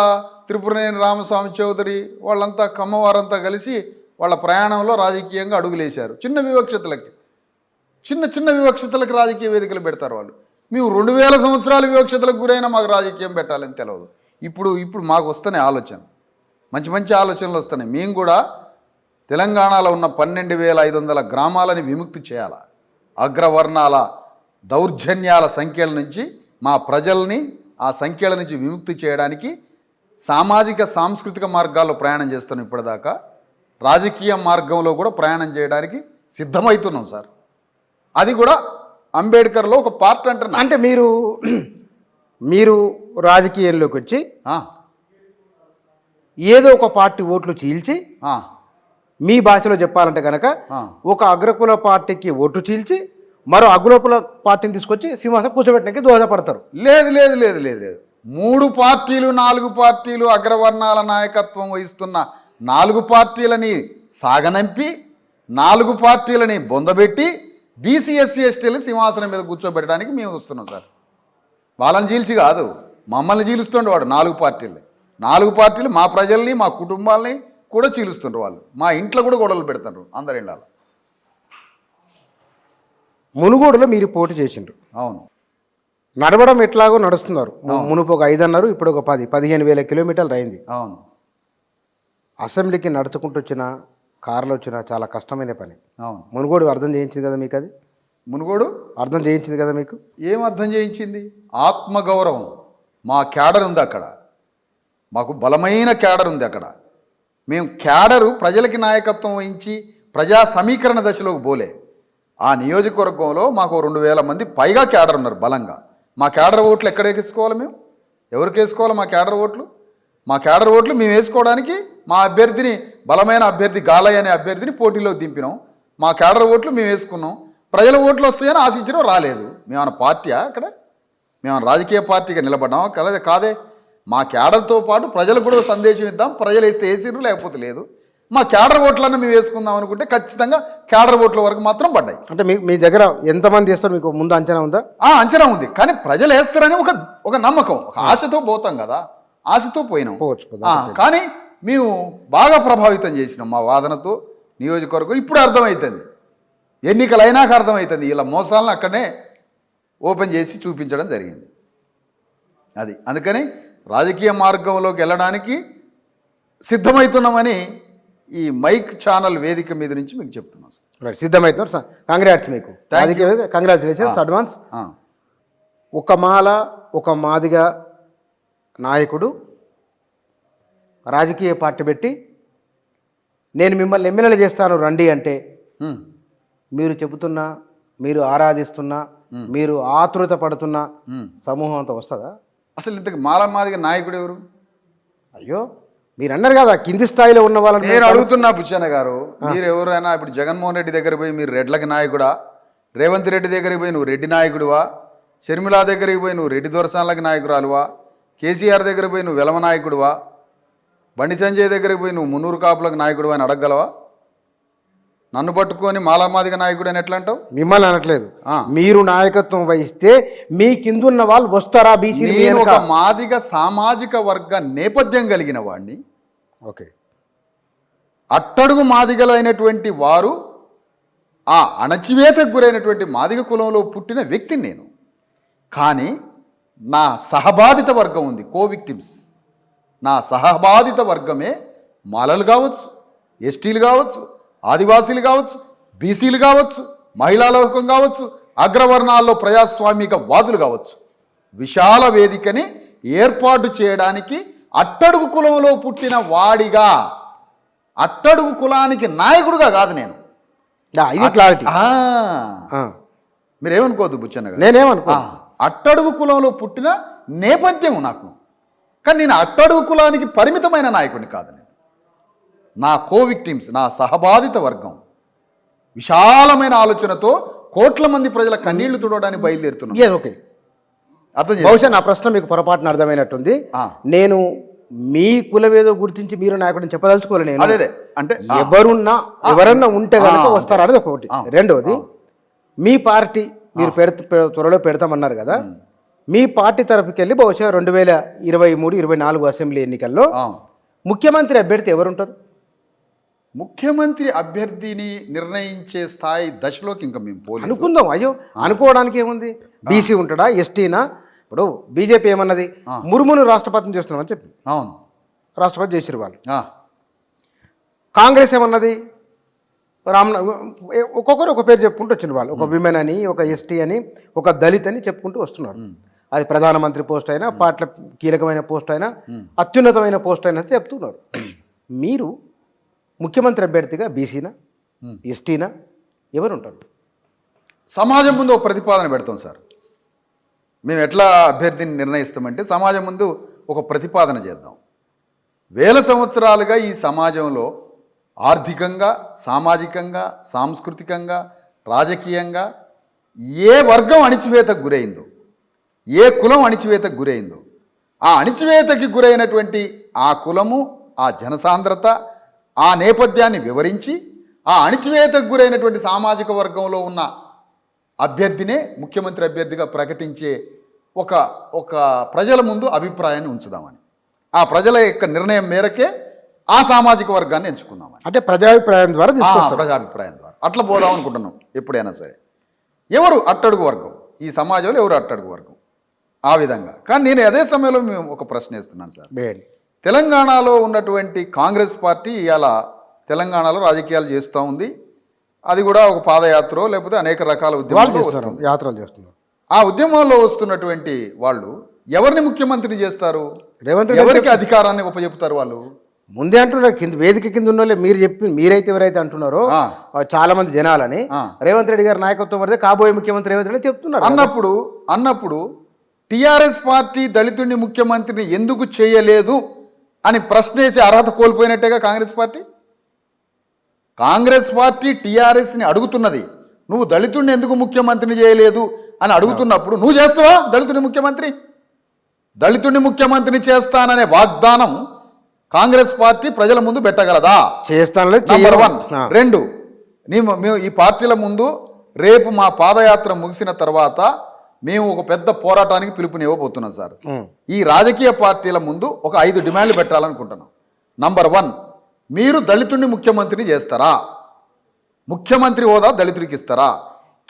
త్రిపురనేని రామస్వామి చౌదరి వాళ్ళంతా, కమ్మవారంతా కలిసి వాళ్ళ ప్రయాణంలో రాజకీయంగా అడుగులేశారు. చిన్న వివక్షతలకు రాజకీయ వేదికలు పెడతారు వాళ్ళు. మేము 2000 సంవత్సరాల వివక్షతలకు గురైనా మాకు రాజకీయం పెట్టాలని తెలియదు. ఇప్పుడు మాకు వస్తున్నాయి ఆలోచన, మంచి ఆలోచనలు వస్తున్నాయి. మేము కూడా తెలంగాణలో ఉన్న 12,500 గ్రామాలని విముక్తి చేయాలా, అగ్రవర్ణాల దౌర్జన్యాల సంఖ్యల నుంచి మా ప్రజల్ని ఆ సంఖ్యల నుంచి విముక్తి చేయడానికి సామాజిక సాంస్కృతిక మార్గాల్లో ప్రయాణం చేస్తున్నాం. ఇప్పటిదాకా రాజకీయ మార్గంలో కూడా ప్రయాణం చేయడానికి సిద్ధమవుతున్నాం సార్. అది కూడా అంబేద్కర్లో ఒక పార్ట్ అంటున్నా. అంటే మీరు రాజకీయంలోకి వచ్చి ఏదో ఒక పార్టీ ఓట్లు చీల్చి, మీ భాషలో చెప్పాలంటే కనుక ఒక అగ్రకుల పార్టీకి ఓటు చీల్చి మరో అగ్రకుల పార్టీని తీసుకొచ్చి సింహాసనం కూర్చోబెట్టడానికి దోహదపడతారు. లేదు 3 పార్టీలు 4 పార్టీలు అగ్రవర్ణాల నాయకత్వం వహిస్తున్న 4 పార్టీలని సాగనంపి 4 పార్టీలని బొందబెట్టి బీసీ ఎస్సీ ఎస్టీలు సింహాసనం మీద కూర్చోబెట్టడానికి మేము వస్తున్నాం సార్. వాళ్ళని చీల్చి కాదు, మమ్మల్ని చీలుస్తుండే వాడు. 4 పార్టీలు మా ప్రజల్ని, మా కుటుంబాలని కూడా చీలుస్తుండ్రు వాళ్ళు. మా ఇంట్లో కూడా గొడవలు పెడుతుండ్రు అందరి ఇళ్ళలో. మునుగోడులో మీరు పోటీ చేసిండ్రు. అవును. నడవడం ఎట్లాగో నడుస్తున్నారు. మునుపు ఒక 5 అన్నారు, ఇప్పుడు ఒక 15,000 కిలోమీటర్లు అయింది. అవును. అసెంబ్లీకి నడుచుకుంటూ వచ్చిన, కార్లో వచ్చిన చాలా కష్టమైన పని. అవును. మునుగోడు అర్థం చేయించింది కదా మీకు? అది మునుగోడు అర్థం చేయించింది కదా మీకు? ఏం అర్థం చేయించింది? ఆత్మగౌరవం. మా క్యాడర్ ఉంది అక్కడ, మాకు బలమైన క్యాడర్ ఉంది అక్కడ. మేము క్యాడరు ప్రజలకి నాయకత్వం వహించి ప్రజా సమీకరణ దశలోకి పోలే. ఆ నియోజకవర్గంలో మాకు 2,000 మంది పైగా క్యాడర్ ఉన్నారు బలంగా. మా క్యాడర్ ఓట్లు ఎక్కడ వేసుకోవాలి? మేము ఎవరికి వేసుకోవాలి మా క్యాడర్ ఓట్లు? మా క్యాడర్ ఓట్లు మేము వేసుకోవడానికి మా అభ్యర్థిని, బలమైన అభ్యర్థి గాలయ్య అనే అభ్యర్థిని పోటీలోకి దింపినాం. మా క్యాడర్ ఓట్లు మేము వేసుకున్నాం. ప్రజల ఓట్లు వస్తాయని ఆశించడం రాలేదు. మేమన్న పార్టీయా అక్కడ? మేము రాజకీయ పార్టీగా నిలబడ్డాం కాదే. మా క్యాడర్తో పాటు ప్రజలకు కూడా సందేశం ఇద్దాం. ప్రజలు వేస్తే వేసిర్రు, లేకపోతే లేదు. మా క్యాడర్ ఓట్లన్నా మేము వేసుకుందాం అనుకుంటే ఖచ్చితంగా క్యాడర్ ఓట్ల వరకు మాత్రం పడ్డాయి. అంటే మీ దగ్గర ఎంతమంది వేస్తారు మీకు ముందు అంచనా ఉందా? అంచనా ఉంది, కానీ ప్రజలు వేస్తారని ఒక నమ్మకం, ఒక ఆశతో పోతాం కదా, ఆశతో పోయినాం. కానీ మేము బాగా ప్రభావితం చేసినాం మా వాదనతో నియోజకవర్గం. ఇప్పుడు అర్థమవుతుంది, ఎన్నికలు అయినాక అర్థమవుతుంది. ఇలా మోసాలను అక్కడనే ఓపెన్ చేసి చూపించడం జరిగింది. అది అందుకని రాజకీయ మార్గంలోకి వెళ్ళడానికి సిద్ధమవుతున్నామని ఈ మైక్ ఛానల్ వేదిక మీద నుంచి మీకు చెప్తున్నాం సార్. సిద్ధమవుతున్నారు సార్. కంగ్రాట్స్ మీకు. Congratulations advance. ఒక మాల, ఒక మాదిగ నాయకుడు రాజకీయ పార్టీ పెట్టి నేను మిమ్మల్ని ఎమ్మెల్యేలు చేస్తాను రండి అంటే మీరు చెబుతున్నా, మీరు ఆరాధిస్తున్నా, మీరు ఆతృత పడుతున్న సమూహం అంతా వస్తుందా? అసలు ఇంతకు మాల మాదిగ నాయకుడు ఎవరు? అయ్యో మీరు అన్నారు కదా కింది స్థాయిలో ఉన్న వాళ్ళని. నేను అడుగుతున్నా బుచ్చన్న గారు, మీరు ఎవరైనా ఇప్పుడు జగన్మోహన్ రెడ్డి దగ్గర పోయి మీరు రెడ్లకి నాయకుడా? రేవంత్ రెడ్డి దగ్గరికి పోయి నువ్వు రెడ్డి నాయకుడువా? షర్మిలా దగ్గరికి పోయి నువ్వు రెడ్డి దొరసాన్లకి నాయకురాలువా? కేసీఆర్ దగ్గర పోయి నువ్వు వెలమ నాయకుడువా? బండి సంజయ్ దగ్గరికి పోయి నువ్వు మున్నూరు కాపులకు నాయకుడు అని అడగగలవా? నన్ను పట్టుకొని మాలామాదిగ నాయకుడు అని ఎట్లా అంటావు? మిమ్మల్ని అనట్లేదు, మీరు నాయకత్వం వహిస్తే మీ కిందున్న వాళ్ళు వస్తారా? బీసీ నేను ఒక మాదిగ సామాజిక వర్గ నేపథ్యం కలిగిన వాడిని. ఓకే. అట్టడుగు మాదిగలైనటువంటి వారు ఆ అణచివేతకు గురైనటువంటి మాదిగ కులంలో పుట్టిన వ్యక్తిని నేను. కానీ నా సహబాధిత వర్గం ఉంది, కోవిక్టిమ్స్. నా సహబాధిత వర్గమే మాలలు కావచ్చు, ఎస్టీలు కావచ్చు, ఆదివాసీలు కావచ్చు, బీసీలు కావచ్చు, మహిళా లోకం కావచ్చు, అగ్రవర్ణాల్లో ప్రజాస్వామిక వాదులు కావచ్చు. విశాల వేదికని ఏర్పాటు చేయడానికి అట్టడుగు కులంలో పుట్టిన వాడిగా, అట్టడుగు కులానికి నాయకుడుగా కాదు నేను. ఇది క్లారిటీ. మీరేమనుకోవద్దు బుచ్చన్న గారు, నేనేమనుకో. అట్టడుగు కులంలో పుట్టిన నేపథ్యం నాకు. కానీ నేను అట్టడుగు కులానికి పరిమితమైన నాయకుడిని కాదు నేను. నా కోవిక్టిమ్స్, నా సహబాధిత వర్గం విశాలమైన ఆలోచనతో కోట్ల మంది ప్రజల కన్నీళ్లు తుడవడానికి బయలుదేరుతున్నాను. ఓకే, బహుశా నా ప్రశ్న మీకు పొరపాటున అర్థమైనట్టుంది. నేను మీ కులవేదో గుర్తించి మీరు నాయకుడిని చెప్పదలుచుకోవాలి. నేను అదే అంటే ఎవరన్నా ఉంటే కనుక వస్తారా అనేది ఒకటి. రెండవది, మీ పార్టీ మీరు త్వరలో పెడతామన్నారు కదా, మీ పార్టీ తరపుకి వెళ్ళి బహుశా 2023-24 అసెంబ్లీ ఎన్నికల్లో ముఖ్యమంత్రి అభ్యర్థి ఎవరుంటారు? ముఖ్యమంత్రి అభ్యర్థిని నిర్ణయించే స్థాయి దశలోకి ఇంకా మేము పోలేదు. అనుకుందాం. అయ్యో, అనుకోవడానికి ఏముంది? బీసీ ఉంటాడా, ఎస్టీనా? ఇప్పుడు బీజేపీ ఏమన్నది, ముర్మును రాష్ట్రపతిని చేస్తున్నామని చెప్పి అవును రాష్ట్రపతి చేసిరు వాళ్ళు. కాంగ్రెస్ ఏమన్నది, ఒక్కొక్కరు ఒక పేరు చెప్పుకుంటూ వచ్చిన వాళ్ళు, ఒక విమెన్ అని, ఒక ఎస్టీ అని, ఒక దళిత్ అని చెప్పుకుంటూ వస్తున్నారు. అది ప్రధానమంత్రి పోస్ట్ అయినా, పార్టీల కీలకమైన పోస్ట్ అయినా, అత్యున్నతమైన పోస్ట్ అయినా చెప్తున్నారు. మీరు ముఖ్యమంత్రి అభ్యర్థిగా బీసీనా, ఎస్టీనా, ఎవరు ఉంటారు? సమాజం ముందు ఒక ప్రతిపాదన పెడతాం సార్. మేము ఎట్లా అభ్యర్థిని నిర్ణయిస్తామంటే, సమాజం ముందు ఒక ప్రతిపాదన చేద్దాం. వేల సంవత్సరాలుగా ఈ సమాజంలో ఆర్థికంగా, సామాజికంగా, సాంస్కృతికంగా, రాజకీయంగా ఏ వర్గం అణిచివేతకు గురైందో, ఏ కులం అణిచివేతకు గురైందో, ఆ అణిచివేతకి గురైనటువంటి ఆ కులము, ఆ జనసాంద్రత, ఆ నేపథ్యాన్ని వివరించి ఆ అణిచివేతకు గురైనటువంటి సామాజిక వర్గంలో ఉన్న అభ్యర్థినే ముఖ్యమంత్రి అభ్యర్థిగా ప్రకటించే ఒక ప్రజల ముందు అభిప్రాయాన్ని ఉంచుదామని, ఆ ప్రజల యొక్క నిర్ణయం మేరకే ఆ సామాజిక వర్గాన్ని ఎంచుకుందామని. అంటే ప్రజాభిప్రాయం ద్వారా, ప్రజాభిప్రాయం ద్వారా అట్లా పోదాం అనుకుంటున్నాం ఎప్పుడైనా సరే. ఎవరు అట్టడుగు వర్గం, ఈ సమాజంలో ఎవరు అట్టడుగు వర్గం, ఆ విధంగా. కానీ నేను అదే సమయంలో మేము ఒక ప్రశ్న వేస్తున్నాను సార్. తెలంగాణలో ఉన్నటువంటి కాంగ్రెస్ పార్టీ ఇవాళ తెలంగాణలో రాజకీయాలు చేస్తూ ఉంది. అది కూడా ఒక పాదయాత్ర లేకపోతే అనేక రకాల ఉద్యమాలు వస్తుంది, యాత్రలు చేస్తున్నారు. ఆ ఉద్యమంలో వస్తున్నటువంటి వాళ్ళు ఎవరిని ముఖ్యమంత్రిని చేస్తారు? రేవంత్ ఎవరికి అధికారాన్ని ఉపజెపుతారు? వాళ్ళు ముందే అంటున్నారు, కింద వేదిక కింద ఉన్న మీరు చెప్పి, మీరైతే ఎవరైతే అంటున్నారో చాలా మంది జనాలని, రేవంత్ రెడ్డి గారి నాయకత్వం పడితే కాబోయే ముఖ్యమంత్రి రేవంత్ రెడ్డి చెప్తున్నారు. అన్నప్పుడు టీఆర్ఎస్ పార్టీ దళితుడిని ముఖ్యమంత్రిని ఎందుకు చేయలేదు అని ప్రశ్నేసి అర్హత కోల్పోయినట్టేగా కాంగ్రెస్ పార్టీ. కాంగ్రెస్ పార్టీ టీఆర్ఎస్ని అడుగుతున్నది, నువ్వు దళితుడిని ఎందుకు ముఖ్యమంత్రిని చేయలేదు అని అడుగుతున్నప్పుడు నువ్వు చేస్తావా దళితుడిని ముఖ్యమంత్రి? దళితుడిని ముఖ్యమంత్రిని చేస్తాననే వాగ్దానం కాంగ్రెస్ పార్టీ ప్రజల ముందు పెట్టగలదా? చేస్తాను. నంబర్ 1. 2, మేము ఈ పార్టీల ముందు రేపు మా పాదయాత్ర ముగిసిన తర్వాత మేము ఒక పెద్ద పోరాటానికి పిలుపునివ్వబోతున్నాం సార్. ఈ రాజకీయ పార్టీల ముందు ఒక 5 డిమాండ్లు పెట్టాలనుకుంటున్నాం. నంబర్ 1, మీరు దళితుడిని ముఖ్యమంత్రిని చేస్తారా? ముఖ్యమంత్రి హోదా దళితుడికి ఇస్తారా?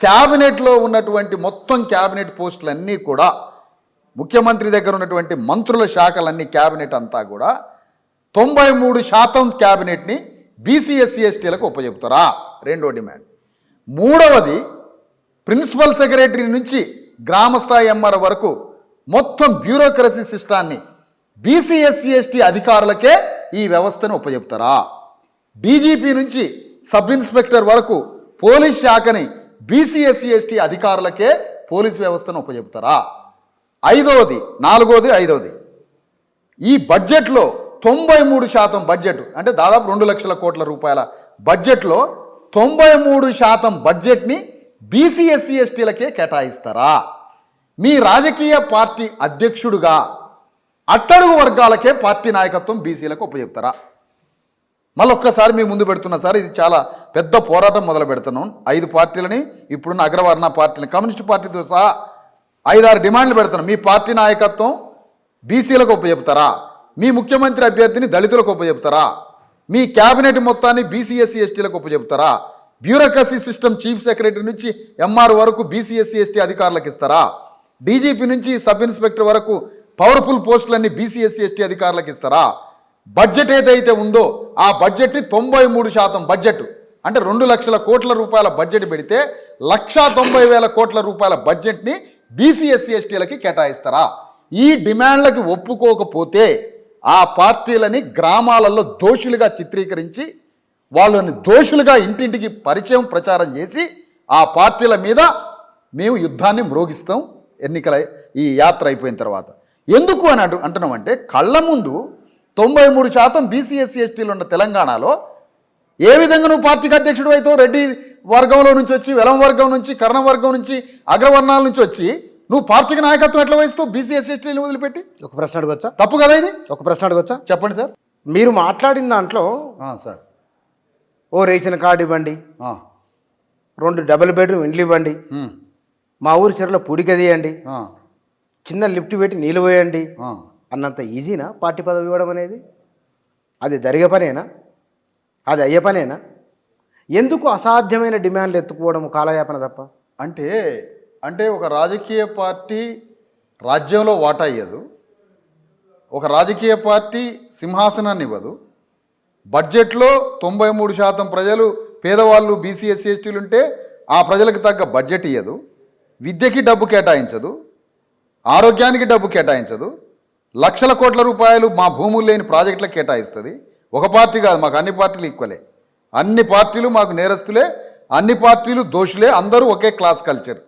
క్యాబినెట్లో ఉన్నటువంటి మొత్తం క్యాబినెట్ పోస్టులన్నీ కూడా, ముఖ్యమంత్రి దగ్గర ఉన్నటువంటి మంత్రుల శాఖలన్నీ, క్యాబినెట్ అంతా కూడా 93% క్యాబినెట్ని బీసీ ఎస్సీ ఎస్టీలకు ఉపజెపుతారా? 2వ డిమాండ్. 3వది, ప్రిన్సిపల్ సెక్రటరీ నుంచి గ్రామస్థాయి ఎంఆర్ వరకు మొత్తం బ్యూరోక్రసీ సిస్టాన్ని బీసీ ఎస్సీ ఎస్టీ అధికారులకే ఈ వ్యవస్థను ఉపజెపుతారా? డీజీపీ నుంచి సబ్ ఇన్స్పెక్టర్ వరకు పోలీస్ శాఖని బీసీ ఎస్సీ ఎస్టీ అధికారులకే పోలీస్ వ్యవస్థను ఉపజెపుతారా? 5వది, ఈ బడ్జెట్లో 93% బడ్జెట్, అంటే దాదాపు 2 లక్షల కోట్ల రూపాయల బడ్జెట్లో 93% బడ్జెట్ని బీసీ ఎస్సీ ఎస్టీలకే కేటాయిస్తారా? మీ రాజకీయ పార్టీ అధ్యక్షుడుగా అట్టడుగు వర్గాలకే పార్టీ నాయకత్వం బీసీలకు ఉపయోగిస్తారా? మళ్ళొక్కసారి మీ ముందు పెడుతున్నా సార్, ఇది చాలా పెద్ద పోరాటం మొదలు పెడుతున్నాం. 5 పార్టీలని, ఇప్పుడున్న అగ్రవర్ణ పార్టీలని, కమ్యూనిస్ట్ పార్టీతో సహా 5-6 డిమాండ్లు పెడుతున్నాం. మీ పార్టీ నాయకత్వం బీసీలకు ఉపయోగిస్తారా? మీ ముఖ్యమంత్రి అభ్యర్థిని దళితులకు ఉపజెపుతారా? మీ క్యాబినెట్ మొత్తాన్ని బీసీ ఎస్సీ ఎస్టీలకు ఉపజెపుతారా? బ్యూరోక్రసీ సిస్టమ్ చీఫ్ సెక్రటరీ నుంచి ఎంఆర్ వరకు బీసీ ఎస్సీ ఎస్టీ అధికారులకు ఇస్తారా? డీజీపీ నుంచి సబ్ ఇన్స్పెక్టర్ వరకు పవర్ఫుల్ పోస్టులన్నీ బీసీ ఎస్సీ ఎస్టీ అధికారులకు ఇస్తారా? బడ్జెట్ ఏదైతే ఉందో ఆ బడ్జెట్ని 93% బడ్జెట్ అంటే 2 లక్షల కోట్ల రూపాయల బడ్జెట్ పెడితే 1,90,000 కోట్ల రూపాయల బడ్జెట్ని బీసీ ఎస్సీ ఎస్టీలకి కేటాయిస్తారా? ఈ డిమాండ్లకి ఒప్పుకోకపోతే ఆ పార్టీలని గ్రామాలలో దోషులుగా చిత్రీకరించి వాళ్ళని దోషులుగా ఇంటింటికి పరిచయం ప్రచారం చేసి ఆ పార్టీల మీద మేము యుద్ధాన్ని మ్రోగిస్తాం ఎన్నికల ఈ యాత్ర అయిపోయిన తర్వాత. ఎందుకు అని అంటున్నామంటే కళ్ళ ముందు 93% బీసీ ఎస్సీ ఎస్టీలు ఉన్న తెలంగాణలో ఏ విధంగా నువ్వు పార్టీకి అధ్యక్షుడు అవుతావు? రెడ్డి వర్గంలో నుంచి వచ్చి, వెలం వర్గం నుంచి, కర్ణ వర్గం నుంచి, అగ్రవర్ణాల నుంచి వచ్చి నువ్వు పార్టీకి నాయకత్వం ఎట్లా వహిస్తావు బీసీ ఎస్సీ ఎస్టీలు వదిలిపెట్టి? ఒక ప్రశ్న అడగొచ్చా? తప్పు కదా ఇది? ఒక ప్రశ్న అడగొచ్చా? చెప్పండి సార్. మీరు మాట్లాడిన దాంట్లో సార్ ఓ రేషన్ కార్డు ఇవ్వండి, 2 డబుల్ బెడ్రూమ్ ఇండ్లు ఇవ్వండి, మా ఊరి చెరువులో పూడికదీయండి, చిన్న లిఫ్ట్ పెట్టి నీళ్ళు పోయండి అన్నంత ఈజీనా పార్టీ పదవి ఇవ్వడం అనేది? అది జరిగే పనేనా? అది అయ్యే పనేనా? ఎందుకు అసాధ్యమైన డిమాండ్లు ఎత్తుకోవడం కాలయాపన తప్ప? అంటే ఒక రాజకీయ పార్టీ రాజ్యంలో వాటా ఇవ్వదు, ఒక రాజకీయ పార్టీ సింహాసనాన్ని ఇవ్వదు, బడ్జెట్లో 93% ప్రజలు పేదవాళ్ళు బీసీ ఎస్సీ ఎస్టీలు ఉంటే ఆ ప్రజలకు తగ్గ బడ్జెట్ ఇవ్వదు, విద్యకి డబ్బు కేటాయించదు, ఆరోగ్యానికి డబ్బు కేటాయించదు, లక్షల కోట్ల రూపాయలు మా భూములు లేని ప్రాజెక్టులకు కేటాయిస్తుంది. ఒక పార్టీ కాదు, మాకు అన్ని పార్టీలు ఈక్వలే, అన్ని పార్టీలు మాకు నేరస్తులే, అన్ని పార్టీలు దోషులే, అందరూ ఒకే క్లాస్ కల్చర్.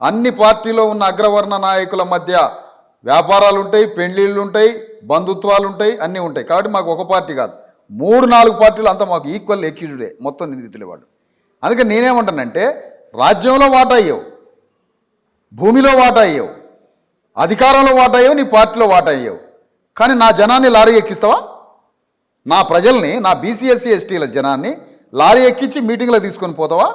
అన్ని పార్టీలో ఉన్న అగ్రవర్ణ నాయకుల మధ్య వ్యాపారాలు ఉంటాయి, పెళ్లిళ్ళు ఉంటాయి, బంధుత్వాలు ఉంటాయి, అన్నీ ఉంటాయి. కాబట్టి మాకు ఒక పార్టీ కాదు, 3-4 పార్టీలు అంతా మాకు ఈక్వల్ ఎక్యూజ్డే, మొత్తం నిందితులే వాళ్ళు. అందుకని నేనేమంటానంటే రాజ్యంలో వాటా అయ్యావు, భూమిలో వాటా అయ్యావు, అధికారంలో వాటా అయ్యావు, నీ పార్టీలో వాటా అయ్యావు, కానీ నా జనాన్ని లారీ ఎక్కిస్తావా? నా ప్రజల్ని, నా బీసీ ఎస్సీ ఎస్టీల జనాన్ని లారీ ఎక్కించి మీటింగ్లో తీసుకొని పోతావా?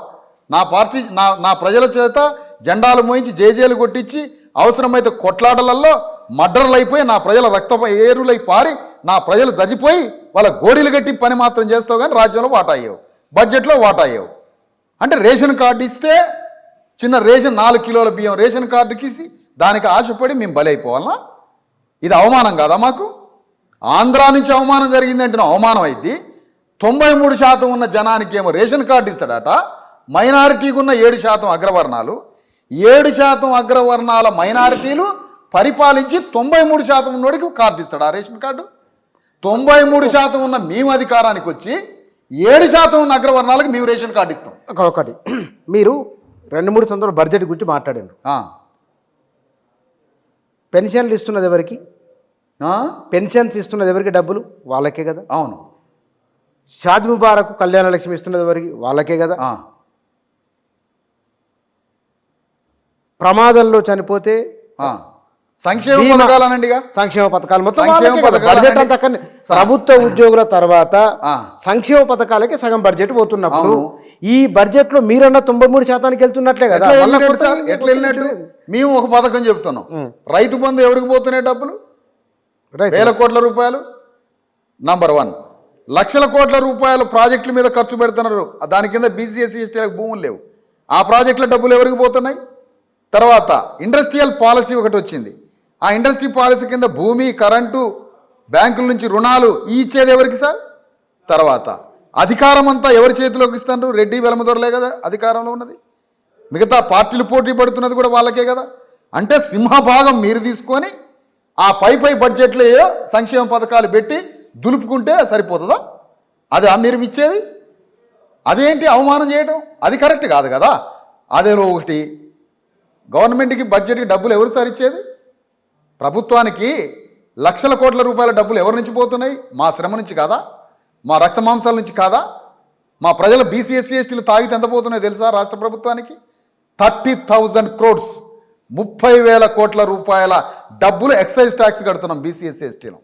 నా పార్టీ నా ప్రజల చేత జెండాలు మోయించి జేజేలు కొట్టించి అవసరమైతే కొట్లాటలలో మర్డర్లు అయిపోయి నా ప్రజల రక్త ఏరులై పారి నా ప్రజలు చచ్చిపోయి వాళ్ళ గోడీలు కట్టి పని మాత్రం చేస్తావు, కానీ రాజ్యంలో వాటా అయ్యావు, బడ్జెట్లో వాటా అయ్యావు. అంటే రేషన్ కార్డు ఇస్తే చిన్న రేషన్ 4 కిలోల బియ్యం రేషన్ కార్డుకి దానికి ఆశపడి మేము బలైపోవాలనా? ఇది అవమానం కాదా మాకు? ఆంధ్ర నుంచి అవమానం జరిగిందంటే అవమానం అయింది. 93% ఉన్న జనానికి ఏమో రేషన్ కార్డు ఇస్తాడట, మైనారిటీకి ఉన్న 7% అగ్రవర్ణాలు, 7% అగ్రవర్ణాల మైనారిటీలు పరిపాలించి 93% ఉన్నోడికి కార్డు ఇస్తాడు ఆ రేషన్ కార్డు. 93% ఉన్న మేము అధికారానికి వచ్చి 7% ఉన్న అగ్రవర్ణాలకు మేము రేషన్ కార్డు ఇస్తాం. ఒకటి మీరు 2-3 సంవత్సరాల బడ్జెట్ గురించి మాట్లాడారు. పెన్షన్లు ఇస్తున్నది ఎవరికి? పెన్షన్స్ ఇస్తున్నది ఎవరికి? డబ్బులు వాళ్ళకే కదా. అవును. షాద్ ముబారక్ కళ్యాణ లక్ష్మి ఇస్తున్నది ఎవరికి? వాళ్ళకే కదా. ప్రమాదంలో చనిపోతే సంక్షేమ పథకాలనండిగా, సంక్షేమ పథకాలు మొత్తం బడ్జెట్ అంతా. ప్రభుత్వ ఉద్యోగుల తర్వాత సంక్షేమ పథకాలకి సగం బడ్జెట్ పోతున్నప్పుడు ఈ బడ్జెట్ లో మీరన్న 93% వెళ్తున్నట్లే కదా. ఎట్లా వెళ్ళినట్టు? మేము ఒక పథకం చెప్తున్నాం, రైతు బంధు ఎవరికి పోతున్నాయి డబ్బులు? వేల కోట్ల రూపాయలు. నంబర్ 1, లక్షల కోట్ల రూపాయలు ప్రాజెక్టుల మీద ఖర్చు పెడుతున్నారు, దాని కింద బీసీ ఎస్సీ ఎస్టీలకు భూములు లేవు, ఆ ప్రాజెక్టుల డబ్బులు ఎవరికి పోతున్నాయి? తర్వాత ఇండస్ట్రియల్ పాలసీ ఒకటి వచ్చింది, ఆ ఇండస్ట్రీ పాలసీ కింద భూమి, కరెంటు, బ్యాంకుల నుంచి రుణాలు ఇచ్చేది ఎవరికి సార్? తర్వాత అధికారం అంతా ఎవరి చేతిలోకి ఇస్తారు? రెడ్డి వెలమదొరలే కదా అధికారంలో ఉన్నది, మిగతా పార్టీలు పోటీ పడుతున్నది కూడా వాళ్ళకే కదా. అంటే సింహభాగం మీరు తీసుకొని ఆ పై బడ్జెట్లో సంక్షేమ పథకాలు పెట్టి దులుపుకుంటే సరిపోతుందా? అది మీరు ఇచ్చేది? అదేంటి అవమానం చేయడం? అది కరెక్ట్ కాదు కదా. అదేలో ఒకటి, గవర్నమెంట్కి బడ్జెట్కి డబ్బులు ఎవరు సార్ ఇచ్చేది? ప్రభుత్వానికి లక్షల కోట్ల రూపాయల డబ్బులు ఎవరి నుంచి పోతున్నాయి? మా శ్రమ నుంచి కాదా? మా రక్త మాంసాల నుంచి కాదా? మా ప్రజల బీసీ ఎస్సీ ఎస్టీలు తాగితే ఎంత పోతున్నాయో తెలుసా రాష్ట్ర ప్రభుత్వానికి? 30,000 crores, 30,000 కోట్ల రూపాయల డబ్బులు ఎక్సైజ్ ట్యాక్స్ కడుతున్నాం బీసీ ఎస్సీ ఎస్టీలు.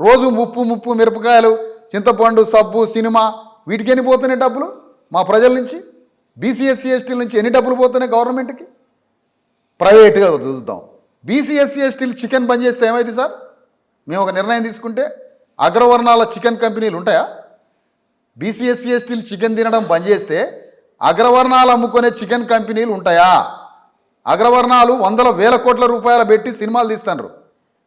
రోజు ముప్పు మిరపకాయలు, చింతపండు, సబ్బు, సినిమా, వీటికి ఎన్ని పోతున్నాయి డబ్బులు మా ప్రజల నుంచి? బీసీ ఎస్సీ ఎస్టీల నుంచి ఎన్ని డబ్బులు పోతున్నాయి గవర్నమెంట్కి? ప్రైవేట్గా చూద్దాం. బీసీ ఎస్సీ ఎస్టీలు చికెన్ బంద్ చేస్తే ఏమైంది సార్? మేము ఒక నిర్ణయం తీసుకుంటే అగ్రవర్ణాల చికెన్ కంపెనీలు ఉంటాయా? బీసీ ఎస్సీ ఎస్టీలు చికెన్ తినడం బంద్ చేస్తే అగ్రవర్ణాలు అమ్ముకునే చికెన్ కంపెనీలు ఉంటాయా? అగ్రవర్ణాలు వందల వేల కోట్ల రూపాయలు పెట్టి సినిమాలు తీస్తున్నారు.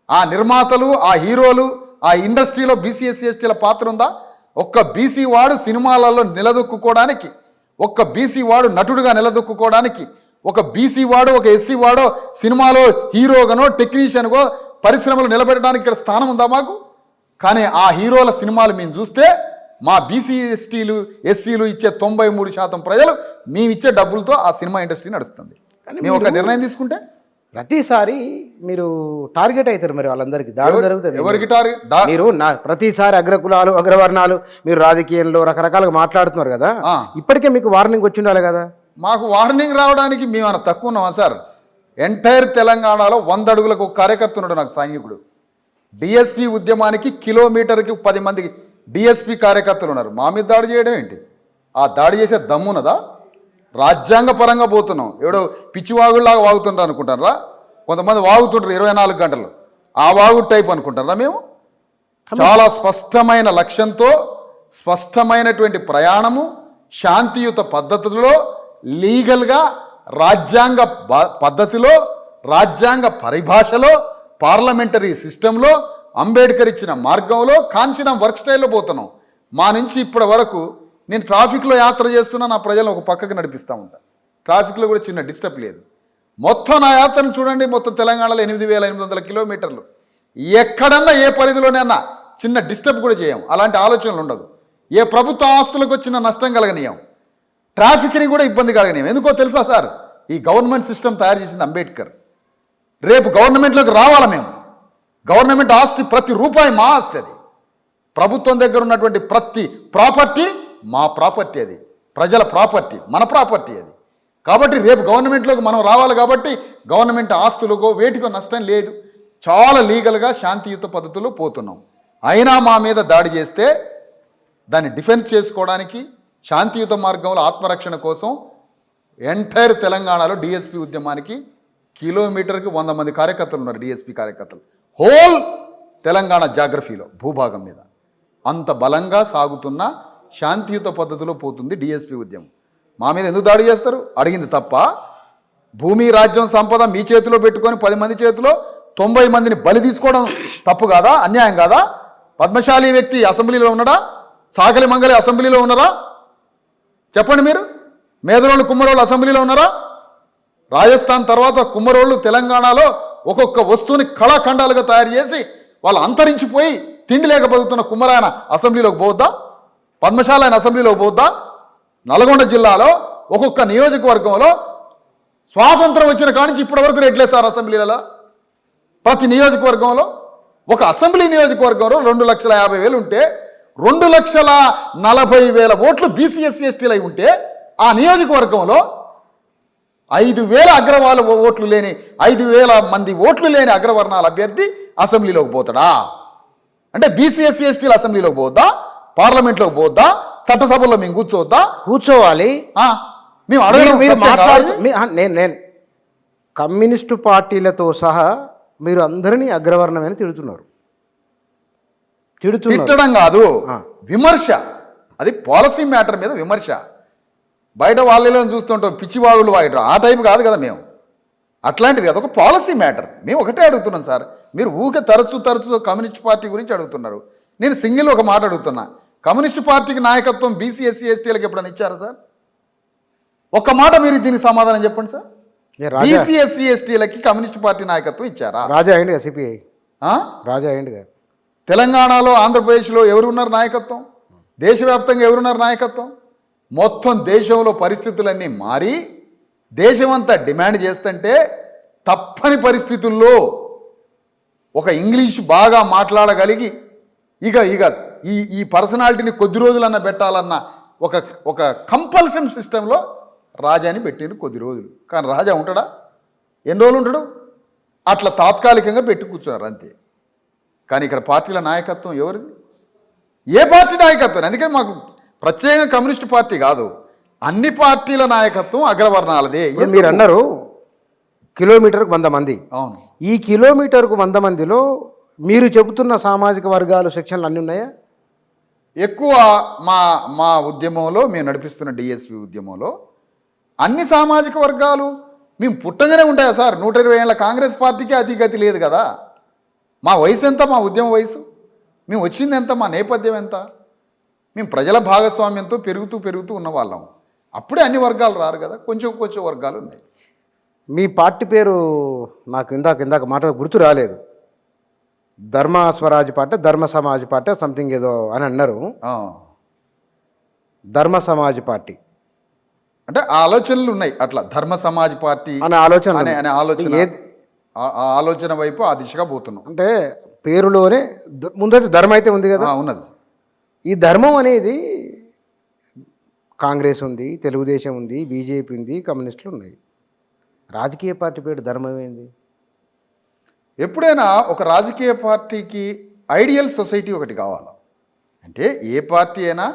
ఆ నిర్మాతలు, ఆ హీరోలు, ఆ ఇండస్ట్రీలో బీసీ ఎస్సీ ఎస్టీల పాత్ర ఉందా? ఒక్క బీసీ వాడు సినిమాలలో నిలదొక్కుకోవడానికి, ఒక్క బీసీ వాడు నటుడుగా నిలదొక్కుకోవడానికి, ఒక బీసీ వాడు, ఒక ఎస్సీ వాడో సినిమాలో హీరోగానో టెక్నీషియన్గో పరిశ్రమలు నిలబెట్టడానికి ఇక్కడ స్థానం ఉందా మాకు? కానీ ఆ హీరోల సినిమాలు మేము చూస్తే మా బీసీ ఎస్టీలు ఎస్సీలు ఇచ్చే 93% ప్రజలు మేము ఇచ్చే డబ్బులతో ఆ సినిమా ఇండస్ట్రీ నడుస్తుంది. మేము ఒక నిర్ణయం తీసుకుంటే ప్రతిసారి మీరు టార్గెట్ అవుతారు. మరి వాళ్ళందరికీ దాడి జరుగుతుంది. ఎవరికి టార్గెట్? మీరు ప్రతిసారి అగ్రకులాలు, అగ్రవర్ణాలు, మీరు రాజకీయంలో రకరకాలుగా మాట్లాడుతున్నారు కదా, ఇప్పటికే మీకు వార్నింగ్ వచ్చి ఉండాలి కదా. మాకు వార్నింగ్ రావడానికి మేమన్నా తక్కువ ఉన్నామా సార్? ఎంటైర్ తెలంగాణలో 100 అడుగులకు ఒక కార్యకర్త ఉన్నాడు నాకు సైనికుడు. డిఎస్పీ ఉద్యమానికి కిలోమీటర్కి 10 మంది డిఎస్పీ కార్యకర్తలు ఉన్నారు. మా మీద దాడి చేయడం ఏంటి? ఆ దాడి చేసే దమ్మున్నదా? రాజ్యాంగ పరంగా పోతున్నాం. ఎవడో పిచ్చివాగుల్లాగా వాగుతుంటారు అనుకుంటారా? కొంతమంది వాగుతుంటారు 24 గంటలు. ఆ వాగు టైప్ అనుకుంటారా మేము? చాలా స్పష్టమైన లక్ష్యంతో, స్పష్టమైనటువంటి ప్రయాణము, శాంతియుత పద్ధతుల్లో, లీగల్గా, రాజ్యాంగ పద్ధతిలో, రాజ్యాంగ పరిభాషలో, పార్లమెంటరీ సిస్టంలో, అంబేద్కర్ ఇచ్చిన మార్గంలో, కాంచనం వర్క్ స్టైల్లో పోతున్నాం. మా నుంచి ఇప్పటి వరకు నేను ట్రాఫిక్లో యాత్ర చేస్తున్నా, నా ప్రజలను ఒక పక్కకు నడిపిస్తూ ఉంటాను. ట్రాఫిక్లో కూడా చిన్న డిస్టర్బ్ లేదు. మొత్తం నా యాత్రను చూడండి, మొత్తం తెలంగాణలో 8,800 కిలోమీటర్లు. ఎక్కడన్నా ఏ పరిధిలోనైనా చిన్న డిస్టర్బ్ కూడా చేయం. అలాంటి ఆలోచనలు ఉండదు. ఏ ప్రభుత్వ ఆస్తులకు వచ్చిన నష్టం కలగనీయం, ట్రాఫిక్ని కూడా ఇబ్బంది కలగనీయం. ఎందుకో తెలుసా సార్? ఈ గవర్నమెంట్ సిస్టమ్ తయారు చేసింది అంబేద్కర్. రేపు గవర్నమెంట్లోకి రావాలా మేము? గవర్నమెంట్ ఆస్తి ప్రతి రూపాయి మా ఆస్తి. అది ప్రభుత్వం దగ్గర ఉన్నటువంటి ప్రతి ప్రాపర్టీ మా ప్రాపర్టీ, అది ప్రజల ప్రాపర్టీ, మన ప్రాపర్టీ అది. కాబట్టి రేపు గవర్నమెంట్లోకి మనం రావాలి. కాబట్టి గవర్నమెంట్ ఆస్తులకో వేటికో నష్టం లేదు. చాలా లీగల్గా శాంతియుత పద్ధతుల్లో పోతున్నాం. అయినా మా మీద దాడి చేస్తే దాన్ని డిఫెన్స్ చేసుకోవడానికి, శాంతియుత మార్గంలో ఆత్మరక్షణ కోసం ఎంటైర్ తెలంగాణలో డిఎస్పీ ఉద్యమానికి కిలోమీటర్కి 100 మంది కార్యకర్తలు ఉన్నారు. డిఎస్పీ కార్యకర్తలు హోల్ తెలంగాణ జాగ్రఫీలో, భూభాగం మీద అంత బలంగా సాగుతున్న శాంతియుత పద్ధతిలో పోతుంది డిఎస్పీ ఉద్యమం. మా మీద ఎందుకు దాడి చేస్తారు? అడిగింది తప్ప? భూమి, రాజ్యం, సంపద మీ చేతిలో పెట్టుకొని 10 మంది చేతిలో 90 మందిని బలి తీసుకోవడం తప్పు కాదా? అన్యాయం కాదా? పద్మశాలి వ్యక్తి అసెంబ్లీలో ఉన్నాడా? సాకలి మంగలి అసెంబ్లీలో ఉన్నారా? చెప్పండి మీరు. మేదరోళ్ళు, కుమ్మరోళ్ళు అసెంబ్లీలో ఉన్నారా? రాజస్థాన్ తర్వాత కుమ్మరోళ్ళు తెలంగాణలో ఒక్కొక్క వస్తువుని కళాఖండాలుగా తయారు చేసి వాళ్ళు అంతరించిపోయి తిండి లేక బతుకుతున్న కుమ్మరాయన అసెంబ్లీలోకి పోద్దా? పద్మశాల ఆయన అసెంబ్లీలోకి పోద్దా? నల్గొండ జిల్లాలో ఒక్కొక్క నియోజకవర్గంలో స్వాతంత్రం వచ్చిన కాడి నుంచి ఇప్పటి వరకు రెడ్లేసారు అసెంబ్లీలలో. ప్రతి నియోజకవర్గంలో, ఒక అసెంబ్లీ నియోజకవర్గంలో 2,50,000 ఉంటే 2,40,000 ఓట్లు బీసీ ఎస్సీ ఎస్టీలు అయి ఉంటే ఆ నియోజకవర్గంలో 5,000 అగ్రవాళ్ళ ఓట్లు లేని 5,000 మంది ఓట్లు లేని అగ్రవర్ణాల అభ్యర్థి అసెంబ్లీలోకి పోతాడా? అంటే బీసీ ఎస్సీ ఎస్టీలు అసెంబ్లీలోకి పోద్దా? పార్లమెంట్లోకి పోద్దా? చట్టసభలో మేము కూర్చోవాలి. మేము నేను కమ్యూనిస్టు పార్టీలతో సహా మీరు అందరినీ అగ్రవర్ణమని తిడుతున్నారు. తిట్టడం కాదు, విమర్శ. అది పాలసీ మ్యాటర్ మీద విమర్శ. బయట వాళ్ళలో చూస్తుంటాం పిచ్చివాగులు వాగటం, ఆ టైపు కాదు కదా మేము. అట్లాంటిది అదొక పాలసీ మ్యాటర్. మేము ఒకటే అడుగుతున్నాం సార్. మీరు ఊకే తరచు కమ్యూనిస్ట్ పార్టీ గురించి అడుగుతున్నారు. నేను సింగిల్ ఒక మాట అడుగుతున్నా. కమ్యూనిస్ట్ పార్టీకి నాయకత్వం బీసీ ఎస్సీ ఎస్టీలకు ఎప్పుడైనా ఇచ్చారా సార్? ఒక్క మాట మీరు దీనికి సమాధానం చెప్పండి సార్. బీసీ ఎస్సీ ఎస్టీలకి కమ్యూనిస్ట్ పార్టీ నాయకత్వం ఇచ్చారా? రాజా అయ్యిండుగా, సిపిఐ రాజా అయ్యిండుగా. తెలంగాణలో, ఆంధ్రప్రదేశ్లో ఎవరున్నారు నాయకత్వం? దేశవ్యాప్తంగా ఎవరున్నారు నాయకత్వం? మొత్తం దేశంలో పరిస్థితులన్నీ మారి దేశమంతా డిమాండ్ చేస్తుంటే తప్పని పరిస్థితుల్లో ఒక ఇంగ్లీష్ బాగా మాట్లాడగలిగి ఇక ఈ పర్సనాలిటీని కొద్ది రోజులన్నా పెట్టాలన్న ఒక కంపల్షన్ సిస్టంలో రాజాని పెట్టిండు కొద్ది రోజులు. కానీ రాజా ఉంటాడా? ఎన్ని రోజులు ఉంటాడు? అట్లా తాత్కాలికంగా పెట్టి కూర్చున్నారు అంతే. కానీ ఇక్కడ పార్టీల నాయకత్వం ఎవరిది? ఏ పార్టీ నాయకత్వం? అందుకని మాకు ప్రత్యేకంగా కమ్యూనిస్ట్ పార్టీ కాదు, అన్ని పార్టీల నాయకత్వం అగ్రవర్ణాలదే. మీరు అన్నారు కిలోమీటర్కు 100 మంది. అవును. ఈ కిలోమీటర్కు 100 మందిలో మీరు చెబుతున్న సామాజిక వర్గాలు సెక్షన్లు అన్నీ ఉన్నాయా? ఎక్కువ మా మా ఉద్యమంలో మేము నడిపిస్తున్న డిఎస్పి ఉద్యమంలో అన్ని సామాజిక వర్గాలు మేము పుట్టగానే ఉంటాయా సార్? 120 ఏళ్ళ కాంగ్రెస్ పార్టీకి అతిగతి లేదు కదా. మా వయసు ఎంత? మా ఉద్యమ వయసు మేము వచ్చింది ఎంత? మా నేపథ్యం ఎంత? మేము ప్రజల భాగస్వామ్యంతో పెరుగుతూ ఉన్న వాళ్ళం. అప్పుడే అన్ని వర్గాలు రారు కదా, కొంచెం కొంచెం వర్గాలు ఉన్నాయి. మీ పార్టీ పేరు నాకు ఇందాక మాట గుర్తు రాలేదు. ధర్మ స్వరాజ్ పార్టీ, ధర్మ సమాజ్ పార్టీ సంథింగ్ ఏదో అని అన్నారు. ధర్మ సమాజ్ పార్టీ అంటే ఆలోచనలు ఉన్నాయి అట్లా, ధర్మ సమాజ్ పార్టీ అనే ఆలోచన అనే ఆలోచన వైపు ఆ దిశగా పోతున్నాం. అంటే పేరులోనే ముందైతే ధర్మం అయితే ఉంది కదా, ఉన్నది. ఈ ధర్మం అనేది కాంగ్రెస్ ఉంది, తెలుగుదేశం ఉంది, బీజేపీ ఉంది, కమ్యూనిస్టులు ఉన్నాయి. రాజకీయ పార్టీ పేరు ధర్మం ఏంది? ఎప్పుడైనా ఒక రాజకీయ పార్టీకి ఐడియల్ సొసైటీ ఒకటి కావాలి. అంటే ఏ పార్టీ అయినా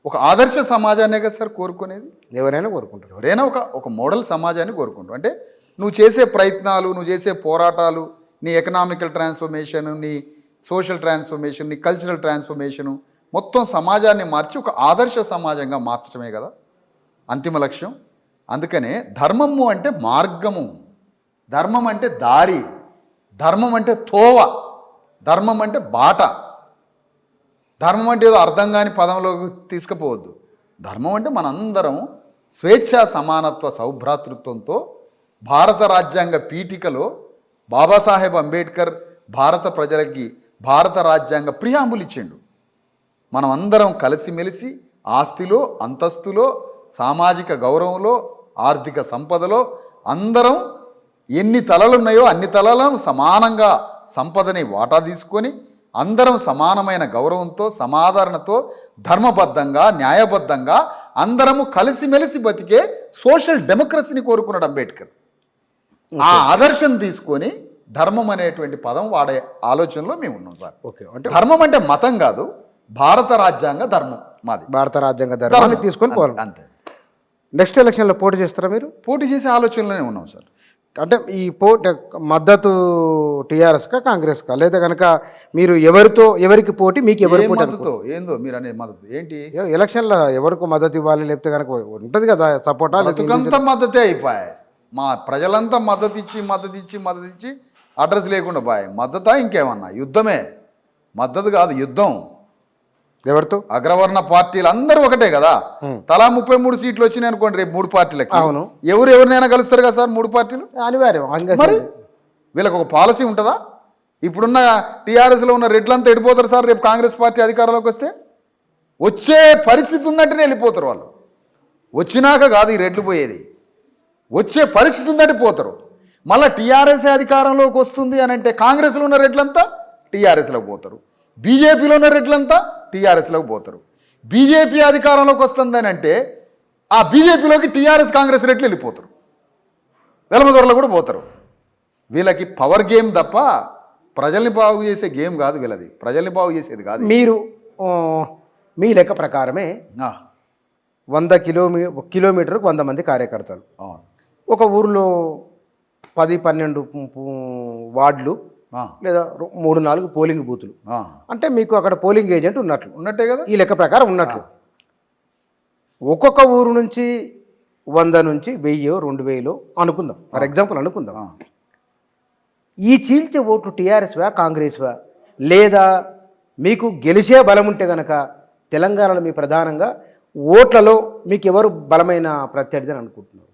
ఒక ఆదర్శ సమాజాన్నే కదా సార్ కోరుకునేది. ఎవరైనా కోరుకుంటారు. ఎవరైనా ఒక మోడల్ సమాజాన్ని కోరుకుంటారు. అంటే నువ్వు చేసే ప్రయత్నాలు, నువ్వు చేసే పోరాటాలు, నీ ఎకనామికల్ ట్రాన్స్ఫర్మేషన్, నీ సోషల్ ట్రాన్స్ఫర్మేషన్, నీ కల్చరల్ ట్రాన్స్ఫర్మేషను, మొత్తం సమాజాన్ని మార్చి ఒక ఆదర్శ సమాజంగా మార్చడమే కదా అంతిమ లక్ష్యం. అందుకనే ధర్మము అంటే మార్గము, ధర్మం అంటే దారి, ధర్మం అంటే తోవ, ధర్మం అంటే బాట. ధర్మం అంటే ఏదో అర్థం కాని పదంలోకి తీసుకుపోవద్దు. ధర్మం అంటే మనందరం స్వేచ్ఛా సమానత్వ సౌభ్రాతృత్వంతో భారత రాజ్యాంగ పీఠికలో బాబాసాహెబ్ అంబేద్కర్ భారత ప్రజలకి భారత రాజ్యాంగ ప్రియాంబుల్ ఇచ్చిండు. మనం అందరం కలిసిమెలిసి ఆస్తిలో, అంతస్తులో, సామాజిక గౌరవంలో, ఆర్థిక సంపదలో అందరం ఎన్ని తలలున్నాయో అన్ని తలలను సమానంగా సంపదని వాటా తీసుకొని అందరం సమానమైన గౌరవంతో, సమాదరణతో, ధర్మబద్ధంగా, న్యాయబద్ధంగా అందరము కలిసిమెలిసి బతికే సోషల్ డెమోక్రసీని కోరుకున్నాడు అంబేద్కర్. ఆ ఆదర్శం తీసుకొని ధర్మం అనేటువంటి పదం వాడే ఆలోచనలో మేము ఉన్నాం సార్. ఓకే, అంటే ధర్మం అంటే మతం కాదు, భారత రాజ్యాంగ ధర్మం మాది. భారత రాజ్యాంగ ధర్మాన్ని తీసుకొని పోవాలి. అంతే. నెక్స్ట్ ఎలక్షన్లో పోటీ చేస్తారా మీరు? పోటీ చేసే ఆలోచనలోనే ఉన్నాం సార్. అంటే ఈ మద్దతు టీఆర్ఎస్కా కాంగ్రెస్కా, లేదా కనుక మీరు ఎవరికి పోటీ, మీకు ఎవరి పోటీ? మద్దతు ఏందో మీరు అనే మద్దతు ఏంటి? ఎలక్షన్లో ఎవరికి మద్దతు ఇవ్వాలి, లేకపోతే కనుక ఉంటుంది కదా సపోర్టా? బ్రతుకంతా మద్దతే అయిపోయాయి. మా ప్రజలంతా మద్దతు ఇచ్చి అడ్రస్ లేకుండా పోయాయి. మద్దతా ఇంకేమన్నా? యుద్ధమే. మద్దతు కాదు, యుద్ధం. ఎవరితో? అగ్రవర్ణ పార్టీలు అందరూ ఒకటే కదా. తలా 33 సీట్లు వచ్చినాయి అనుకోండి రేపు 3 పార్టీలకి. అవును, ఎవరినైనా కలుస్తారు కదా సార్ 3 పార్టీలు. అనివార్యం. మరి వీళ్ళకి ఒక పాలసీ ఉంటుందా? ఇప్పుడున్న టీఆర్ఎస్లో ఉన్న రెడ్లంతా వెళ్ళిపోతారు సార్ రేపు కాంగ్రెస్ పార్టీ అధికారంలోకి వస్తే. వచ్చే పరిస్థితి ఉందంటేనే వెళ్ళిపోతారు వాళ్ళు. వచ్చినాక కాదు ఈ రెడ్లు పోయేది, వచ్చే పరిస్థితి ఉందంటే పోతారు. మళ్ళీ టీఆర్ఎస్ అధికారంలోకి వస్తుంది అని అంటే కాంగ్రెస్లో ఉన్న రెడ్లంతా టీఆర్ఎస్లోకి పోతారు, బీజేపీలో ఉన్న రెడ్లంతా టీఆర్ఎస్లోకి పోతారు. బీజేపీ అధికారంలోకి వస్తుందని అంటే ఆ బీజేపీలోకి టీఆర్ఎస్ కాంగ్రెస్ రెడ్లు వెళ్ళిపోతారు, వెలమదొరలు కూడా పోతారు. వీళ్ళకి పవర్ గేమ్ తప్ప ప్రజల్ని బాగు చేసే గేమ్ కాదు వీళ్ళది, ప్రజల్ని బాగు చేసేది కాదు. మీరు మీ లెక్క ప్రకారమే 100 కిలోమీటర్కు 100 మంది కార్యకర్తలు, ఒక ఊరిలో 10-12 వార్డులు, లేదా 3-4 పోలింగ్ బూతులు, అంటే మీకు అక్కడ పోలింగ్ ఏజెంట్ ఉన్నట్టే కదా ఈ లెక్క ప్రకారం ఉన్నట్లు. ఒక్కొక్క ఊరు నుంచి 100 నుంచి 1000-2000 అనుకుందాం, ఫర్ ఎగ్జాంపుల్ అనుకుందాం. ఈ చీల్చే ఓట్లు టీఆర్ఎస్వా కాంగ్రెస్వా, లేదా మీకు గెలిచే బలం ఉంటే గనక తెలంగాణలో మీ ప్రధానంగా ఓట్లలో మీకు ఎవరు బలమైన ప్రత్యర్థి అని అనుకుంటున్నారు?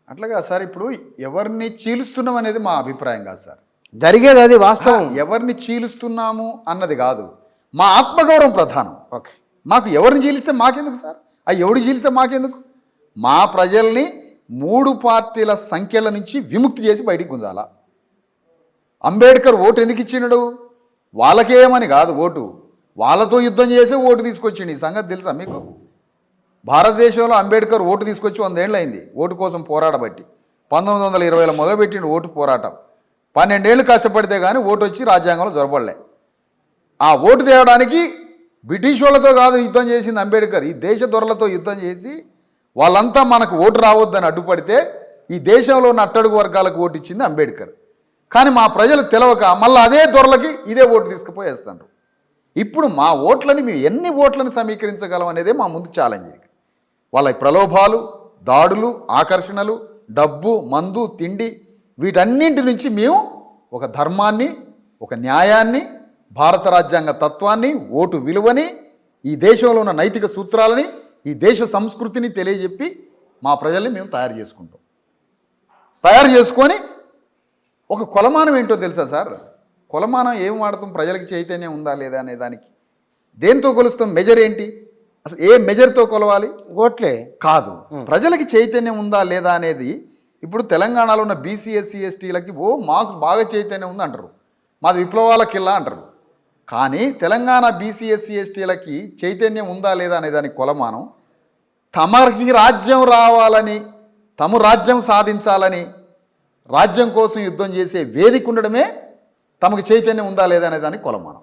అట్లాగా సార్, ఇప్పుడు ఎవరిని చీలుస్తున్నాం అనేది మా అభిప్రాయం కాదు సార్. జరిగేది అది వాస్తవం. ఎవరిని చీలుస్తున్నాము అన్నది కాదు, మా ఆత్మగౌరవం ప్రధానం. ఓకే, మాకు ఎవరిని చీలిస్తే మాకెందుకు సార్? ఎవడు చీలిస్తే మాకెందుకు? మా ప్రజల్ని 3 పార్టీల సంఖ్యల నుంచి విముక్తి చేసి బయటికి గుంజాలా. అంబేద్కర్ ఓటు ఎందుకు ఇచ్చినాడు? వాళ్ళకేమని కాదు ఓటు, వాళ్ళతో యుద్ధం చేసే ఓటు తీసుకొచ్చిండు. ఈ సంగతి తెలుసా మీకు? భారతదేశంలో అంబేద్కర్ ఓటు తీసుకొచ్చి 100 ఏళ్ళు అయింది ఓటు కోసం పోరాడబట్టి. 1920లో మొదలుపెట్టిండు ఓటు పోరాటం. 12 ఏళ్ళు కష్టపడితే కానీ ఓటు వచ్చి రాజ్యాంగంలో జొరబడలే. ఆ ఓటు తేవడానికి బ్రిటిష్ వాళ్ళతో కాదు యుద్ధం చేసింది అంబేద్కర్, ఈ దేశ దొరలతో యుద్ధం చేసి వాళ్ళంతా మనకు ఓటు రావద్దని అడ్డుపడితే ఈ దేశంలో ఉన్న అట్టడుగు వర్గాలకు ఓటు ఇచ్చింది అంబేద్కర్. కానీ మా ప్రజలు తెలవక మళ్ళీ అదే దొరలకి ఇదే ఓటు తీసుకుపోయేస్తారు. ఇప్పుడు మా ఓట్లని మేము ఎన్ని ఓట్లను సమీకరించగలం అనేదే మా ముందు ఛాలెంజ్. వాళ్ళ ప్రలోభాలు, దాడులు, ఆకర్షణలు, డబ్బు, మందు, తిండి, వీటన్నింటి నుంచి మేము ఒక ధర్మాన్ని, ఒక న్యాయాన్ని, భారత రాజ్యాంగ తత్వాన్ని, ఓటు విలువని, ఈ దేశంలో ఉన్న నైతిక సూత్రాలని, ఈ దేశ సంస్కృతిని తెలియజెప్పి మా ప్రజల్ని మేము తయారు చేసుకొని ఒక కొలమానం ఏంటో తెలుసా సార్? కొలమానం ఏం వాడతాం? ప్రజలకి చైతన్యం ఉందా లేదా అనే దానికి దేంతో కొలుస్తాం? మెజర్ ఏంటి? అసలు ఏ మెజర్తో కొలవాలి? ఓట్లే కాదు, ప్రజలకి చైతన్యం ఉందా లేదా అనేది. ఇప్పుడు తెలంగాణలో ఉన్న బీసీ, ఎస్సీ, ఎస్టీలకి మాకు బాగా చైతన్యం ఉంది అంటారు, మాది విప్లవాల కిల్లా అంటారు. కానీ తెలంగాణ బీసీ, ఎస్సీ, ఎస్టీలకి చైతన్యం ఉందా లేదా అనే దానికి కొలమానం తమకి రాజ్యం రావాలని, తమ రాజ్యం సాధించాలని, రాజ్యం కోసం యుద్ధం చేసే వేదిక ఉండడమే తమకు చైతన్యం ఉందా లేదా అనే దానికి కొలమానం.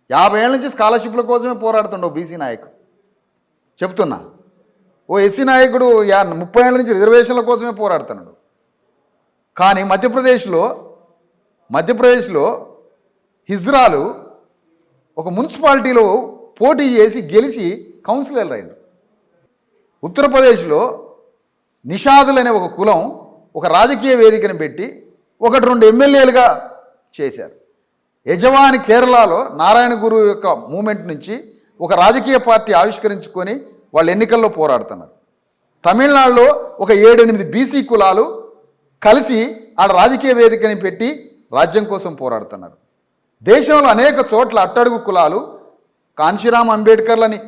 50 ఏళ్ళ నుంచి స్కాలర్షిప్ల కోసమే పోరాడుతుండో బీసీ నాయకుడు చెప్తున్నా. ఓ ఎస్సీ నాయకుడు 30 ఏళ్ళ నుంచి రిజర్వేషన్ల కోసమే పోరాడుతున్నాడు. కానీ మధ్యప్రదేశ్లో హిజ్రాలు ఒక మున్సిపాలిటీలో పోటీ చేసి గెలిచి కౌన్సిలర్లు అయ్యారు. ఉత్తరప్రదేశ్లో నిషాదులు అనే ఒక కులం ఒక రాజకీయ వేదికను పెట్టి 1-2 ఎమ్మెల్యేలుగా చేశారు. యజమాని కేరళలో నారాయణ గురు యొక్క మూమెంట్ నుంచి ఒక రాజకీయ పార్టీ ఆవిష్కరించుకొని వాళ్ళు ఎన్నికల్లో పోరాడుతున్నారు. తమిళనాడులో ఒక 7-8 బీసీ కులాలు కలిసి ఆడ రాజకీయ వేదికని పెట్టి రాజ్యం కోసం పోరాడుతున్నారు. దేశంలో అనేక చోట్ల అట్టడుగు కులాలు కాన్షీరామ్ అంబేద్కర్లని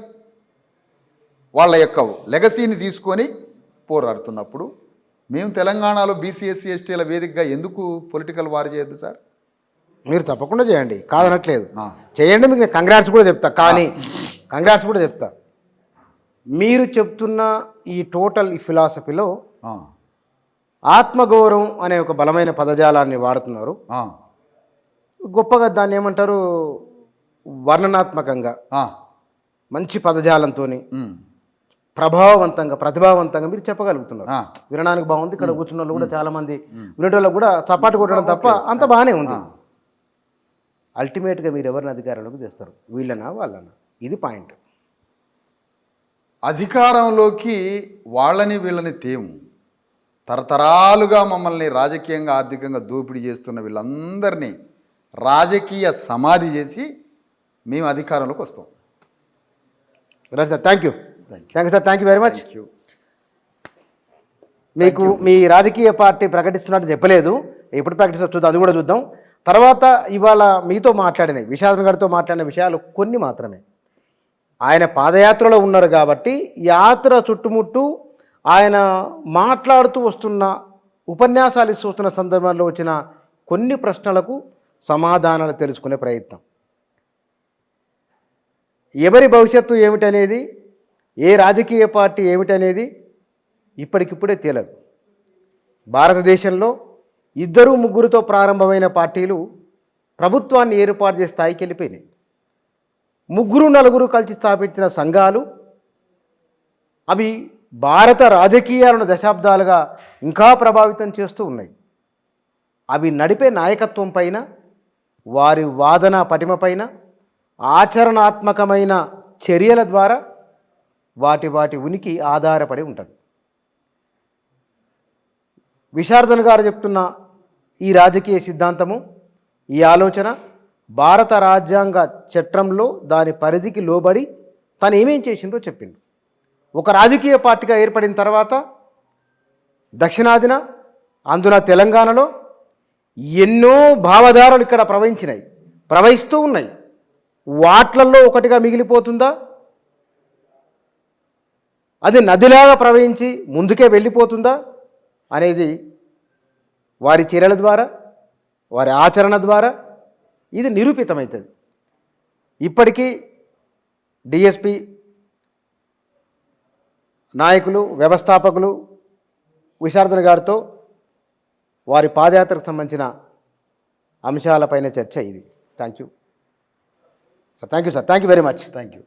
వాళ్ళ యొక్క లెగసీని తీసుకొని పోరాడుతున్నప్పుడు మేము తెలంగాణలో బీసీ, ఎస్సీ, ఎస్టీల వేదికగా ఎందుకు పొలిటికల్ వార్ చేయొద్దు సార్? మీరు తప్పకుండా చేయండి, కాదనట్లేదు, చేయండి. మీకు నేను కంగ్రాట్స్ కూడా చెప్తా. కానీ కంగ్రాట్స్ కూడా చెప్తా. మీరు చెప్తున్న ఈ టోటల్ ఫిలాసఫీలో ఆత్మగౌరవం అనే ఒక బలమైన పదజాలాన్ని వాడుతున్నారు. గొప్పగా దాన్ని ఏమంటారు, వర్ణనాత్మకంగా మంచి పదజాలంతో ప్రతిభావంతంగా మీరు చెప్పగలుగుతున్నారు. వినడానికి బాగుంది. ఇక్కడ కూర్చున్న వాళ్ళు కూడా చాలా మంది వినటోళ్ళకు కూడా చపాటు కొట్టడం తప్ప అంత బాగానే ఉంది. అల్టిమేట్గా మీరు ఎవరిని అధికారంలోకి తెస్తారు? వీళ్ళనా వాళ్ళనా? ఇది పాయింట్. అధికారంలోకి వాళ్ళని వీళ్ళని తేము. తరతరాలుగా మమ్మల్ని రాజకీయంగా, ఆర్థికంగా దోపిడీ చేస్తున్న వీళ్ళందరినీ రాజకీయ సమాధి చేసి మేము అధికారంలోకి వస్తాం. Right sir, thank you sir, thank you very much. మీకు మీ రాజకీయ పార్టీ ప్రకటిస్తున్నట్టు చెప్పలేదు, ఎప్పుడు ప్రకటిస్తారు చూద్దాం, అది కూడా చూద్దాం. తర్వాత ఇవాళ మీతో మాట్లాడినాయి, విశారదన్ గారితో మాట్లాడిన విషయాలు కొన్ని మాత్రమే. ఆయన పాదయాత్రలో ఉన్నారు కాబట్టి యాత్ర చుట్టుముట్టు ఆయన మాట్లాడుతూ వస్తున్న, ఉపన్యాసాలు ఇస్తూ వస్తున్న సందర్భంలో వచ్చిన కొన్ని ప్రశ్నలకు సమాధానాలు తెలుసుకునే ప్రయత్నం. ఎవరి భవిష్యత్తు ఏమిటనేది, ఏ రాజకీయ పార్టీ ఏమిటనేది ఇప్పటికిప్పుడే తేలదు. భారతదేశంలో 2-3తో ప్రారంభమైన పార్టీలు ప్రభుత్వాన్ని ఏర్పాటు చేసే స్థాయికి వెళ్ళిపోయినాయి. 3-4 కలిసి స్థాపించిన సంఘాలు అవి భారత రాజకీయాలను దశాబ్దాలుగా ఇంకా ప్రభావితం చేస్తూ ఉన్నాయి. అవి నడిపే నాయకత్వం పైన, వారి వాదన పటిమ పైన, ఆచరణాత్మకమైన చర్యల ద్వారా వాటి ఉనికి ఆధారపడి ఉంటుంది. విశారదన్ గారు చెప్తున్న ఈ రాజకీయ సిద్ధాంతము, ఈ ఆలోచన భారత రాజ్యాంగ చట్టంలో దాని పరిధికి లోబడి తను ఏమేం చేసిందో చెప్పింది. ఒక రాజకీయ పార్టీగా ఏర్పడిన తర్వాత దక్షిణాదిన, అందున తెలంగాణలో ఎన్నో భావధారలు ఇక్కడ ప్రవహిస్తూ ఉన్నాయి. వాట్లల్లో ఒకటిగా మిగిలిపోతుందా, అది నదిలాగా ప్రవహించి ముందుకే వెళ్ళిపోతుందా అనేది వారి చర్యల ద్వారా, వారి ఆచరణ ద్వారా ఇది నిరూపితమవుతుంది. ఇప్పటికీ డిఎస్పి నాయకులు, వ్యవస్థాపకులు విశారదన్ గారితో వారి పాదయాత్రకు సంబంధించిన అంశాలపైన చర్చ ఇది. Thank you sir, thank you very much. Thank you.